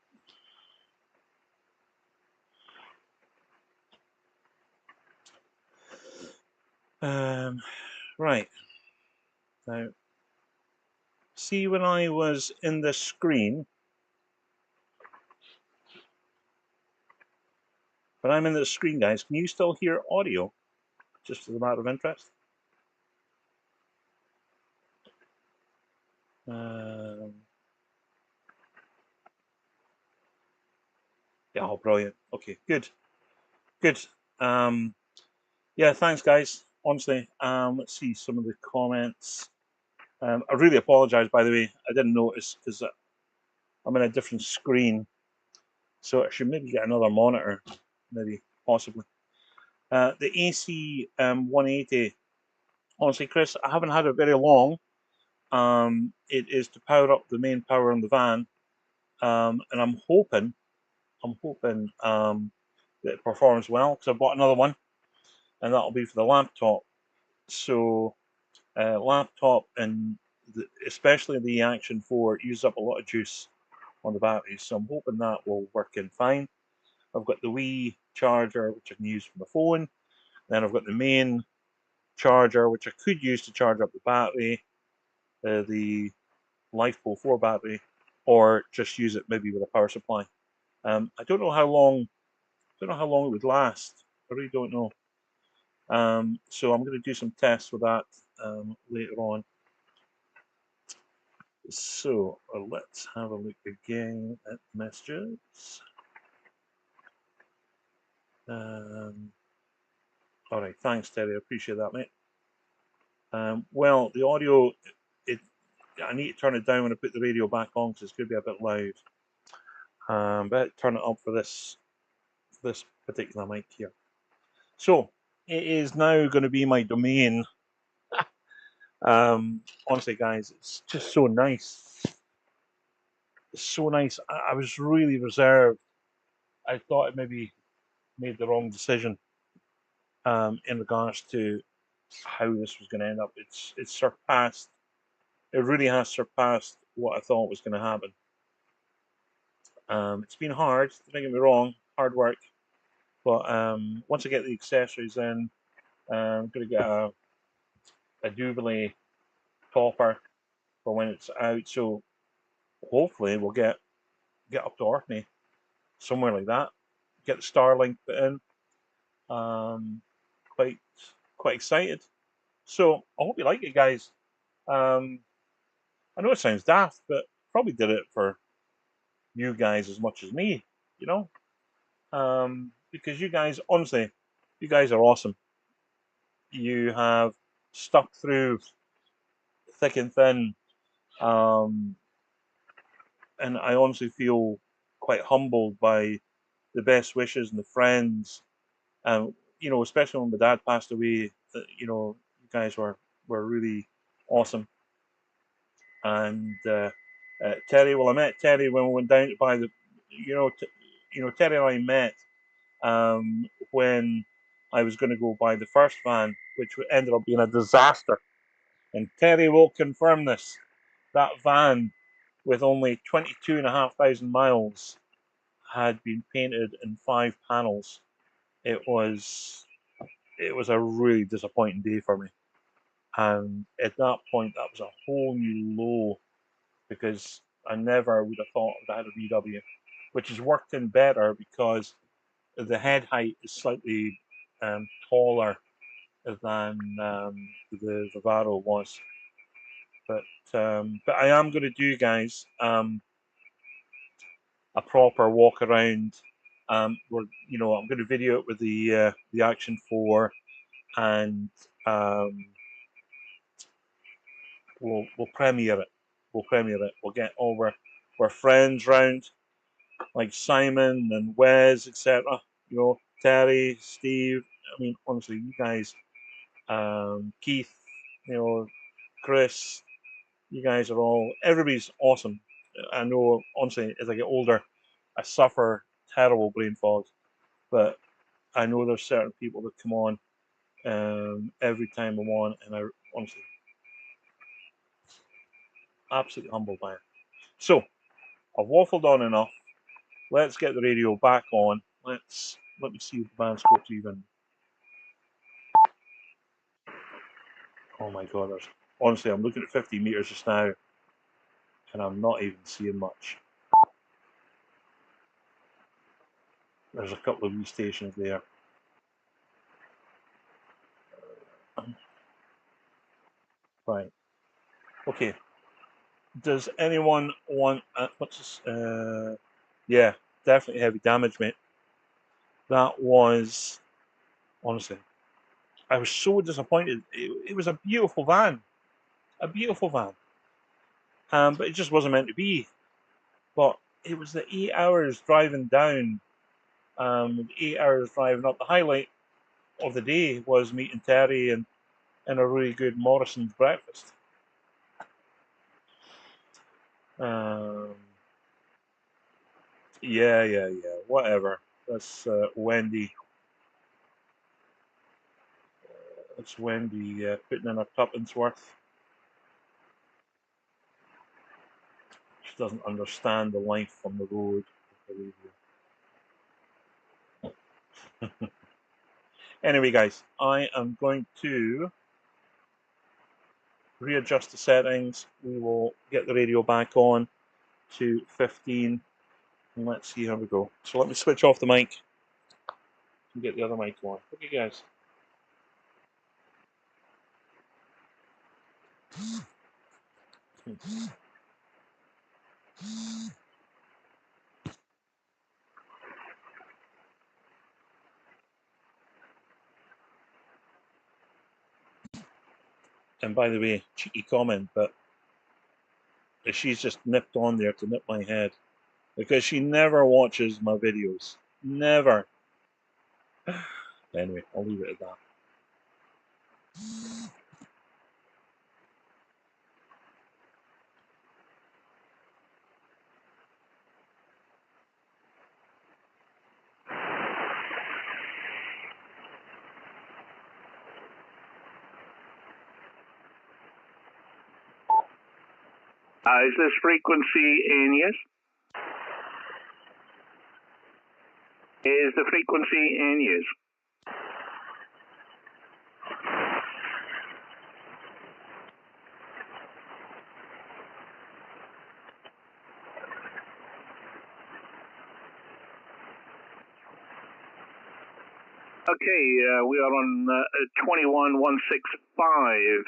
Right. Now, see when I was in the screen, when I'm in the screen, guys, can you still hear audio? Just as a matter of interest. Yeah, oh, brilliant. Okay, good. Good. Yeah, thanks, guys. Honestly, let's see some of the comments. I really apologize, by the way. I didn't notice because I'm in a different screen. So I should maybe get another monitor, maybe, possibly. The AC 180, honestly, Chris, I haven't had it very long. It is to power up the main power on the van. And I'm hoping that it performs well because I bought another one, and that'll be for the laptop. So laptop and especially the Action 4 uses up a lot of juice on the batteries, so I'm hoping that will work in fine. I've got the Wii charger, which I can use for the phone. Then I've got the main charger, which I could use to charge up the battery, the LiFePro 4 battery, or just use it maybe with a power supply. I don't know how long. It would last. I really don't know. So I'm going to do some tests with that later on. So let's have a look again at messages. All right, thanks, Terry. I appreciate that, mate. Well, the audio, I need to turn it down when I put the radio back on because it's going to be a bit loud. But turn it up for this particular mic here. So it is now going to be my domain. Honestly, guys, it's just so nice. It's so nice. I was really reserved. I thought I maybe made the wrong decision in regards to how this was going to end up. It's surpassed. It really has surpassed what I thought was going to happen. It's been hard. Don't get me wrong, hard work. But once I get the accessories in, I'm going to get a Duvelet topper for when it's out. So hopefully we'll get up to Orkney, somewhere like that. Get the Starlink put in. Quite excited. So I hope you like it, guys. I know it sounds daft, but probably did it for you guys as much as me, you know? Because you guys, honestly, you guys are awesome. You have stuck through thick and thin. And I honestly feel quite humbled by the best wishes and the friends. You know, especially when my dad passed away, you know, you guys were really awesome. And Terry, well, I met Terry when we went down to buy the, Terry and I met when I was going to go buy the first van, which ended up being a disaster. And Terry will confirm this. That van, with only 22,500 miles, had been painted in 5 panels. It was a really disappointing day for me. And at that point, that was a whole new low, because I never would have thought that I had a VW, which has worked in better because the head height is slightly taller than the Vivaro was. But I am going to do, guys, a proper walk around. Where, you know, I'm going to video it with the Action 4, and we'll premiere it. We'll premiere it. We'll get all our friends round, like Simon and Wes, etc. You know, Terry, Steve. I mean, honestly, you guys, Keith, you know, Chris. You guys are all. Everybody's awesome. I know, honestly, as I get older, I suffer terrible brain fog, but I know there's certain people that come on every time I'm on, and I honestly absolutely humbled by it. So I've waffled on enough. Let's get the radio back on. Let me see if the band scope's even. Oh my God! Honestly, I'm looking at 50 meters just now, and I'm not even seeing much. There's a couple of wee stations there. Right. Okay. Does anyone want? What's this? Yeah, definitely heavy damage, mate. That was, honestly, I was so disappointed. It was a beautiful van, but it just wasn't meant to be. But it was the 8 hours driving down, 8 hours driving up. The highlight of the day was meeting Terry and a really good Morrison's breakfast. Yeah. Whatever. That's Wendy. That's Wendy putting in her tuppence worth. She doesn't understand the life on the road. Anyway, guys, I am going to readjust the settings. We will get the radio back on to 15, and let's see how we go. So let me switch off the mic and get the other mic on. Okay, guys. And by the way, cheeky comment, but she's just nipped on there to nip my head, because she never watches my videos. Never. Anyway, I'll leave it at that. Is this frequency in use? Is the frequency in use? Okay, we are on 21165.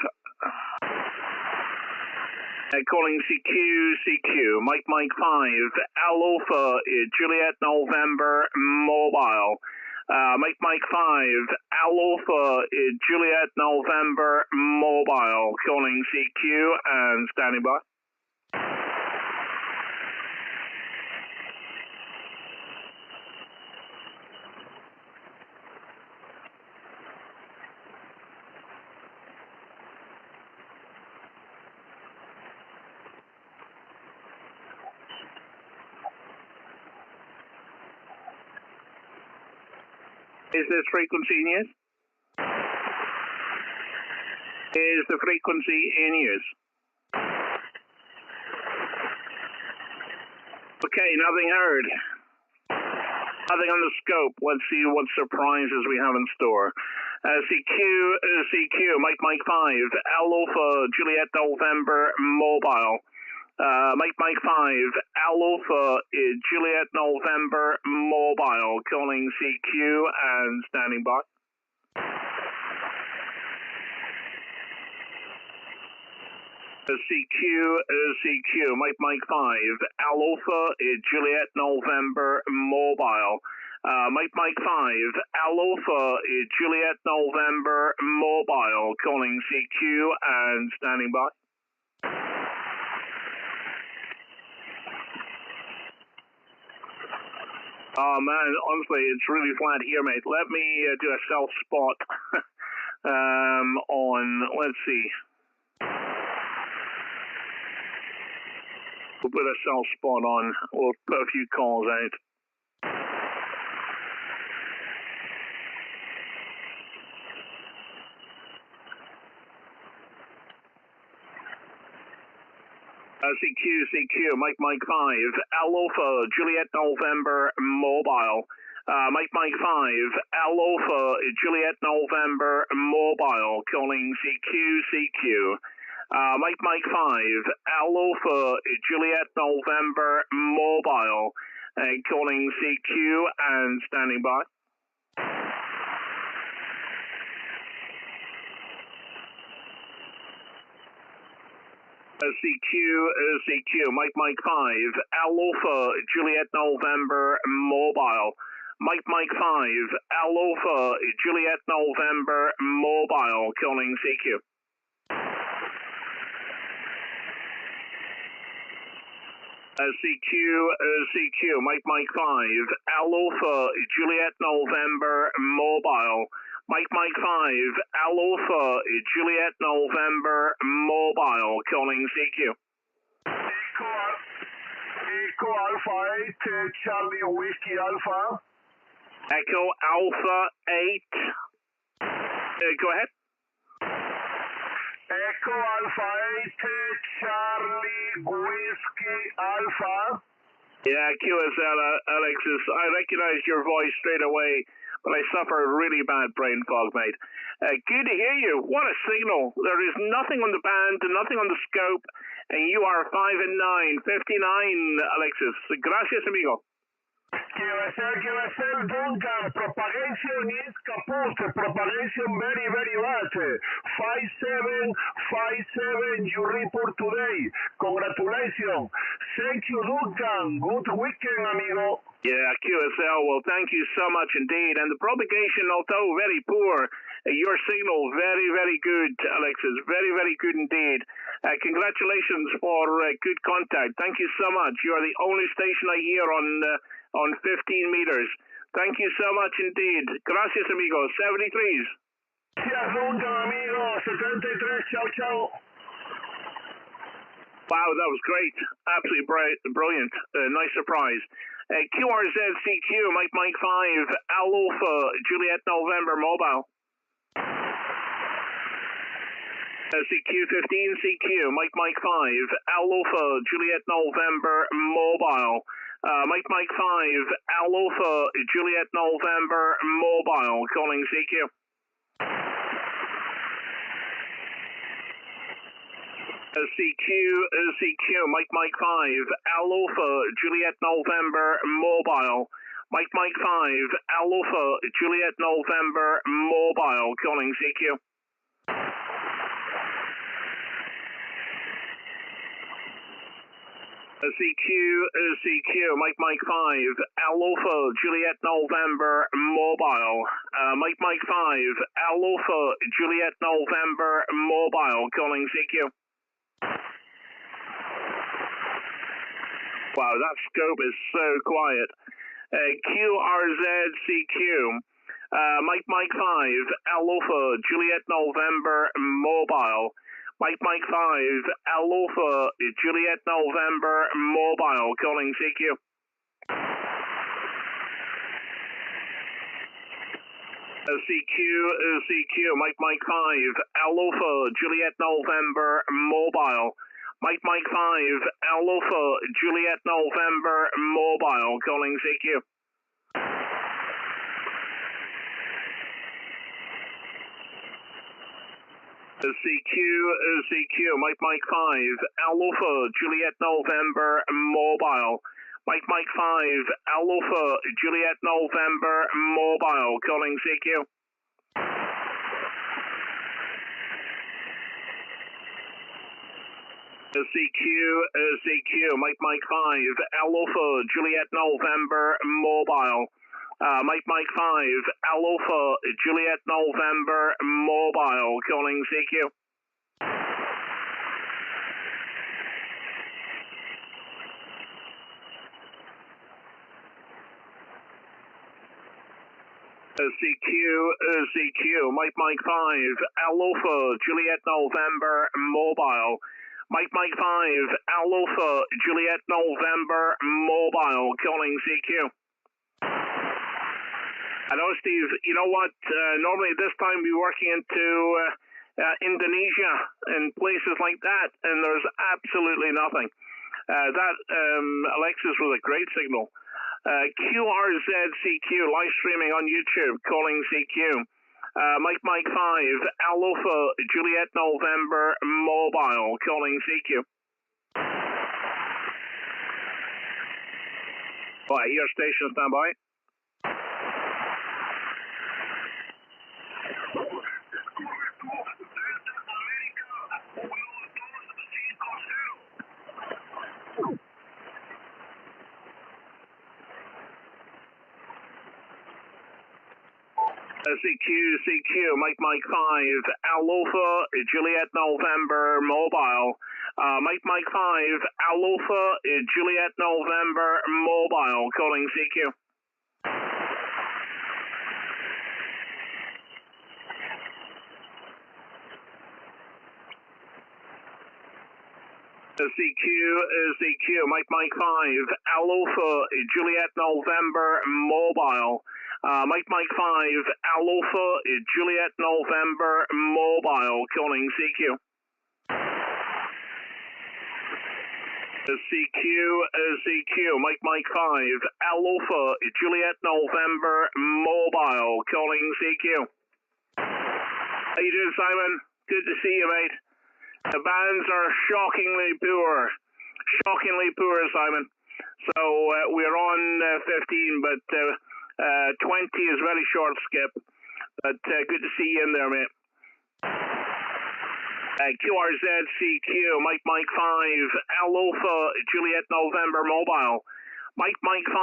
Calling CQ, Mike 5, Alpha, Juliet November Mobile. Mike 5, Alpha, Juliet November Mobile. Calling CQ and standing by. Is this frequency in use? Is the frequency in use? Okay, nothing heard. Nothing on the scope. Let's see what surprises we have in store. CQ, Mike 5, Alpha, Juliet November Mobile. Mike 5, Alpha, Juliet November Mobile, calling CQ and standing by. CQ, Mike 5, Alpha, Juliet November Mobile. Mike 5, Alpha, Juliet November Mobile, calling CQ and standing by. Oh man, honestly, it's really flat here, mate. Let me do a self spot on, let's see. We'll put a self spot on. We'll put a few calls out. CQ, Mike 5, Alpha, Juliet November Mobile. Mike 5, Alpha, Juliet November Mobile, calling CQ. Mike 5, Alpha, Juliet November Mobile, calling CQ and standing by. CQ, Mike 5, Alpha, Juliet November Mobile. Mike 5, Alpha, Juliet November Mobile, calling CQ. CQ, Mike 5, Alpha, Juliet November Mobile. Mike 5, Alpha, Juliet November Mobile, calling CQ. Echo Alpha 8, Charlie Whiskey Alpha. Echo Alpha 8. Go ahead. Echo Alpha 8, Charlie Whiskey Alpha. Yeah, QSL, Alexis, I recognize your voice straight away, but I suffer really bad brain fog, mate. Good to hear you. What a signal. There is nothing on the band, nothing on the scope, and you are 5 and 9, 59, Alexis. Gracias, amigo. QSL Duncan, propagation is kaput, propagation very, very bad. 5757, you report today. Congratulations. Thank you, Duncan. Good weekend, amigo. Yeah, QSL, well, thank you so much indeed. And the propagation, although very poor, your signal very, very good, Alexis. Very, very good indeed. Congratulations for good contact. Thank you so much. You are the only station I hear on 15 meters. Thank you so much indeed. Gracias, amigo. 73s. Gracias, amigo. 73. Ciao, ciao. Wow, that was great. Absolutely brilliant. Nice surprise. QRZ CQ, Mike 5, Alpha, Juliet November Mobile. CQ15, CQ, Mike 5, Alpha, Juliet November Mobile. Mike 5, Alpha, Juliet November Mobile, calling CQ. CQ, Mike 5, Alpha, Juliet November Mobile. Mike 5, Alpha, Juliet November Mobile, calling CQ. CQ, Mike 5, Alpha, Juliet November Mobile. Mike 5, Alpha, Juliet November Mobile, calling CQ. Wow, that scope is so quiet. QRZCQ, Mike 5, Alpha, Juliet November Mobile. Mike 5, Alpha, Juliet November Mobile, calling CQ. CQ, Mike 5, Alpha, Juliet November Mobile. Mike 5, Alpha, Juliet November Mobile, calling CQ. CQ, Mike 5, Alpha, Juliet November Mobile. Mike 5, Alpha, Juliet November Mobile, calling CQ. CQ, Mike 5, Alpha, Juliet November, mobile. Mike 5, Alpha, Juliet November, mobile, calling CQ. CQ, Mike 5, Alpha, Juliet November, mobile. Mike 5, Alpha, Juliet November, mobile, calling CQ. I know, Steve, you know what, normally this time we're working into Indonesia and places like that, and there's absolutely nothing. That, Alexis, was a great signal. QRZCQ, live streaming on YouTube, calling CQ. Mike 5, Alpha, Juliet November, mobile, calling CQ. Right, your station standby. CQ, Mike 5, Alpha, Juliet November, mobile. Mike 5, Alpha, Juliet November, mobile, calling CQ. CQ, Mike 5, Alpha, Juliet November, mobile. Mike 5, Alpha, Juliet November, mobile, calling CQ. CQ, Mike 5, Alpha, Juliet November, mobile, calling CQ. How you doing, Simon? Good to see you, mate. The bands are shockingly poor, Simon. So we're on 15, but 20 is very short, Skip. But good to see you in there, mate. QRZCQ, Mike 5, Alpha, Juliet November, mobile. Mike 5,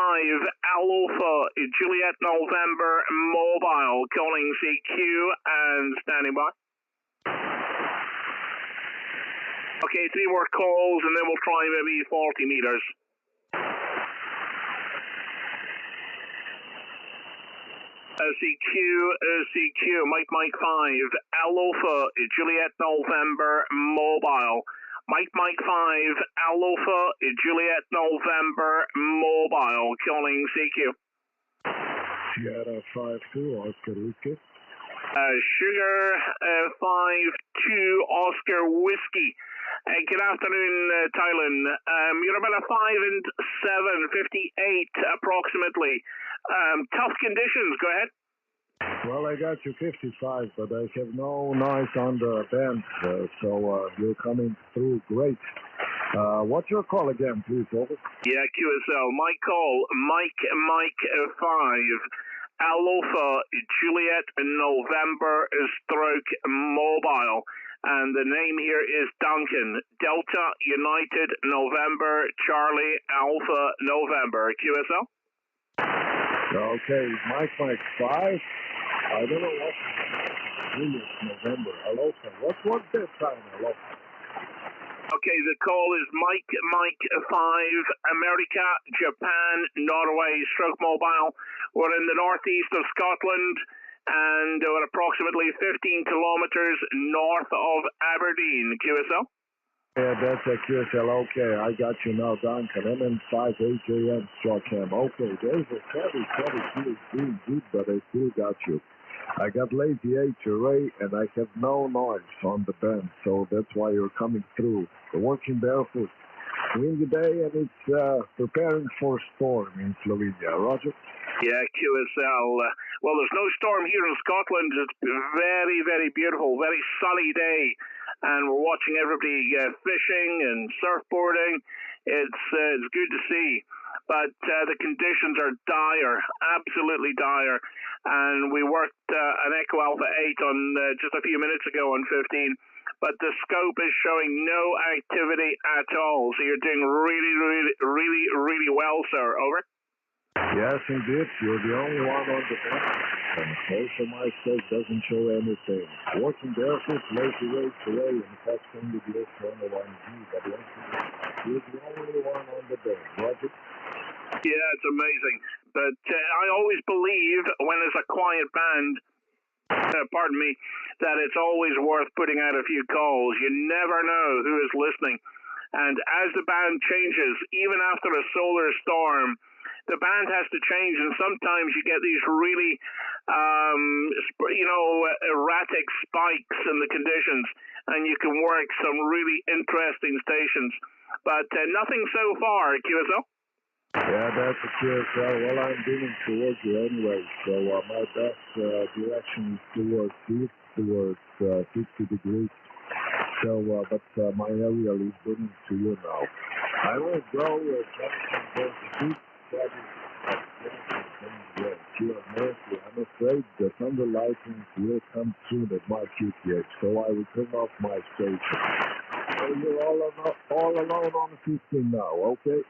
Alpha, Juliet November, mobile, calling CQ and standing by. Okay, 3 more calls and then we'll try maybe 40 meters. CQ, Mike 5, Alpha, Juliet November, mobile. Mike 5, Alpha, Juliet November, mobile, calling CQ. Sierra 5-2, Oscar Whiskey. Sugar 5-2, Oscar Whiskey. Good afternoon, Thailand. You're about a 5 and 7, 58 approximately. Tough conditions, go ahead. Well, I got you 55, but I have no noise on the band, so you're coming through great. What's your call again, please, over? Yeah, QSL. My call, Mike 5, Alpha, Juliet, November, stroke, mobile. And the name here is Duncan. Delta, United, November, Charlie, Alpha, November. QSL? Okay, Mike 5. I don't know what Juliet, November. Aloha. What's that time, Aloha? Okay, the call is Mike 5, America, Japan, Norway, stroke mobile. We're in the northeast of Scotland, and we're approximately 15 kilometers north of Aberdeen. QSL? Yeah, that's a QSL. Okay, I got you now, Duncan. MM5AJN, Shortham. Okay, there's a heavy doing good, but I still got you. I got Lazy H array, and I have no noise on the band, so that's why you're coming through. We're working barefoot. Windy day, and it's preparing for storm in Slovenia. Roger? Yeah, QSL. Well, there's no storm here in Scotland. It's very, very beautiful, very sunny day. And we're watching everybody fishing and surfboarding. It's good to see. but the conditions are dire, absolutely dire. And we worked an Echo Alpha 8 on just a few minutes ago on 15, but the scope is showing no activity at all. So you're doing really well, sir. Over. Yes, indeed. You're the only one on the deck, and also my scope doesn't show anything. Working barefoot, lazy race away, and catching the deal from the 1G, but you're the only one on the deck. Roger? Yeah, it's amazing. But I always believe when it's a quiet band, pardon me, that it's always worth putting out a few calls. You never know who is listening. And as the band changes, even after a solar storm, the band has to change, and sometimes you get these really, erratic spikes in the conditions, and you can work some really interesting stations. But nothing so far, QSL. Yeah, that's a QSL. Well, I'm leaning towards you anyway, so my best direction is towards east, towards 60 degrees. So, but my aerial is leaning to you now. I will go I'm afraid the thunder lightning will come soon at my QTH, so I will turn off my station. So you're all alone on the 15 now, okay?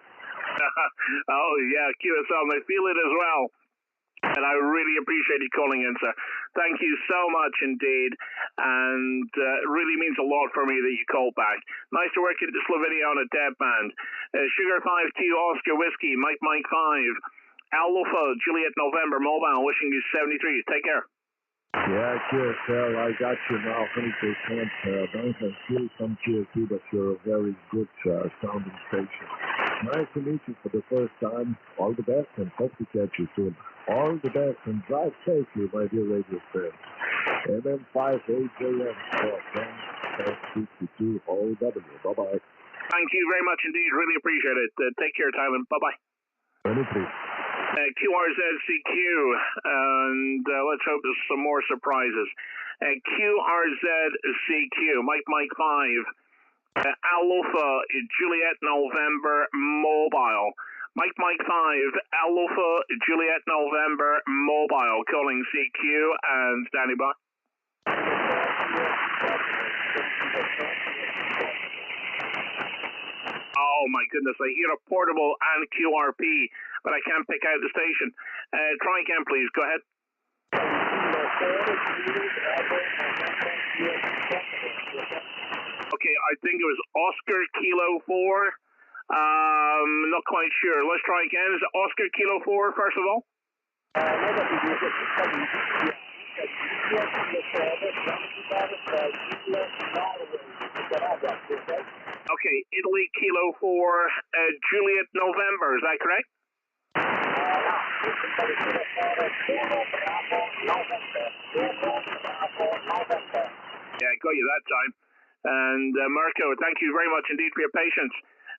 Oh, yeah, QSL, I feel it as well. And I really appreciate you calling in, sir. Thank you so much indeed. And it really means a lot for me that you called back. Nice to work into Slovenia on a dead band. Sugar 5-2 Oscar Whiskey, Mike 5, Alpha Juliet November Mobile, wishing you 73. Take care. Yeah, QSL, I got you now, 100%. Don't have still some QSL, but you're a very good sounding station. Nice to meet you for the first time. All the best, and hope to catch you soon. All the best, and drive safely, my dear radio friends. MM5AJN, 10-52 OW. Bye-bye. Thank you very much indeed. Really appreciate it. Take care, Thailand. Bye-bye. QRZCQ, and let's hope there's some more surprises. QRZCQ, Mike 5, Alpha Juliet November Mobile. Mike 5, Alpha Juliet November Mobile, calling CQ and standing by. Oh my goodness, I hear a portable and QRP, but I can't pick out the station. Try again, please. Go ahead. Okay, I think it was Oscar Kilo 4. Not quite sure. Let's try again. Is it Oscar Kilo 4, first of all? Okay, Italy Kilo 4, Juliet November, is that correct? Yeah, I got you that time. And Marco, thank you very much indeed for your patience.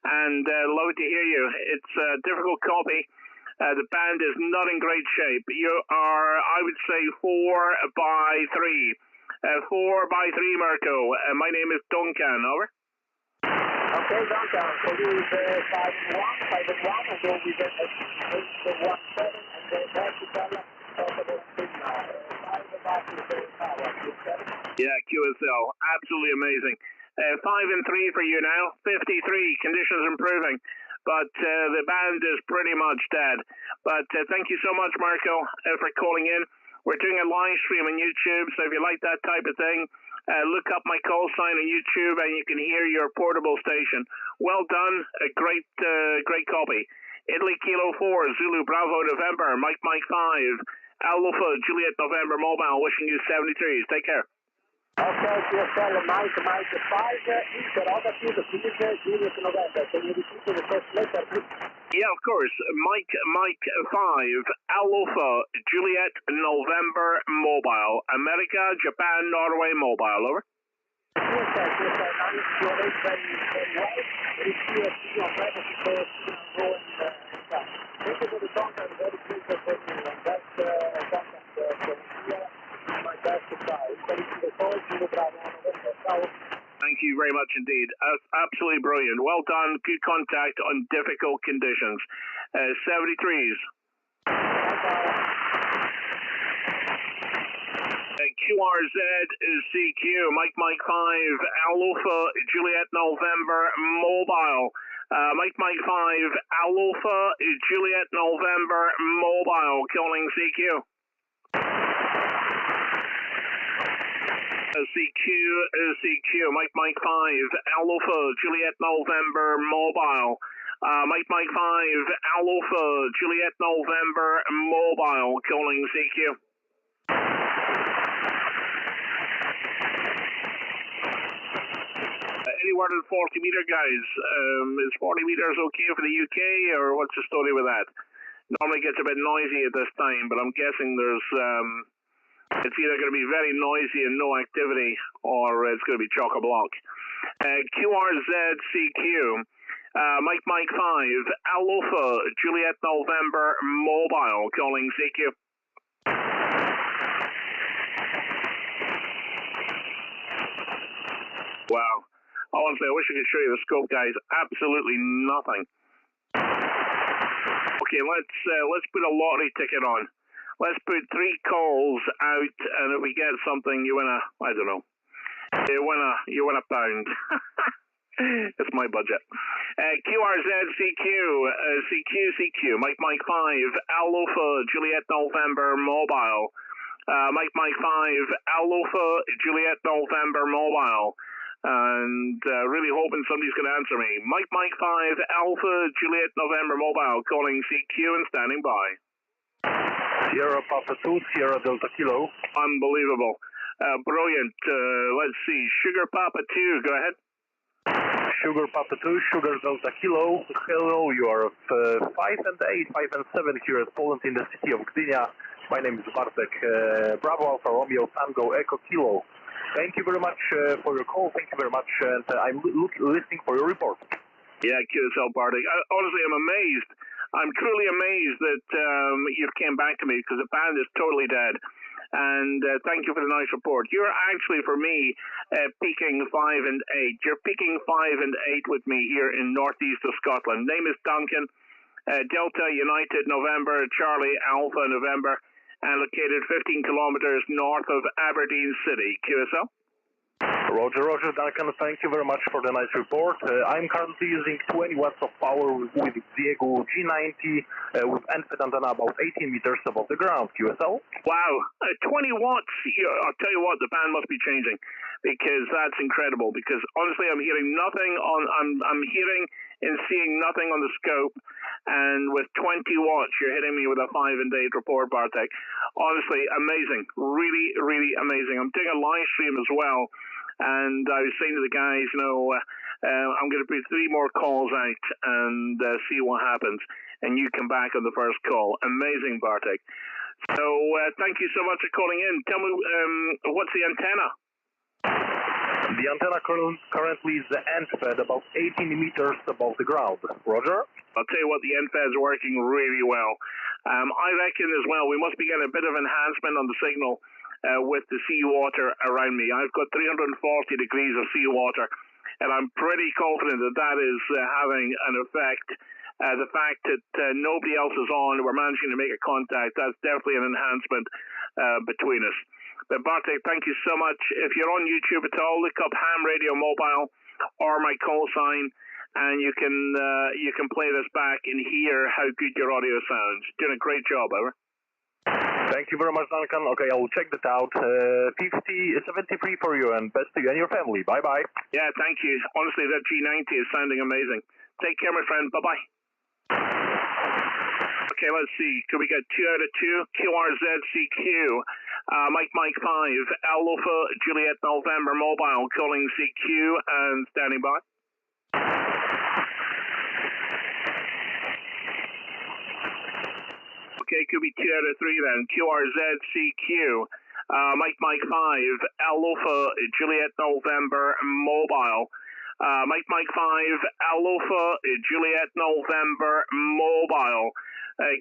And love to hear you. It's a difficult copy. The band is not in great shape. You are, I would say, 4 by 3. 4 by 3, Marco. My name is Duncan. Over. Okay, Duncan. So you is 5-1, and then we get 1-7, and then back to Bella. Yeah, QSL. Absolutely amazing. 5 and 3 for you now. 53. Conditions improving. But the band is pretty much dead. But thank you so much, Marco, for calling in. We're doing a live stream on YouTube, so if you like that type of thing, look up my call sign on YouTube and you can hear your portable station. Well done. A great copy. Italy Kilo 4, Zulu Bravo November, Mike 5, Alpha Juliet November Mobile, wishing you 73s. Take care. Okay, QSL, Mike 5, interrogative, Juliet November. Can you repeat the first letter, please? Yeah, of course. Mike 5, Alpha Juliet November Mobile, America, Japan, Norway Mobile. Over. Thank you very much indeed. Absolutely brilliant. Well done. Good contact on difficult conditions. 73s. QRZ is CQ, Mike 5, Alpha, Juliet November, Mobile. Mike 5, Alpha, Juliet November, Mobile, calling CQ. CQ is CQ, Mike 5, Alpha, Juliet November, Mobile. Mike 5, Alpha, Juliet November, Mobile, calling CQ. Anywhere than 40 meter, guys. Is 40 meters okay for the UK, or what's the story with that? Normally gets a bit noisy at this time, but I'm guessing there's it's either going to be very noisy and no activity, or it's going to be chock-a-block. QRZCQ, Mike 5, Alpha, Juliet November, Mobile, calling CQ. Wow. Honestly, I wish I could show you the scope, guys. Absolutely nothing. Okay, let's put a lottery ticket on. Let's put 3 calls out, and if we get something, you win a, I don't know, you win a pound. It's my budget. QRZCQ, CQ, Mike 5, Alpha, Juliet November, Mobile. Mike 5, Alpha, Juliet November, Mobile. And really hoping somebody's going to answer me. Mike 5, Alpha, Juliet November, Mobile, calling CQ and standing by. Sierra Papa 2, Sierra Delta Kilo. Unbelievable. Brilliant. Let's see. Sugar Papa 2, go ahead. Sugar Papa 2, Sugar Delta Kilo. Hello, you are 5 and 8, 5 and 7 here at Poland in the city of Gdynia. My name is Bartek. Bravo Alpha Romeo Tango Echo Kilo. Thank you very much for your call. Thank you very much, and I'm listening for your report. Yeah, QSL Bartek. Honestly, I'm amazed. I'm truly amazed that you came back to me, because the band is totally dead. And thank you for the nice report. You're actually, for me, peaking 5 and 8. You're peaking 5 and 8 with me here in northeast of Scotland. Name is Duncan. Delta United November, Charlie Alpha November. And located 15 kilometers north of Aberdeen City. QSL? Roger, Duncan. Thank you very much for the nice report. I'm currently using 20 watts of power with Diego G90 with end-fed antenna about 18 meters above the ground. QSL? Wow, 20 watts. I'll tell you what, the band must be changing, because that's incredible. Because honestly, I'm hearing nothing on. I'm hearing and seeing nothing on the scope. And with 20 watts, you're hitting me with a 5 and 8 report, Bartek. Honestly, amazing. Really, really amazing. I'm doing a live stream as well. And I was saying to the guys, I'm going to put 3 more calls out and see what happens. And you come back on the first call. Amazing, Bartek. So thank you so much for calling in. Tell me, what's the antenna? The antenna currently is the end-fed about 18 meters above the ground. Roger? I'll tell you what, the end-fed's working really well. I reckon as well, we must be getting a bit of enhancement on the signal with the seawater around me. I've got 340 degrees of seawater, and I'm pretty confident that that is having an effect. The fact that nobody else is on, we're managing to make a contact, that's definitely an enhancement between us. But Bartek, thank you so much. If you're on YouTube at all, look up Ham Radio Mobile or my call sign, and you can play this back and hear how good your audio sounds. Doing a great job, over. Thank you very much, Duncan. Okay, I will check that out. 50-73 for you, and best to you and your family. Bye-bye. Yeah, thank you. Honestly, that G90 is sounding amazing. Take care, my friend. Bye-bye. Okay, let's see. Could we get 2 out of 2? QRZCQ. Mike 5, Alpha, Juliet November Mobile, calling CQ and standing by. Okay, could be 2 out of 3 then. QRZCQ. Mike 5, Alpha, Juliet November Mobile. Mike 5, Alpha, Juliet November Mobile.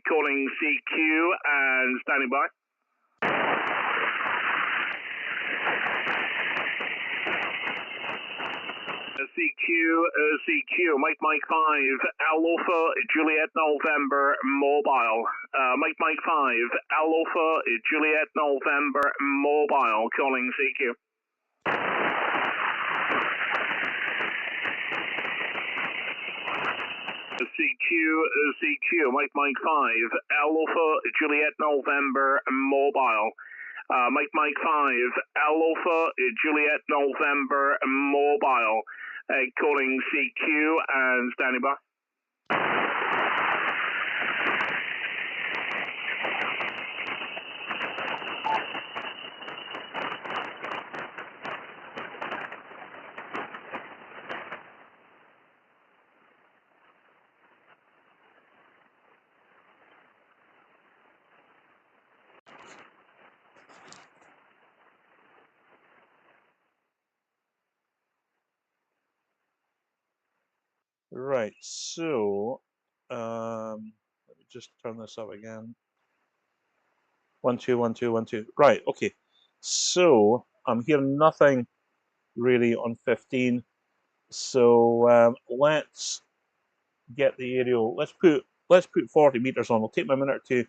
Calling CQ and standing by. CQ, Mike 5, Alpha, Juliet November, mobile. Mike 5, Alpha, Juliet November, mobile, calling CQ. CQ, Mike 5, Alpha, Juliet November, mobile. Mike 5, Alpha, Juliet November, mobile. Calling CQ and standing by. Right, so let me just turn this up again. 1 2 1 2 1 2. Right, okay. So I'm hearing nothing really on 15. So let's get the aerial. Let's put 40 meters on. It'll take me a minute or two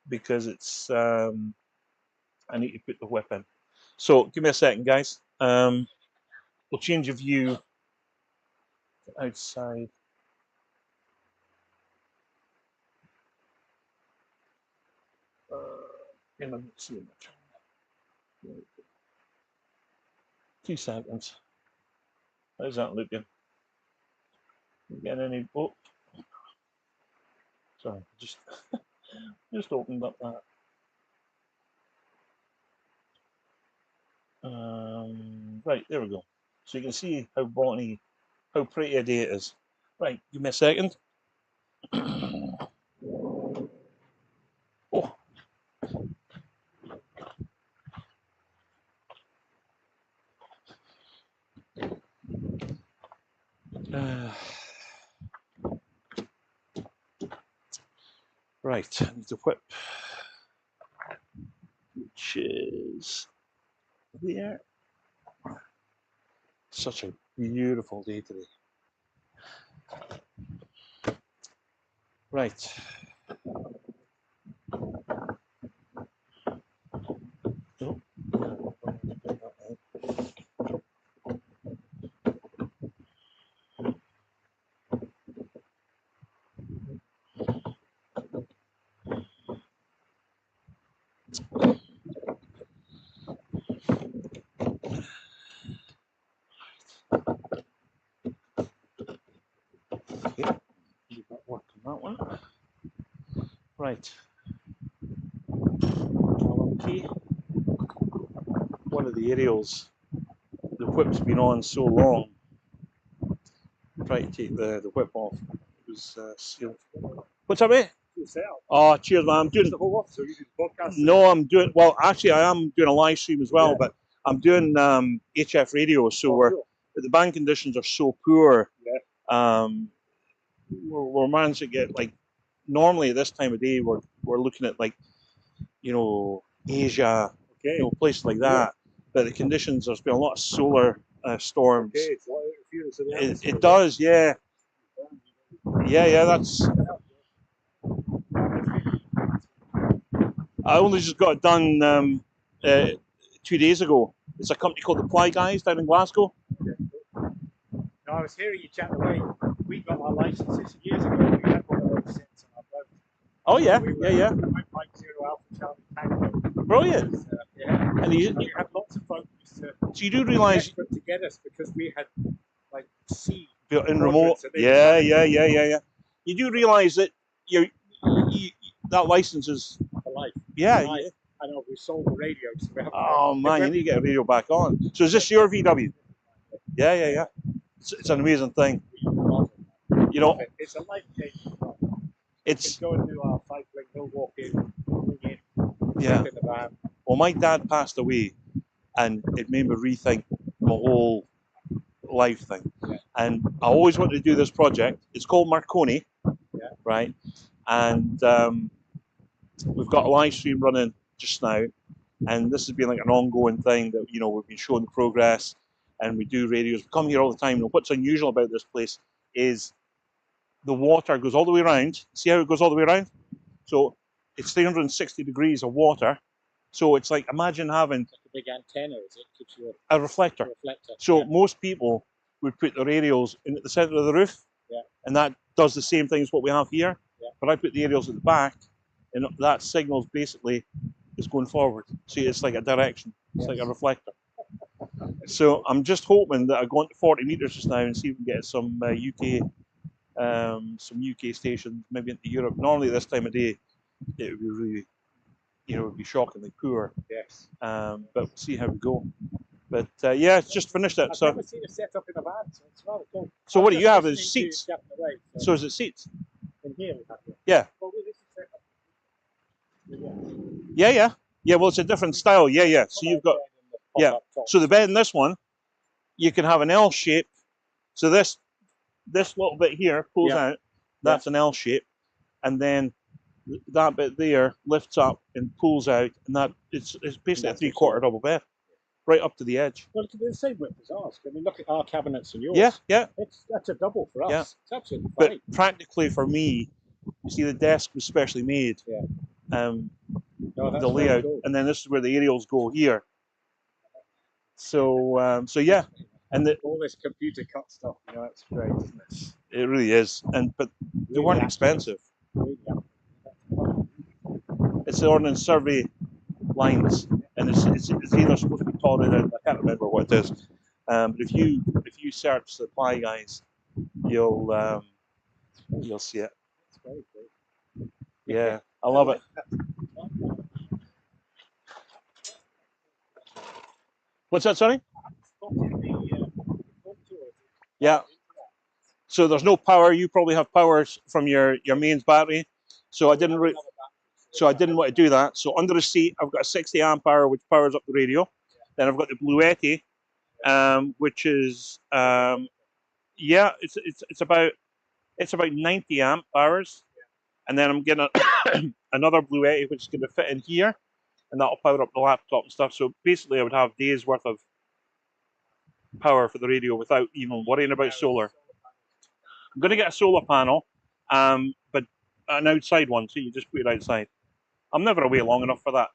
because it's I need to put the whip in. So give me a second, guys. We'll change of view outside. In a 2 seconds. How's that looking? You getting any? Oh, sorry, just opened up that. Right, there we go. So you can see how bonny, how pretty a day it is. Right, give me a second. Oh. Right, I need to whip, which is there. Such a beautiful day today. Right. Oh. Okay, we've got work on that one. Right. Okay. One of the aerials, the whip's been on so long. Try to take the whip off. It was sealed. What's up, mate? Oh, cheers, man. I'm doing. No, I'm doing. Well, actually, I am doing a live stream as well, but I'm doing HF radio. So the band conditions are so poor. We're managing to get like normally at this time of day we're looking at like Asia, places like that. But the conditions, there's been a lot of solar storms. It does, yeah. Yeah, that's. I only just got it done 2 days ago. It's a company called the Ply Guys down in Glasgow. No, I was hearing you chat away. We got our licenses years ago. We had one of those sets on our boat. Oh yeah, yeah. We went like 0 Alpha Charlie Tango. Brilliant. Yeah. And you had lots of folks to. So you do realise to get us because we had like sea in remote. Yeah. You do realise that you that license is for life. Yeah. I know we sold the radio. So we oh man, you need to get a radio back on. So is this your VW? Yeah. It's an amazing thing. It's a life-changing car. It's go and do our cycling, hill walking, in the van. Well, my dad passed away, and it made me rethink my whole life thing. Yeah. And I always wanted to do this project. It's called Marconi, right? And we've got a live stream running just now, and this has been like an ongoing thing that we've been showing progress. and we do radios. We come here all the time. Now, what's unusual about this place is the water goes all the way around. See how it goes all the way around? So it's 360 degrees of water. So it's like, imagine having a big antenna, is it? Gives you a reflector. So most people would put the aerials in at the center of the roof, and that does the same thing as what we have here. But I put the aerials at the back, and that signals basically is going forward. See, it's like a direction. It's like a reflector. So I'm just hoping that I go on to 40 meters just now and see if we can get some UK stations, maybe into Europe. Normally this time of day, it would be really, it would be shockingly poor. Yes. But we'll see how we go. But yeah, it's just finished it. I've never seen a setup in a van, so it's rather cool. So what do you have? Is seats? So is it seats? In here we have it. Yeah. Well, this is set up. Yeah. Well, it's a different style. Yeah. So you've got So the bed in this one, you can have an L shape. So this little bit here pulls out. That's an L shape, and then that bit there lifts up and pulls out, and that it's basically a 3/4 double bed, right up to the edge. Well, it can be the same width as ours. I mean, look at our cabinets and yours. Yeah. That's a double for us. Yeah. It's absolutely fine. But practically for me, you see the desk was specially made. That's the layout, cool. and then this is where the aerials go here. So yeah, and all this computer cut stuff, it's great, isn't it? It really is, but they weren't expensive. It's the Ordnance Survey lines, and it's either supposed to be tolerated. I can't remember what it is. But if you search supply guys, you'll see it. It's very cool. Yeah, I love it. What's that, sorry? Yeah. So there's no power. You probably have power from your mains battery. So I didn't want to do that. So under the seat, I've got a 60 amp hour which powers up the radio. Then I've got the Bluetti, which is it's about 90 amp hours. And then I'm getting another Bluetti which is going to fit in here, and that'll power up the laptop and stuff. So basically, I would have days worth of power for the radio without even worrying about solar. I'm going to get a solar panel, but an outside one, so you just put it outside. I'm never away long enough for that.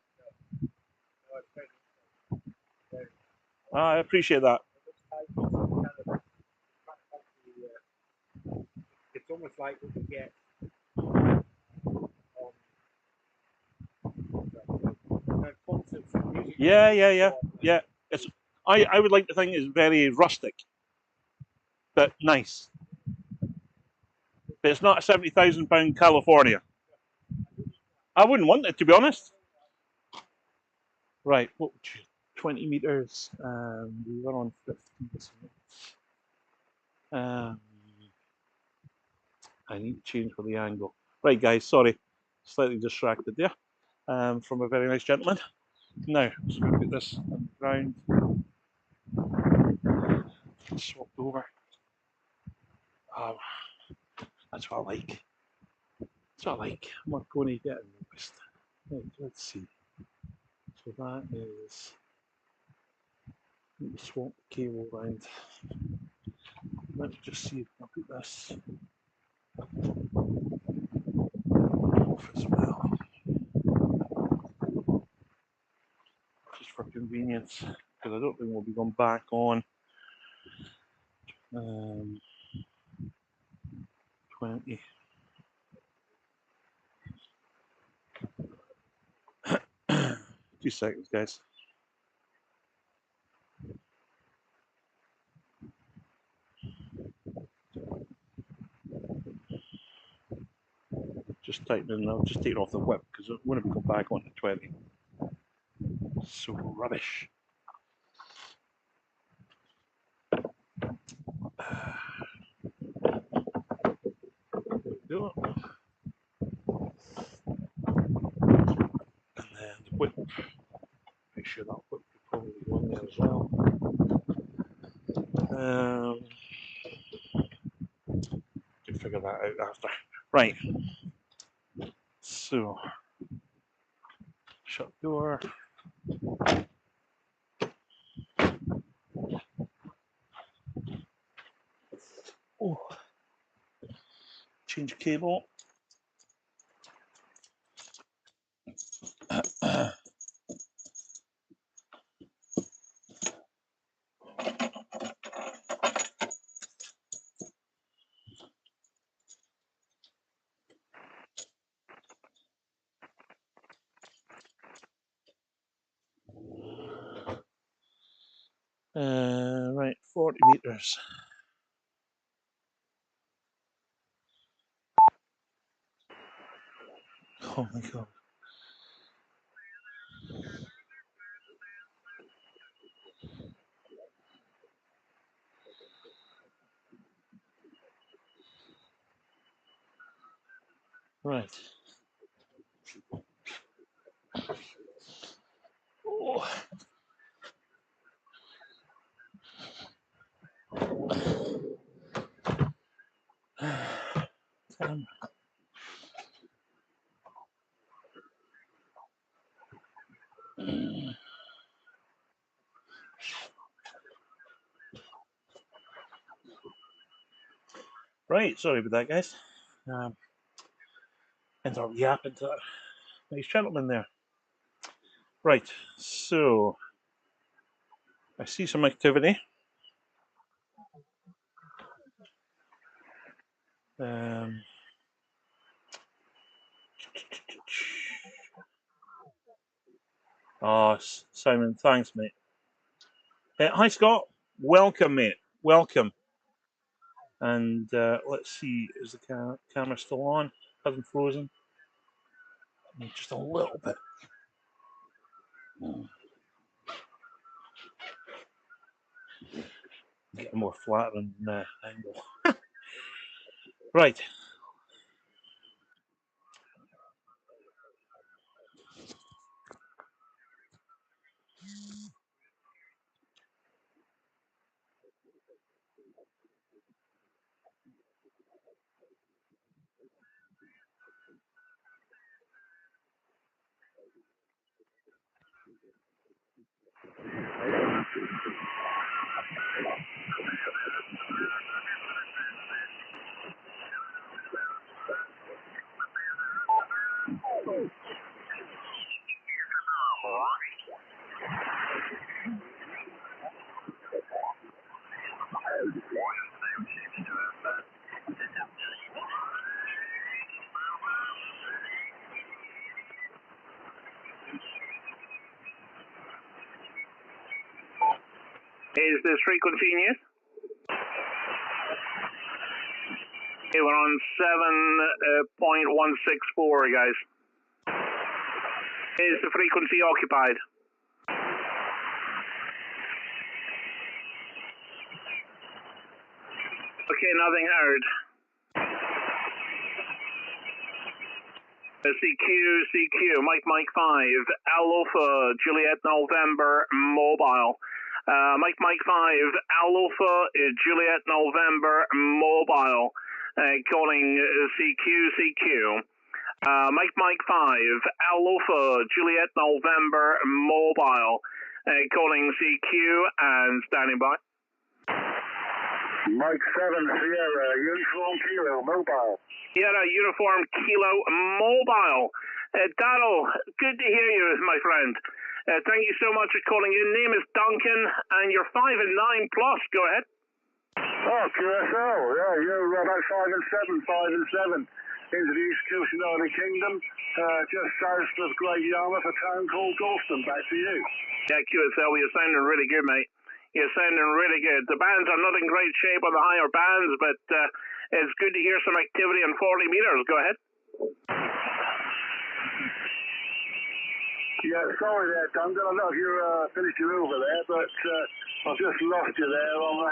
I appreciate that. It's almost like what you get. Yeah. It's I would like to think it's very rustic, but nice. But it's not a £70,000 California. I wouldn't want it, to be honest. Right, 20 meters. We were on 50. I need to change for the angle. Right, guys, sorry, slightly distracted there. From a very nice gentleman. Now, I'm just going to put this on the ground. Swapped over. That's what I like. That's what I like. Marconi getting noticed. Right, let's see. So that is. Let me swap the cable around. Let me just see if I put this off as well. Just for convenience, because I don't think we'll be going back on. 20. Two seconds, guys. Just tightening. I'll just take it off the whip because I want to go back on to 20. So rubbish. Do it. And then the whip. Make sure that whip could probably go in there as well. Can figure that out after. Right. So shut door. Oh. Change cable. Right, 40 meters. Oh my God. Right. Oh. Right, sorry about that, guys. Ended up yapping to that nice gentleman there. Right, so I see some activity. Oh, Simon, thanks, mate. Hi, Scott. Welcome, mate. Welcome. And let's see, is the camera still on? Hasn't frozen? Just a little bit. Get a more flattering angle. Right. Is this frequency in use? Okay, we're on 7.164, guys. Is the frequency occupied? Okay, nothing heard. CQ, Mike 5, Alpha, Juliet November, mobile. Mike 5, Alpha, Juliet November, mobile. Calling CQ. Mike 5, Alpha, Juliet November, mobile. Calling CQ and standing by. Mike 7 Sierra, Uniform Kilo, mobile. Sierra, Uniform Kilo, mobile. Darryl, good to hear you, my friend. Thank you so much for calling in. Name is Duncan, and you're 5 and 9 plus. Go ahead. Oh, QSL, yeah, you're about 5 and 7, 5 and 7 into the East Coast United Kingdom, just south of Great Yarmouth, a town called Dalston. Back to you. Yeah, QSL, you're sounding really good, mate. You're sounding really good. The bands are not in great shape on the higher bands, but it's good to hear some activity on 40 meters. Go ahead. Yeah, sorry there, Duncan. I don't know if you finished your over there, but I've just lost you there on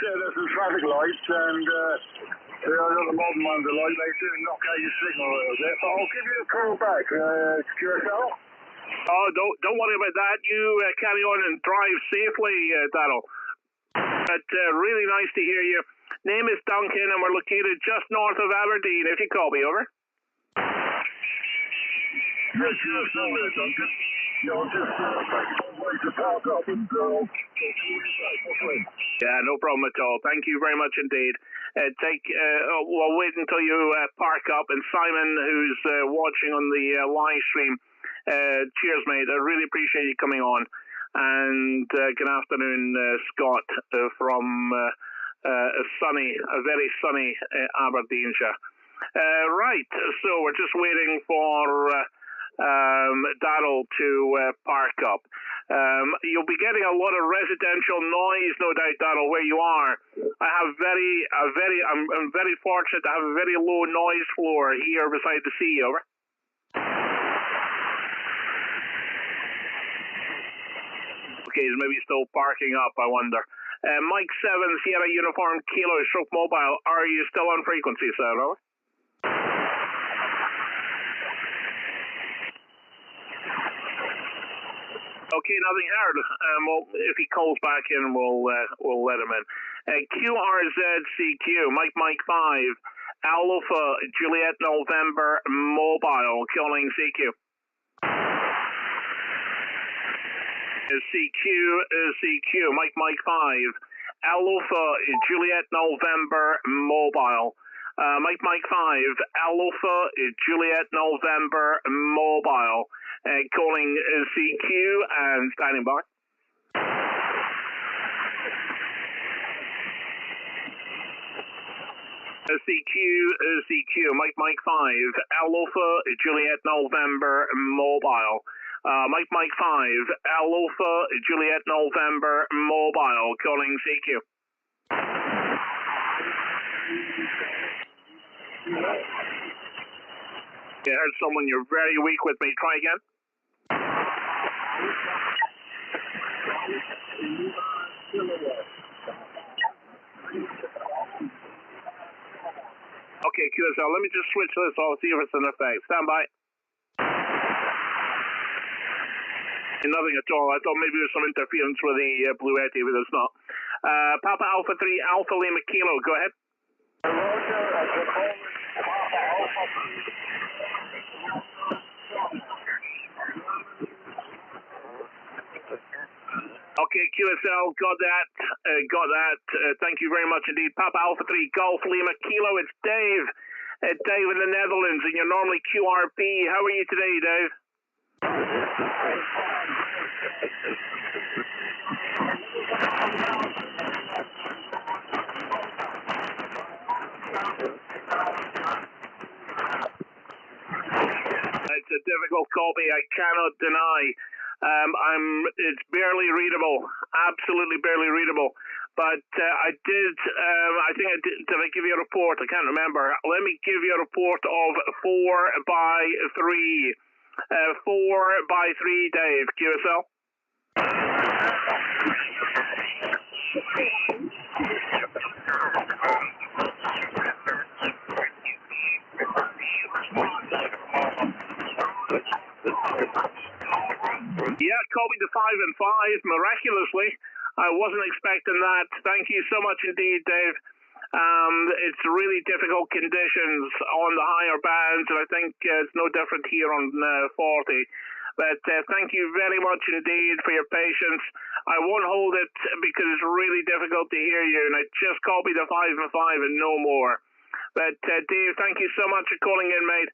there's some traffic lights, and the modern ones are like they do knock out your signal a little bit. But I'll give you a call back, QSL. Oh, don't worry about that. You carry on and drive safely, Darryl. But really nice to hear you. Name is Duncan, and we're located just north of Aberdeen. If you call me, over. Yes, sorry, Duncan. Yeah, I'll just Yeah, no problem at all. Thank you very much indeed. We'll wait until you park up. And Simon, who's watching on the live stream, cheers, mate. I really appreciate you coming on. And good afternoon, Scott, from a very sunny Aberdeenshire. Right, so we're just waiting for Daryl to park up. You'll be getting a lot of residential noise, no doubt, Daryl, where you are. I'm very fortunate to have a very low noise floor here beside the sea. Over. Okay, he's maybe still parking up, I wonder. Mike 7, Sierra Uniform Kilo, Stroke Mobile. Are you still on frequency, sir? Over. Okay, nothing heard. Well, if he calls back in, we'll let him in. QRZCQ, Mike 5, Alpha Juliet November Mobile, calling CQ. CQ, Mike 5, Alpha Juliet November Mobile. Mike 5, Alpha Juliet November Mobile. Calling CQ and standing by. CQ, Mike 5, Alpha Juliet November Mobile. Mike 5, Alpha Juliet November Mobile, calling CQ. I heard someone, you're very weak with me. Try again. Okay, QSL, let me just switch this off, see if it's in effect. Stand by. Nothing at all. I thought maybe there was some interference with the Blue Yeti, but it's not. Papa Alpha 3, Alpha Lima Kilo, go ahead. Okay, QSL, got that. Thank you very much indeed. Papa Alpha 3, Golf Lima Kilo, it's Dave. Dave in the Netherlands, and you're normally QRP. How are you today, Dave? It's a difficult copy, I cannot deny. It's barely readable, absolutely barely readable. But I did I give you a report? I can't remember. Let me give you a report of 4 by 3. 4 by 3, Dave. QSL. Yeah, Kobe to 5 and 5, miraculously. I wasn't expecting that. Thank you so much indeed, Dave. It's really difficult conditions on the higher bands, and I think it's no different here on 40. But thank you very much indeed for your patience. I won't hold it because it's really difficult to hear you, and I just copied the 5 and 5 and no more. But Dave, thank you so much for calling in, mate.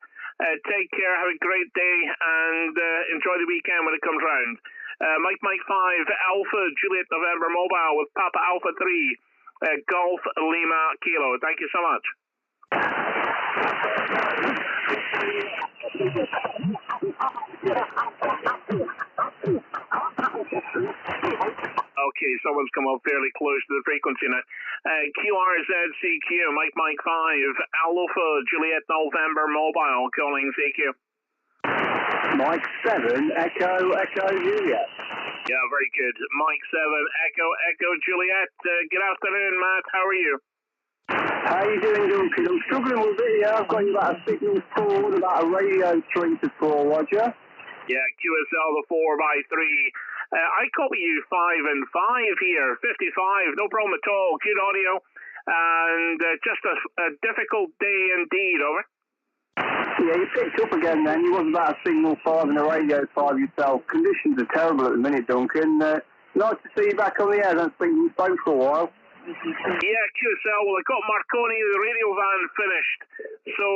Take care, have a great day, and enjoy the weekend when it comes round. Mike 5, Alpha Juliet November Mobile with Papa Alpha 3, Golf Lima Kilo. Thank you so much. Okay, someone's come up fairly close to the frequency now. QRZCQ, Mike 5, Alpha Juliet November Mobile, calling CQ. Mike 7, Echo Juliet. Yeah, very good. Mike 7, Echo Juliet. Good afternoon, Matt. How are you? How you doing, Duncan? I'm struggling with it, yeah. I've got you about a signal 4 and about a radio 3 to 4, Roger. Yeah, QSL the 4 by 3. I copy you 5 and 5 here, 55, no problem at all. Good audio, and just a difficult day indeed, over. Yeah, you picked up again then. You wasn't about a signal 5 and a radio 5 yourself. Conditions are terrible at the minute, Duncan. Nice to see you back on the air. I don't think we spoke for a while. Yeah, QSL. Well, I got Marconi, the radio van, finished. So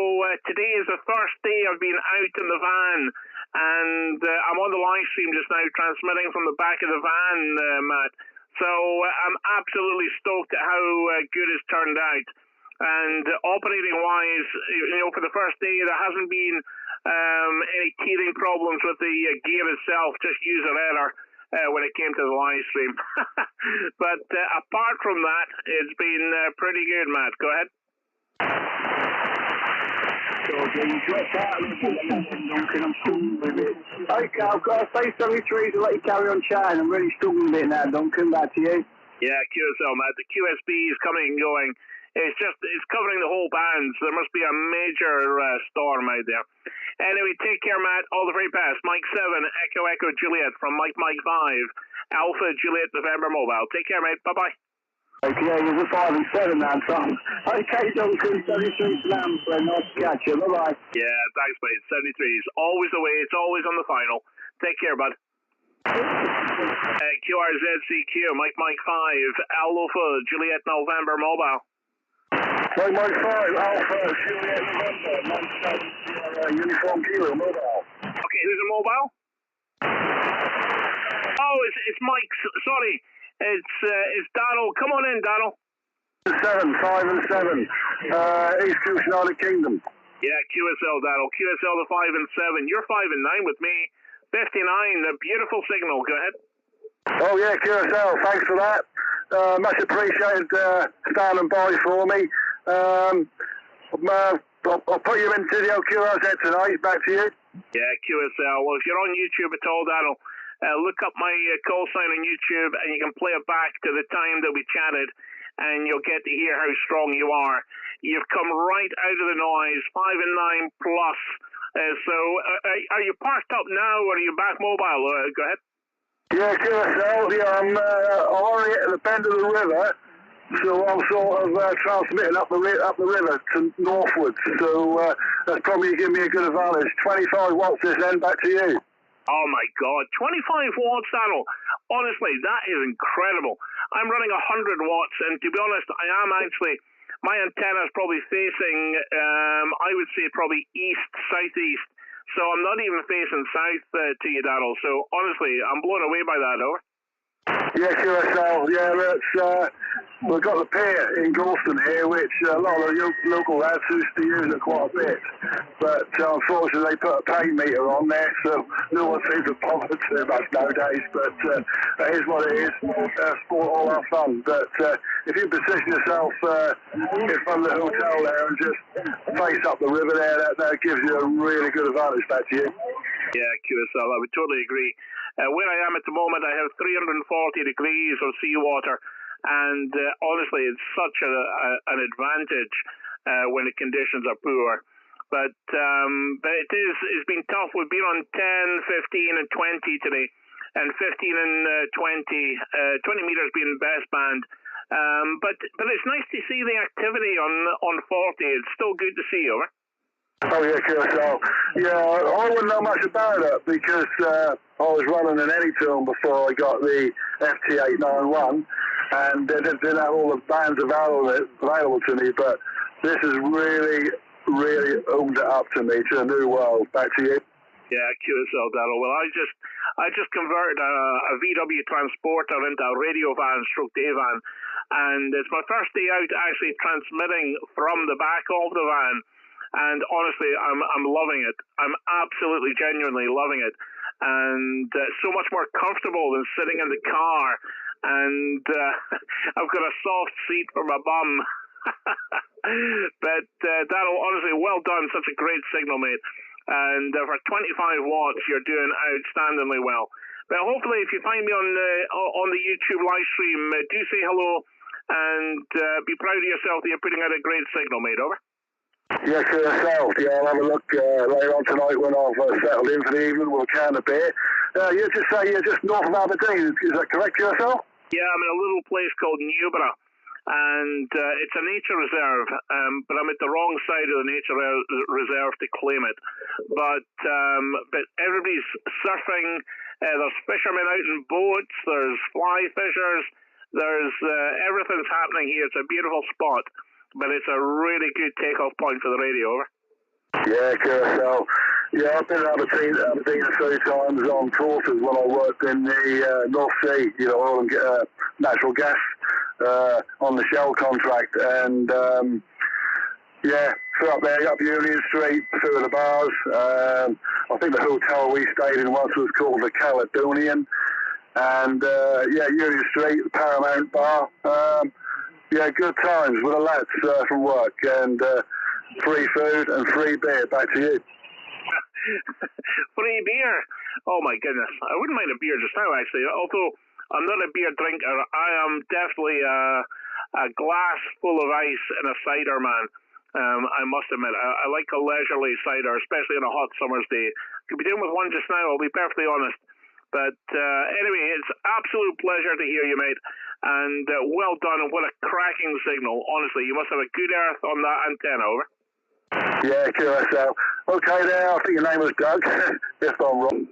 today is the first day I've been out in the van. And I'm on the live stream just now, transmitting from the back of the van, Matt. So I'm absolutely stoked at how good it's turned out. And operating-wise, you know, for the first day, there hasn't been any teething problems with the gear itself, just user error when it came to the live stream. But apart from that, it's been pretty good, Matt. Go ahead. Okay, I've got to say 73 to let you carry on chatting. I'm really struggling a bit now, Duncan. Back to you. Yeah, QSL, Matt. The QSB is coming and going. It's covering the whole band, so there must be a major storm out there. Anyway, take care, Matt. All the very best. Mike 7, Echo Echo Juliet from Mike 5, Alpha Juliet November Mobile. Take care, mate. Bye-bye. Okay, you're 5 and 7 now, Tom. Okay, Duncan, 73 slams, friend. Nice to catch you. Bye-bye. Yeah, thanks, mate. 73 is always the way. It's always on the final. Take care, bud. QRZCQ, Mike 5, Alpha Juliet November Mobile. Mike 5, Alpha Juliet November, Uniform Kilo Mobile. Okay, who's a mobile? Oh, it's Mike. Sorry. It's Donald. Come on in, Donald. 7, 5 and 7. East Coast United Kingdom. Yeah, QSL, Donald. QSL the 5 and 7. You're 5 and 9 with me. 59, a beautiful signal. Go ahead. Oh yeah, QSL. Thanks for that. Much appreciated standing by for me. I'll put you into the QRZ tonight. Back to you. Yeah, QSL. Well, if you're on YouTube at all, Donald, look up my call sign on YouTube, and you can play it back to the time that we chatted, and you'll get to hear how strong you are. You've come right out of the noise, 5 and 9 plus. So, are you parked up now, or are you back mobile? Go ahead. Yeah, QSL. Yeah, I'm already at the bend of the river, so I'm sort of transmitting up the river to northwards. So that's probably giving me a good advantage. 25 watts this end. Back to you. Oh my God, 25 watts, Donald. Honestly, that is incredible. I'm running 100 watts, and to be honest, I am actually, my antenna is probably facing, I would say probably southeast. So I'm not even facing south to you, Donald. So honestly, I'm blown away by that, over. Yeah, QSL. Yeah, we've got the pier in Galston here, which a lot of the local lads used to use it quite a bit. But unfortunately, they put a pay meter on there, so no one seems to bother too much nowadays. But that is what it is. Sport all our fun. But if you position yourself in front of the hotel there and just face up the river there, that gives you a really good advantage back to you. Yeah, QSL, I would totally agree. Where I am at the moment, I have 340 degrees of seawater, and honestly, it's such an advantage when the conditions are poor. But it's been tough. We've been on 10, 15, and 20 today, and 15 and 20 meters being the best band. But it's nice to see the activity on 40. It's still good to see, over. Oh yeah, QSL. Yeah, I wouldn't know much about it because I was running an Anytone before I got the FT-710, and they didn't have all the bands available to me. But this has really opened it up to me to a new world. Back to you. Yeah, QSL, Darryl. Well, I just converted a VW Transporter into a radio van, day van, and it's my first day out actually transmitting from the back of the van. And honestly, I'm loving it. I'm absolutely, genuinely loving it. And so much more comfortable than sitting in the car. And I've got a soft seat for my bum. But Darryl, honestly, well done. Such a great signal, mate. And for 25 watts, you're doing outstandingly well. But hopefully, if you find me on the YouTube live stream, do say hello and be proud of yourself that you're putting out a great signal, mate. Over. Yeah, QSL. Yeah, I'll have a look later on tonight when I've settled in for the evening with a can of beer. You just say you're just north of Aberdeen. Is that correct, QSL? Yeah, I'm in a little place called Newburgh. and it's a nature reserve, but I'm at the wrong side of the nature reserve to claim it. But everybody's surfing. There's fishermen out in boats. There's fly fishers. There's everything's happening here. It's a beautiful spot, but it's a really good takeoff point for the radio. Over. Yeah, Curacao. Yeah, I've been in Aberdeen a few times on courses when I worked in the North Sea, oil and natural gas on the Shell contract. And, through up there, up Union Street, through the bars. I think the hotel we stayed in once was called the Caledonian. And, Union Street, Paramount Bar. Good times with the lads from work. And free food and free beer. Back to you. Free beer. Oh my goodness. I wouldn't mind a beer just now, actually. Although I'm not a beer drinker, I am definitely a glass full of ice and a cider man. I must admit, I like a leisurely cider, especially on a hot summer's day. Could be doing with one just now, I'll be perfectly honest. But anyway, it's absolute pleasure to hear you, mate. And well done, and what a cracking signal. Honestly, you must have a good earth on that antenna, over. Yeah, Curacao. Okay, there. I think your name was Doug, if I'm wrong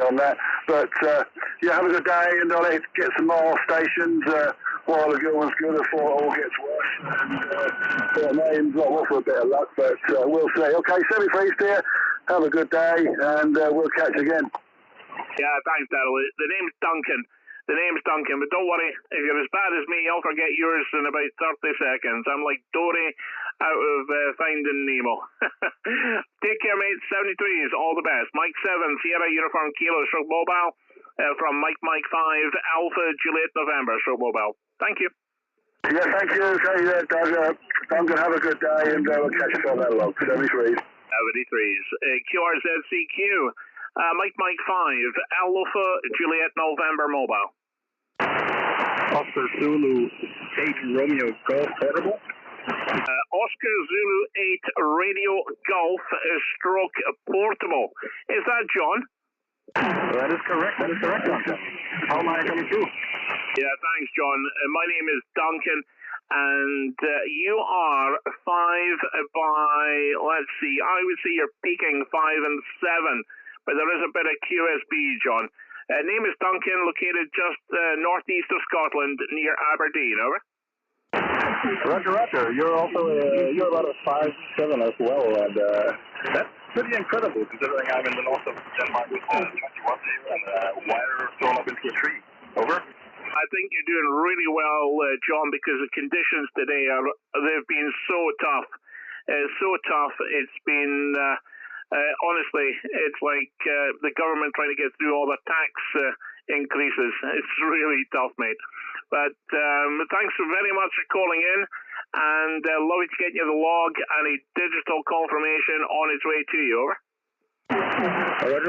on that. But have a good day, and let's get some more stations while the good one's good before it all gets worse. And name's not off with a bit of luck, but we'll see. Okay, semi-freeze there. Have a good day, and we'll catch you again. Yeah, thanks, Daryl. The name's Duncan. But don't worry, if you're as bad as me, I'll forget yours in about 30 seconds. I'm like Dory out of Finding Nemo. Take care, mate. 73s, all the best. Mike 7, Sierra Uniform Kilo, Stroke Mobile, from Mike 5, Alpha Juliet November, Stroke Mobile. Thank you. Yeah, thank you. Okay, Doug. Duncan, have a good day, and we'll catch you on that log. 73s. 73s. QRZCQ. Mike 5, Alpha Juliet November Mobile. Oscar Zulu 8 Romeo Golf Portable. Oscar Zulu 8 Radio Golf Stroke Portable. Is that John? That is correct, Duncan. How am I coming through? Yeah, thanks, John. My name is Duncan, and you are 5 by, let's see, I would say you're peaking 5 and 7. But there is a bit of QSB, John. Name is Duncan, located just northeast of Scotland, near Aberdeen, over. Roger. You're also you're about a 5'7" as well, and that's pretty incredible considering I'm in the north of Denmark with 21 here and wire thrown up into a tree. Over. I think you're doing really well, John, because the conditions today they've been so tough. It's been. Honestly, it's like the government trying to get through all the tax increases. It's really tough, mate. But thanks very much for calling in, and love to get you the log and a digital confirmation on its way to you, over.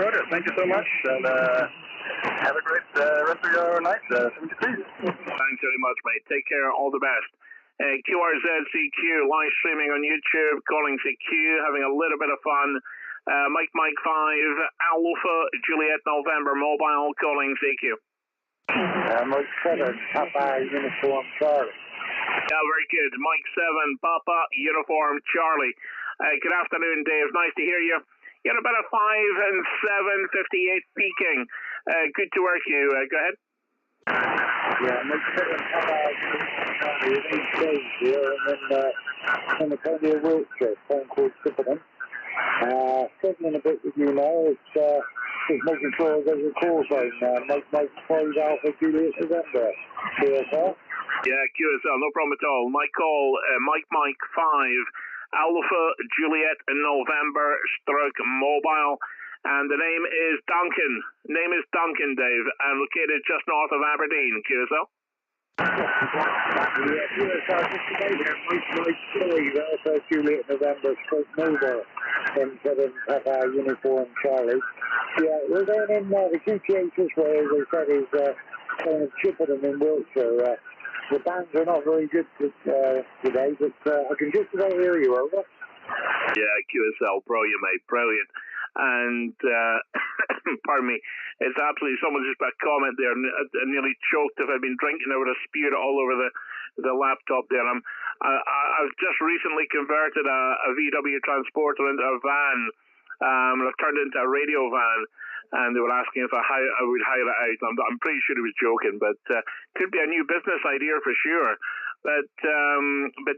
Roger. Thank you so much, and have a great rest of your night. 73. Thanks very much, mate. Take care. All the best. QRZCQ, live streaming on YouTube, calling CQ, having a little bit of fun. Mike 5, Alpha Juliet November Mobile, calling CQ. Mike 7, Papa Uniform Charlie. Yeah, very good. Mike 7, Papa Uniform Charlie. Good afternoon, Dave. Nice to hear you. You're about a 5 and 7, 58 peaking. Good to work you. Go ahead. Yeah, Mike 7, Papa Uniform Charlie. It's Dave here, and then in the county of Wiltshire, phone called Chippenham. Settling a bit with you now, it's just making sure there's a call phone. Mike 5 Alpha Juliet November. QSL? Yeah, QSL, no problem at all. My call, Mike 5 Alpha Juliet November stroke mobile. And the name is Duncan. Dave, and located just north of Aberdeen. QSL? Yeah, QSL, just to make it Mike 5 Alpha Juliet November stroke mobile. M7 Papa Uniform Charlie. Yeah, we're going in the QTH this way, as I said, is kind of Chippenham in Wiltshire. The bands are not very good today, but I can just about hear you, over. Yeah, QSL, brilliant, mate, brilliant. And, pardon me, it's absolutely, someone just put a comment there, I nearly choked if I'd been drinking, I would have spewed it all over the laptop there. I've just recently converted a VW transporter into a van. I've turned it into a radio van, and they were asking if I would hire it out. I'm pretty sure he was joking, but could be a new business idea for sure. But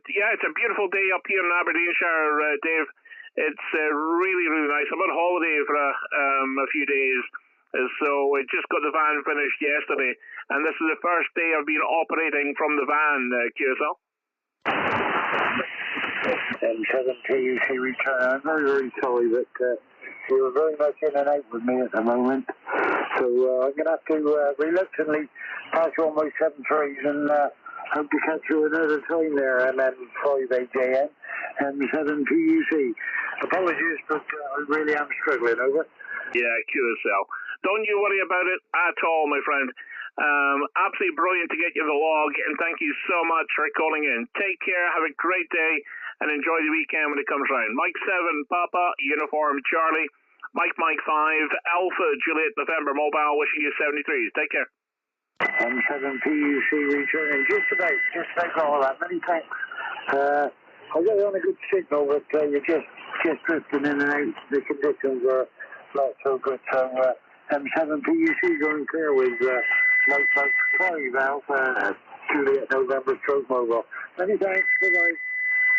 yeah, it's a beautiful day up here in Aberdeenshire, Dave. It's really, really nice. I'm on holiday for a few days, so I just got the van finished yesterday, and this is the first day I've been operating from the van, QSL. M7PUC return. I'm very, very sorry that you're very much in and out with me at the moment, so I'm going to have to reluctantly pass you on my 7.3s and hope to catch you another time there, MM5AJN, M7PUC. Apologies, but I really am struggling, over. Yeah, QSL. Don't you worry about it at all, my friend. Absolutely brilliant to get you the log, and thank you so much for calling in. Take care, have a great day, and enjoy the weekend when it comes round. Mike 7, Papa, Uniform, Charlie, Mike 5, Alpha, Juliet, November, Mobile, wishing you 73s. Take care. M7PUC returning just about all that. Many thanks. I got you on a good signal, but you're just drifting in and out. The conditions are not so good. So M7PUC going clear with Mike 5 Alpha, Juliet, November, Stroke Mobile. Many thanks. Bye-bye.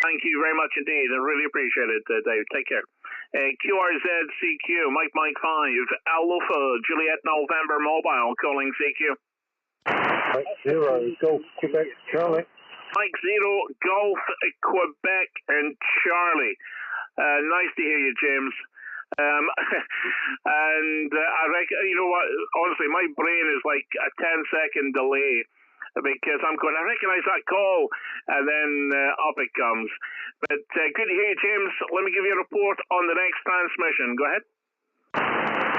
Thank you very much indeed. I really appreciate it, Dave. Take care. QRZCQ, Mike 5, Alpha, Juliet, November, Mobile, calling CQ. Mike 0, Golf, Quebec, Charlie. Mike 0, Golf, Quebec, and Charlie. Nice to hear you, James. And I reckon, you know what, honestly, my brain is like a 10-second delay, because I'm going, I recognise that call, and then up it comes. But good to hear you, James. Let me give you a report on the next transmission. Go ahead.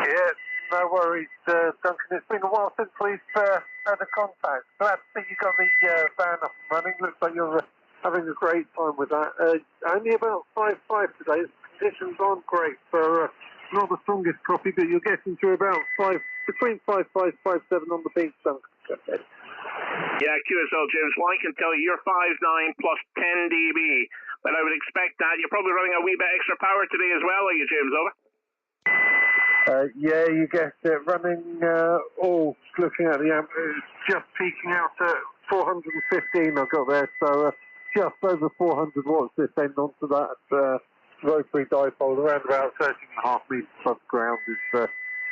Yeah, no worries, Duncan. It's been a while since we've had a contact. Glad to see you got the van up and running. Looks like you're having a great time with that. Only about 5.5 today. Conditions aren't great for not the strongest coffee, but you're getting to about between 5.5 and 5.7 on the beach, Duncan. Yeah, QSL, James. Well, I can tell you, you're 5.9 plus 10 dB, but I would expect that. You're probably running a wee bit extra power today as well, are you, James? Over? Yeah, you get it running, looking at the amp, just peaking out at 415 I've got there, so just over 400 watts this end onto that rotary dipole, around about 13.5 meters above ground is,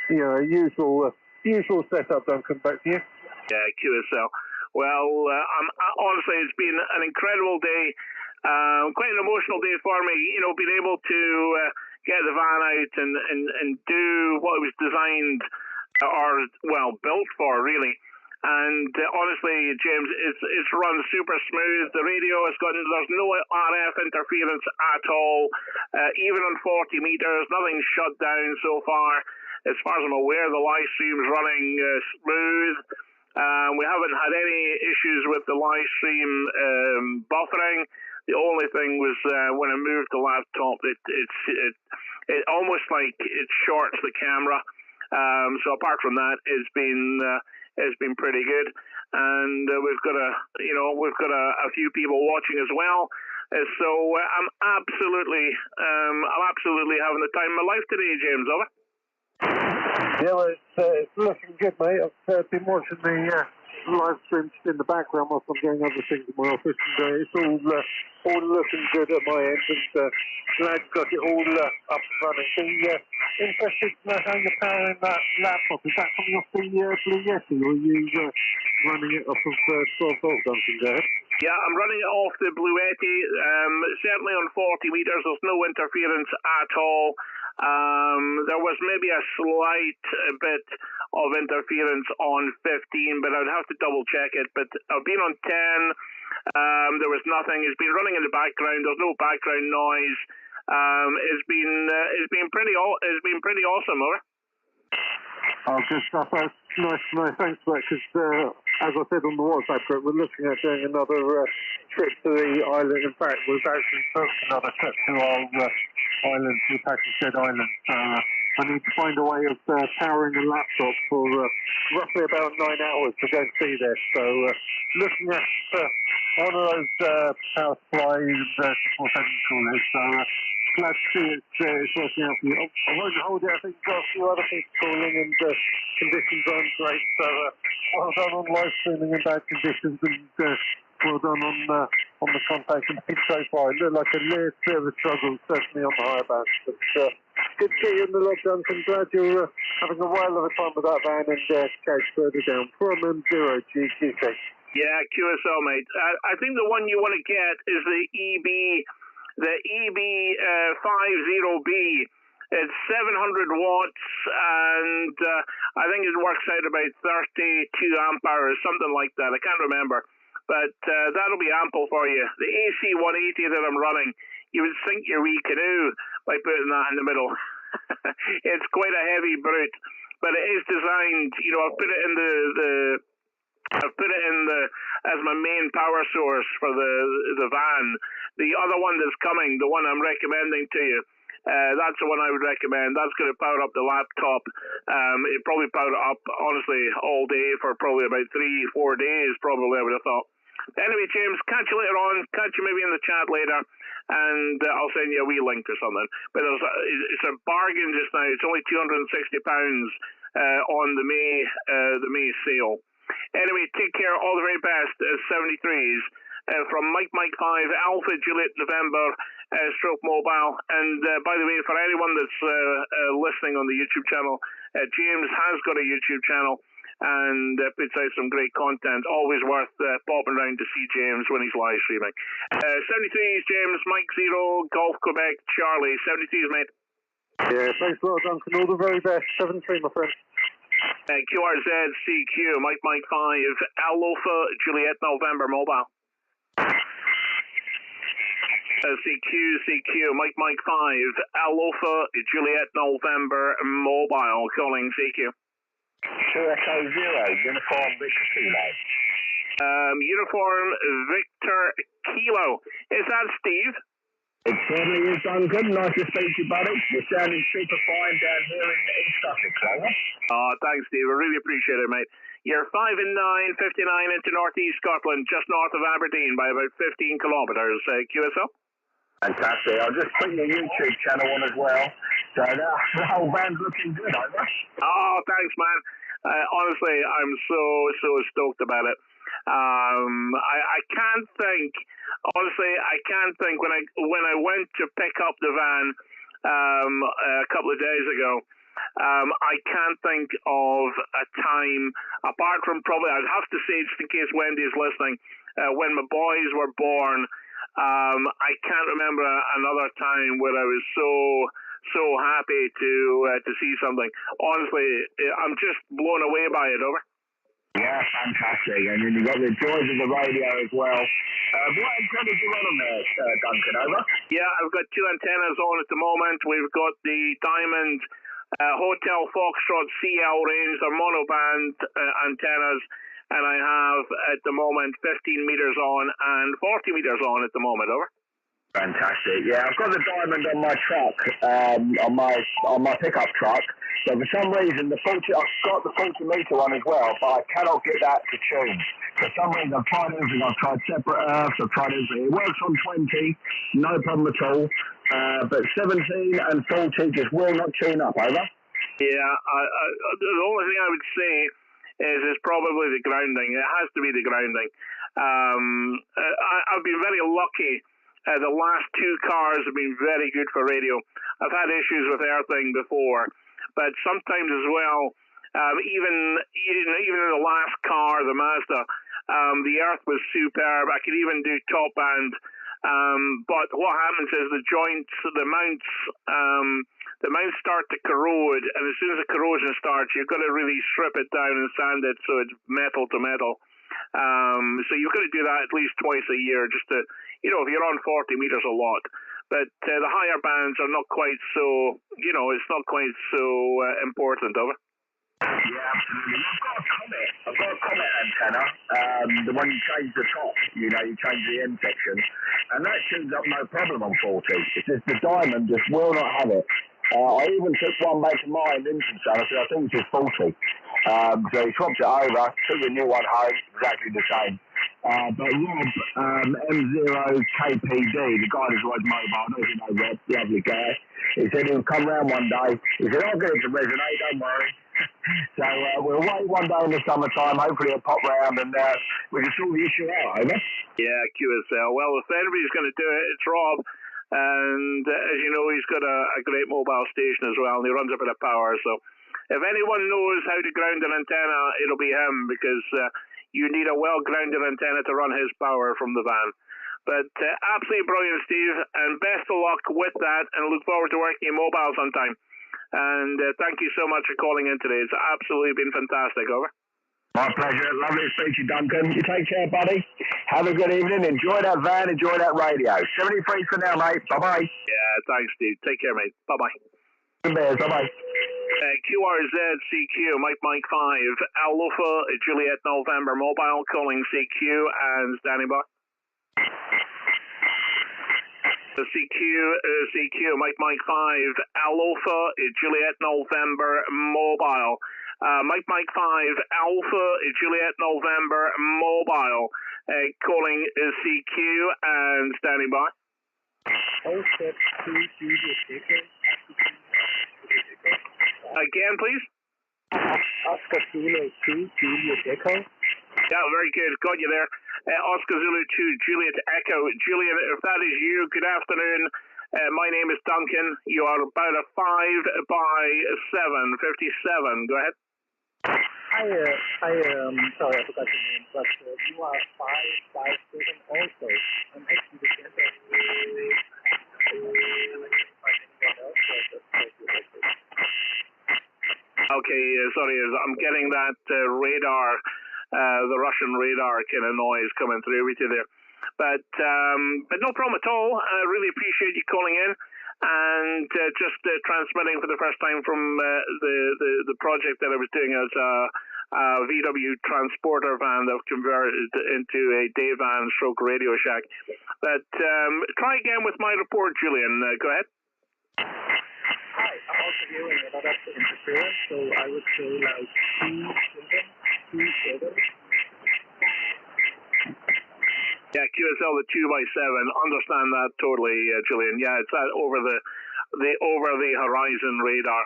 usual setup, Duncan. Back to you. Yeah, QSL. Well, honestly, it's been an incredible day, quite an emotional day for me, being able to get the van out and do what it was designed built for, really. And honestly, James, it's run super smooth. The radio there's no RF interference at all, even on 40 meters, nothing shut down so far. As far as I'm aware, the live stream's running smooth. We haven't had any issues with the live stream buffering. The only thing was when I moved the laptop, it almost like it shorts the camera. So apart from that, it's been pretty good, and we've got a few people watching as well. So I'm absolutely having the time of my life today, James. Over. Yeah, well, it's looking good, mate. I've been watching the live stream in the background whilst I'm doing other things in my office, and it's all looking good at my end, and glad you got it all up and running. So, interested to know how you're powering that laptop. Is that coming off the Blue Yeti, or are you running it off of 12 volt, Duncan? Go ahead. Yeah, I'm running it off the Blue Yeti. Certainly on 40 meters, there's no interference at all. There was maybe a slight bit of interference on 15, but I'd have to double check it. But I've been on 10. There was nothing. It's been running in the background. There's no background noise. It's been pretty awesome, over. Oh, good stuff. That's nice to know. Thanks for that, because as I said on the WhatsApp group, we're looking at doing another trip to the island. In fact, we've actually booked another trip to our island, to Packard Island. So I need to find a way of powering the laptop for roughly about 9 hours to go see this. So looking at one of those power supplies and just more technical is. So glad to see it's working out for you. I won't hold it. I think we've got a few other people calling and conditions aren't great. So well done on live streaming in bad conditions and well done on the contact and so far. It looked like a little bit of a struggle, certainly on the higher bands. But good to get you in the log, Duncan. Glad you're having a while of a time with that van and catch further down from M0GQC. Yeah, QSL, mate. I think the one you want to get is the EB50B. It's 700 watts, and I think it works out about 32 amp hours, something like that. I can't remember. But that'll be ample for you. The AC 180 that I'm running, you would sink your wee canoe by putting that in the middle. It's quite a heavy brute, but it is designed. You know, I've put it in as my main power source for the van. The other one that's coming, the one I'm recommending to you, that's the one I would recommend. That's going to power up the laptop. It probably power it up, honestly, all day for probably about 3-4 days, probably, I would have thought. Anyway, James, catch you later on. Catch you maybe in the chat later, and I'll send you a wee link or something. But it's a bargain just now. It's only £260 on the May sale. Anyway, take care. All the very best. 73s from Mike 5 Alpha Juliet November stroke mobile. And by the way, for anyone that's listening on the YouTube channel, James has got a YouTube channel and puts out some great content. Always worth popping around to see James when he's live streaming. 73s, James, Mike 0, Golf Quebec, Charlie. 73s, mate. Yeah, thanks a lot, Duncan. All the very best. 73, my friend. QRZ, CQ, Mike 5, Alpha Juliet November mobile. CQ, Mike 5, Alpha Juliet November mobile. Calling CQ. 2 Echo 0, Uniform Victor Kilo. Uniform Victor Kilo. Is that Steve? It certainly is, Duncan. Nice to speak to you, buddy. You're sounding super fine down here in East Sussex, over. Oh, thanks, Steve. I really appreciate it, mate. You're 5 and 9, 59 into northeast Scotland, just north of Aberdeen by about 15 kilometres. QSL? Fantastic. I'll just put your YouTube channel on as well. So the whole band's looking good, over. Oh, thanks, man. Honestly, I'm so stoked about it. I can't think. Honestly, I can't think when I went to pick up the van a couple of days ago. I can't think of a time apart from probably I'd have to say, just in case Wendy's listening, when my boys were born. I can't remember another time where I was so happy to see something. Honestly, I'm just blown away by it. Over. Yeah, fantastic. And then you've got the joys of the radio as well. What antennas you on there, Duncan, over? Yeah, I've got 2 antennas on at the moment. We've got the Diamond Hotel Foxtrot CL range, they're monoband antennas, and I have at the moment 15 meters on and 40 meters on at the moment. Over. Fantastic. Yeah, I've got the Diamond on my truck, on my pickup truck. So for some reason, I've got the 40 meter one as well, but I cannot get that to tune. For some reason, I've tried everything. I've tried separate earths. I've tried everything. It works on 20, no problem at all. But 17 and 40 just will not tune up. Over. Yeah, the only thing I would say is it's probably the grounding. It has to be the grounding. I've been very lucky. The last 2 cars have been very good for radio. I've had issues with earthing before, but sometimes as well, even in the last car, the Mazda, the earth was superb. I could even do top band, but what happens is the joints, the mounts start to corrode, and as soon as the corrosion starts, you've got to really strip it down and sand it so it's metal to metal. So you've got to do that at least twice a year, just to, if you're on 40 meters a lot. But the higher bands are not quite so, it's not quite so important, over. Yeah, absolutely. I've got a Comet antenna, the one you change the top, you change the end section, and that tunes up no problem on 40. It's just the Diamond just will not have it. I even took one back to mine, Linton, son. I said, I think it's 40. So he swapped it over, took a new one home, exactly the same. But Rob, M0KPD, the guy that's rides mobile, I don't know if you know Rob, lovely guy. He said he'll come round one day. He said, I'll get it to resonate, don't worry. So we'll wait one day in the summertime, hopefully he'll pop round and we can sort the issue out, over. Yeah, QSL. Well, if anybody's going to do it, it's Rob. And as you know, he's got a great mobile station as well, and he runs a bit of power. So if anyone knows how to ground an antenna, it'll be him, because you need a well-grounded antenna to run his power from the van. But absolutely brilliant, Steve, and best of luck with that, and look forward to working in mobile sometime. And thank you so much for calling in today. It's absolutely been fantastic. Over. My pleasure. Lovely to speak to you, Duncan. You take care, buddy. Have a good evening. Enjoy that van. Enjoy that radio. 73 for now, mate. Bye-bye. Yeah, thanks, Steve. Take care, mate. Bye-bye. Bye-bye. QRZ-CQ, Mike 5, Alpha, Juliet November Mobile, calling CQ and standing by. The CQ, Mike 5, Alpha, Juliet November Mobile. Mike 5, Alpha, Juliet November Mobile, calling CQ and standing by. Again, please. Oscar Zulu 2, Juliet Echo. Yeah, very good. Got you there. Oscar Zulu 2, Juliet Echo. Julian, if that is you, good afternoon. My name is Duncan. You are about a 5 by 7, 57. Go ahead. Sorry, I forgot your name, but you are 5 by 7 also. I'm actually the center of Okay, sorry, I'm getting that radar, the Russian radar kind of noise coming through with you there. But no problem at all. I really appreciate you calling in and just transmitting for the first time from the project that I was doing as a VW transporter van that I've converted into a day van stroke Radio Shack. But try again with my report, Julian. Go ahead. Hi, I'm also hearing a lot of interference, so I would say like 2 7. Yeah, QSL the 2x7. Understand that totally, Julian. Yeah, it's that over the horizon radar.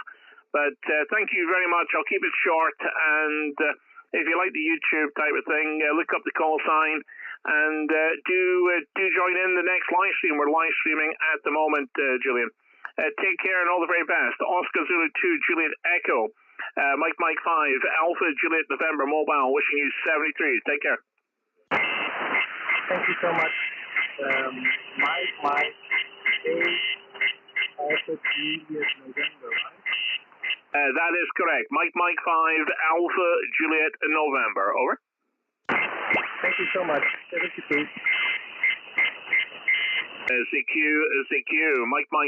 But thank you very much. I'll keep it short. And if you like the YouTube type of thing, look up the call sign and do join in the next live stream. We're live streaming at the moment, Julian. Take care and all the very best. Oscar Zulu 2, Juliet Echo. Mike 5, Alpha Juliet November Mobile. Wishing you 73. Take care. Thank you so much. Mike 8, Alpha Juliet November, right? That is correct. Mike 5, Alpha Juliet November. Over. Thank you so much. 72. CQ, Mike 5,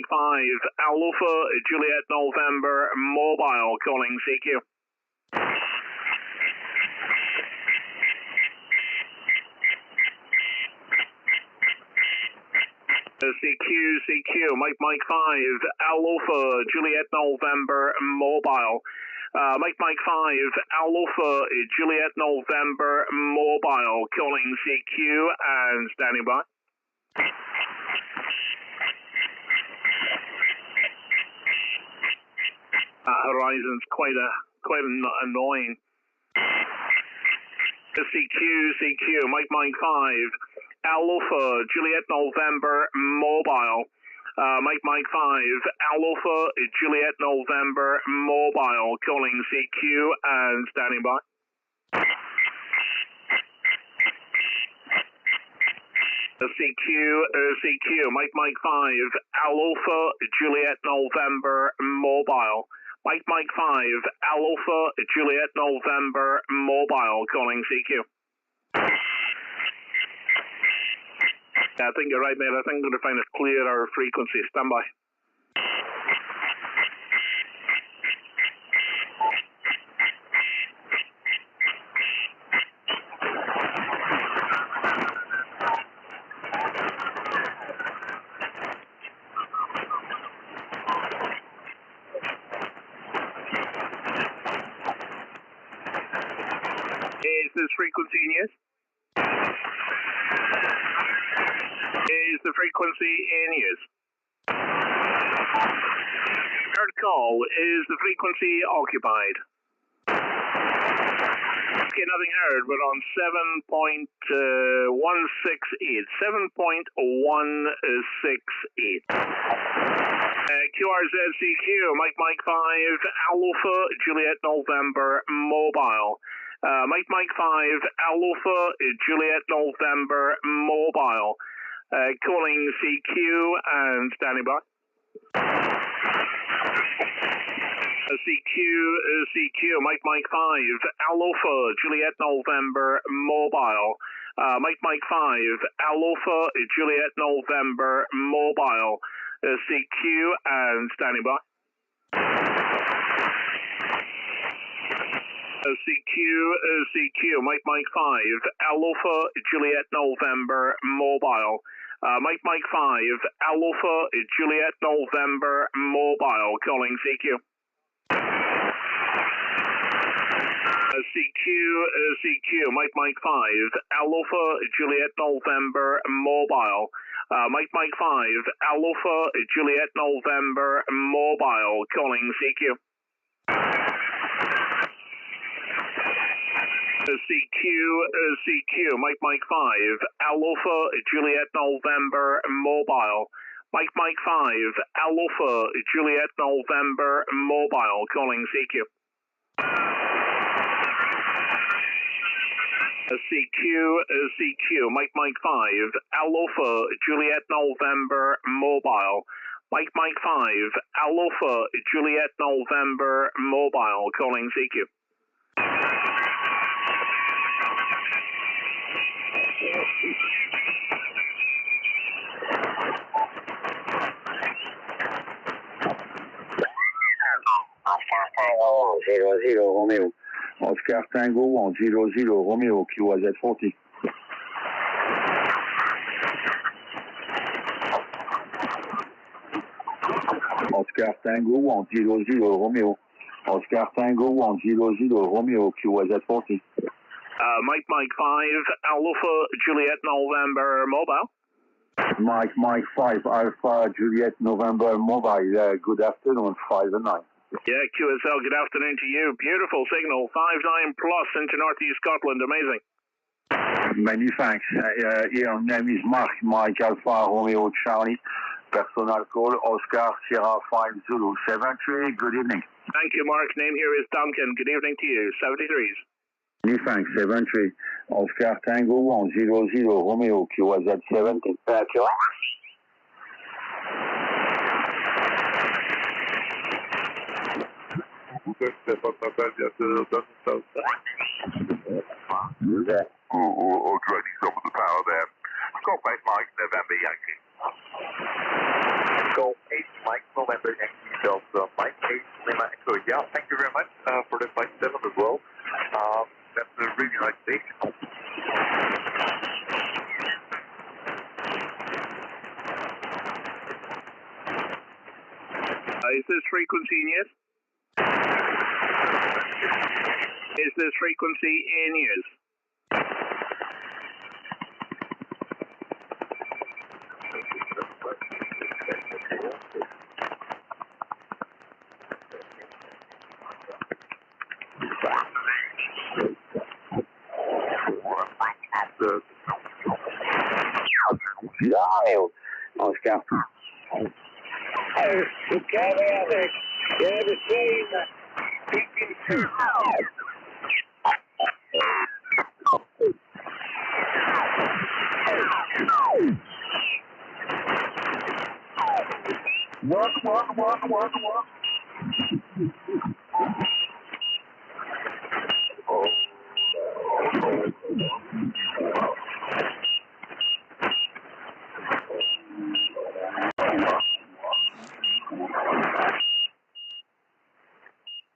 Alpha Juliet November Mobile, calling CQ. CQ, Mike 5, Alpha Juliet November Mobile. Mike 5, Alpha Juliet November Mobile, calling CQ and standing by. Horizon's quite annoying. CQ, Mike 5, Alpha Juliet November Mobile. Mike 5, Alpha Juliet November Mobile, calling CQ and standing by. CQ, Mike 5, Alpha Juliet November Mobile. Mike 5, Alpha Juliet November Mobile, calling CQ. Yeah, I think you're right, mate. I think I'm going to find a clearer frequency. Stand by. frequency in use? Is the frequency in use? Third call, is the frequency occupied? Okay, nothing heard. We're on 7.168. 7.168. QRZCQ, Mike 5, Alpha, Juliet November, mobile. Mike 5, Alpha, Juliet November, mobile. Calling CQ and standing by. CQ, Mike 5, Alpha, Juliet November, mobile. Mike 5, Alpha, Juliet November, mobile. CQ and standing by. CQ, Mike 5, Alpha, Juliet November, mobile. Mike 5, Alpha, Juliet November, mobile. Calling CQ. CQ, Mike 5, Alpha, Juliet November, mobile. Mike 5, Alpha, Juliet November, mobile. Calling CQ. CQ, Mike 5, Alpha, Juliet November, mobile. Mike 5, Alpha, Juliet November, mobile. Calling CQ. CQ, Mike 5, Alpha, Juliet November, mobile. Mike 5, Alpha, Juliet November, mobile. Calling CQ. Romeo. Oscar Tango 100 Romeo QZ40. Oscar Tango 100 Romeo. Oscar Tango 100 Romeo QZ40. Mike 5, Alpha, Juliet November, mobile. Mike 5, Alpha, Juliet November, mobile. Good afternoon, 5 and 9. Yeah, QSL, good afternoon to you. Beautiful signal, 5.9 plus into northeast Scotland, amazing. Many thanks. Your name is Mark, Mike Alpha, Romeo Charlie. Personal call, Oscar, Sierra 5 Zulu 73. Good evening. Thank you, Mark. Name here is Duncan. Good evening to you. 73s. Many thanks, 73. Oscar Tango 100 Romeo QZ 70. Trading some of the power there. Golf 8 Mike November Yankee. Golf 8 Mike November Yankee Delta Mike 8 Lima Echo. Yeah, thank you very much for the Flight 7 as well. That's a really nice station. Is this frequency in use? Is this frequency in use? Oscar.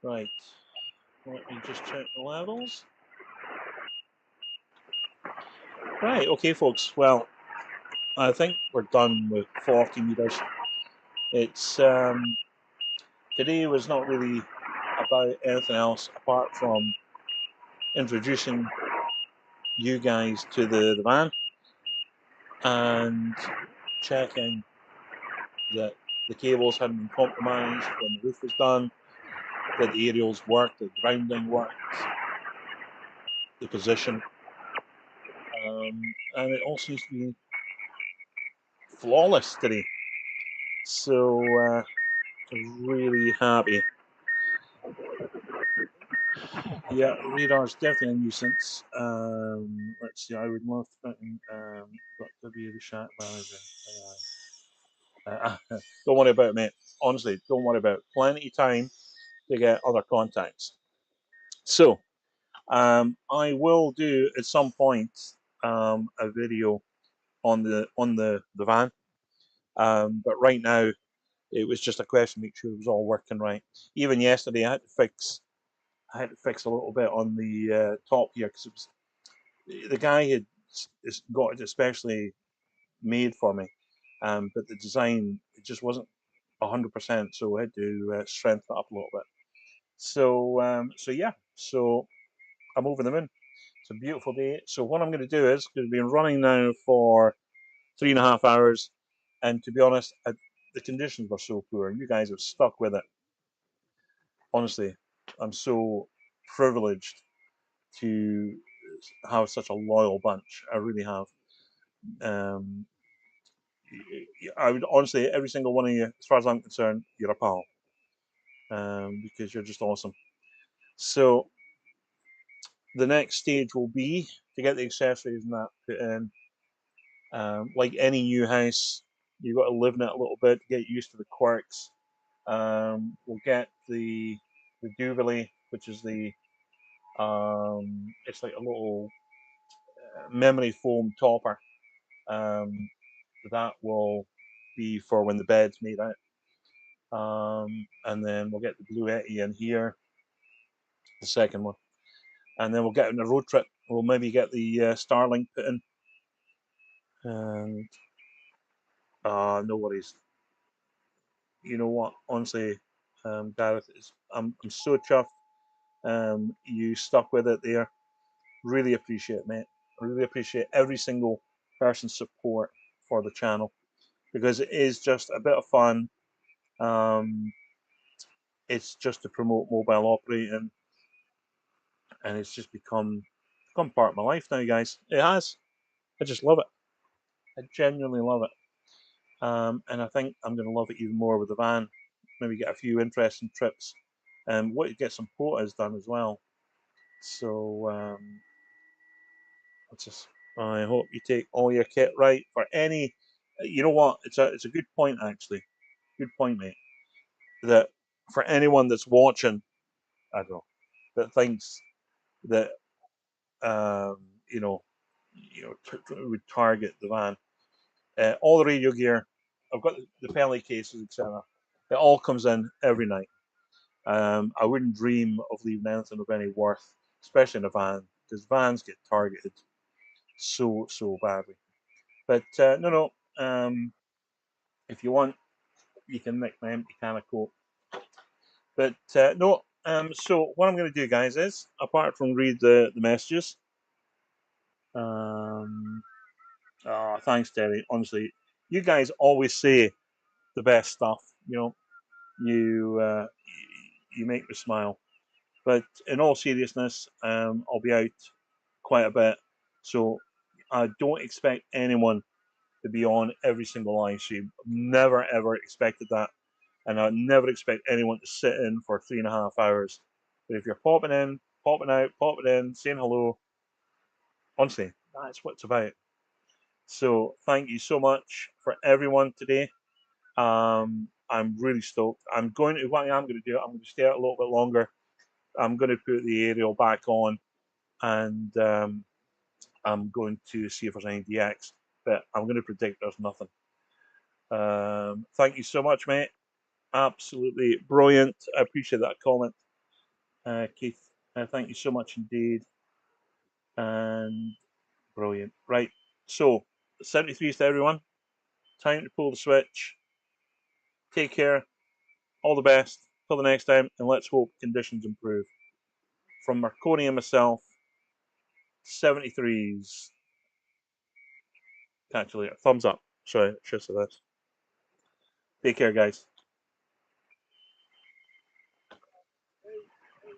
Right. Let me just check the levels. Right, okay folks, well, I think we're done with 40 meters. It's today was not really about anything else apart from introducing you guys to the van and checking that the cables hadn't been compromised when the roof was done, that the aerials worked, the grounding worked, the position, and it all seems to be flawless today. So really happy. Yeah, radar's definitely a nuisance. Let's see, I would love to got to be the shack manager. Don't worry about it, mate. Honestly, don't worry about it. Plenty of time to get other contacts. So, I will do at some point a video on the van. But right now, it was just a question, make sure it was all working right. Even yesterday, I had to fix a little bit on the top here because the guy had got it especially made for me, but the design it just wasn't 100%, so I had to strengthen it up a little bit. So so yeah, so I'm over the moon. It's a beautiful day. So what I'm going to do is we've been running now for 3.5 hours, and to be honest, the conditions were so poor. You guys have stuck with it. Honestly, I'm so privileged to have such a loyal bunch. I really have. I would honestly, every single one of you, as far as I'm concerned, you're a pal, because you're just awesome. So the next stage will be to get the accessories and that put in. Like any new house, you've got to live in it a little bit, get used to the quirks. We'll get the Duvet, which is the it's like a little memory foam topper. That will be for when the bed's made out. And then we'll get the Bluetti in here, the second one. And then we'll get on a road trip. We'll maybe get the Starlink put in. And no worries. You know what? Honestly, Gareth, I'm so chuffed. You stuck with it there. Really appreciate it, mate. I really appreciate every single person's support for the channel because it is just a bit of fun. It's just to promote mobile operating, and it's just become part of my life now, guys. It has. I just love it. I genuinely love it. And I think I'm going to love it even more with the van. Maybe get a few interesting trips. And get some quotas done as well. So I hope you take all your kit right for any. You know what? It's a good point actually. Good point, mate. That for anyone that's watching, I don't know, that thinks that you know, would target the van. All the radio gear, I've got the penalty cases, etc. It all comes in every night. I wouldn't dream of leaving anything of any worth, especially in a van, because vans get targeted so badly. But no. If you want, you can nick my empty can of Coke. But no. So what I'm going to do, guys, is apart from read the messages. Thanks, Terry. Honestly, you guys always say the best stuff. You know, you make me smile. But in all seriousness, I'll be out quite a bit, so I don't expect anyone to be on every single live stream. Never ever expected that, and I never expect anyone to sit in for 3.5 hours. But if you're popping in, popping out, popping in, saying hello, honestly, that's what it's about. So thank you so much for everyone today. I'm really stoked. What I'm going to do, I'm going to stay out a little bit longer. I'm going to put the aerial back on, and I'm going to see if there's any DX, but I'm going to predict there's nothing. Thank you so much, mate. Absolutely brilliant. I appreciate that comment, Keith. Thank you so much indeed. And brilliant. Right. So, 73s to everyone. Time to pull the switch. Take care. All the best. Till the next time, and let's hope conditions improve. From Marconi and myself, 73s. Catch you later. Thumbs up. Sorry, cheers to this. Take care, guys.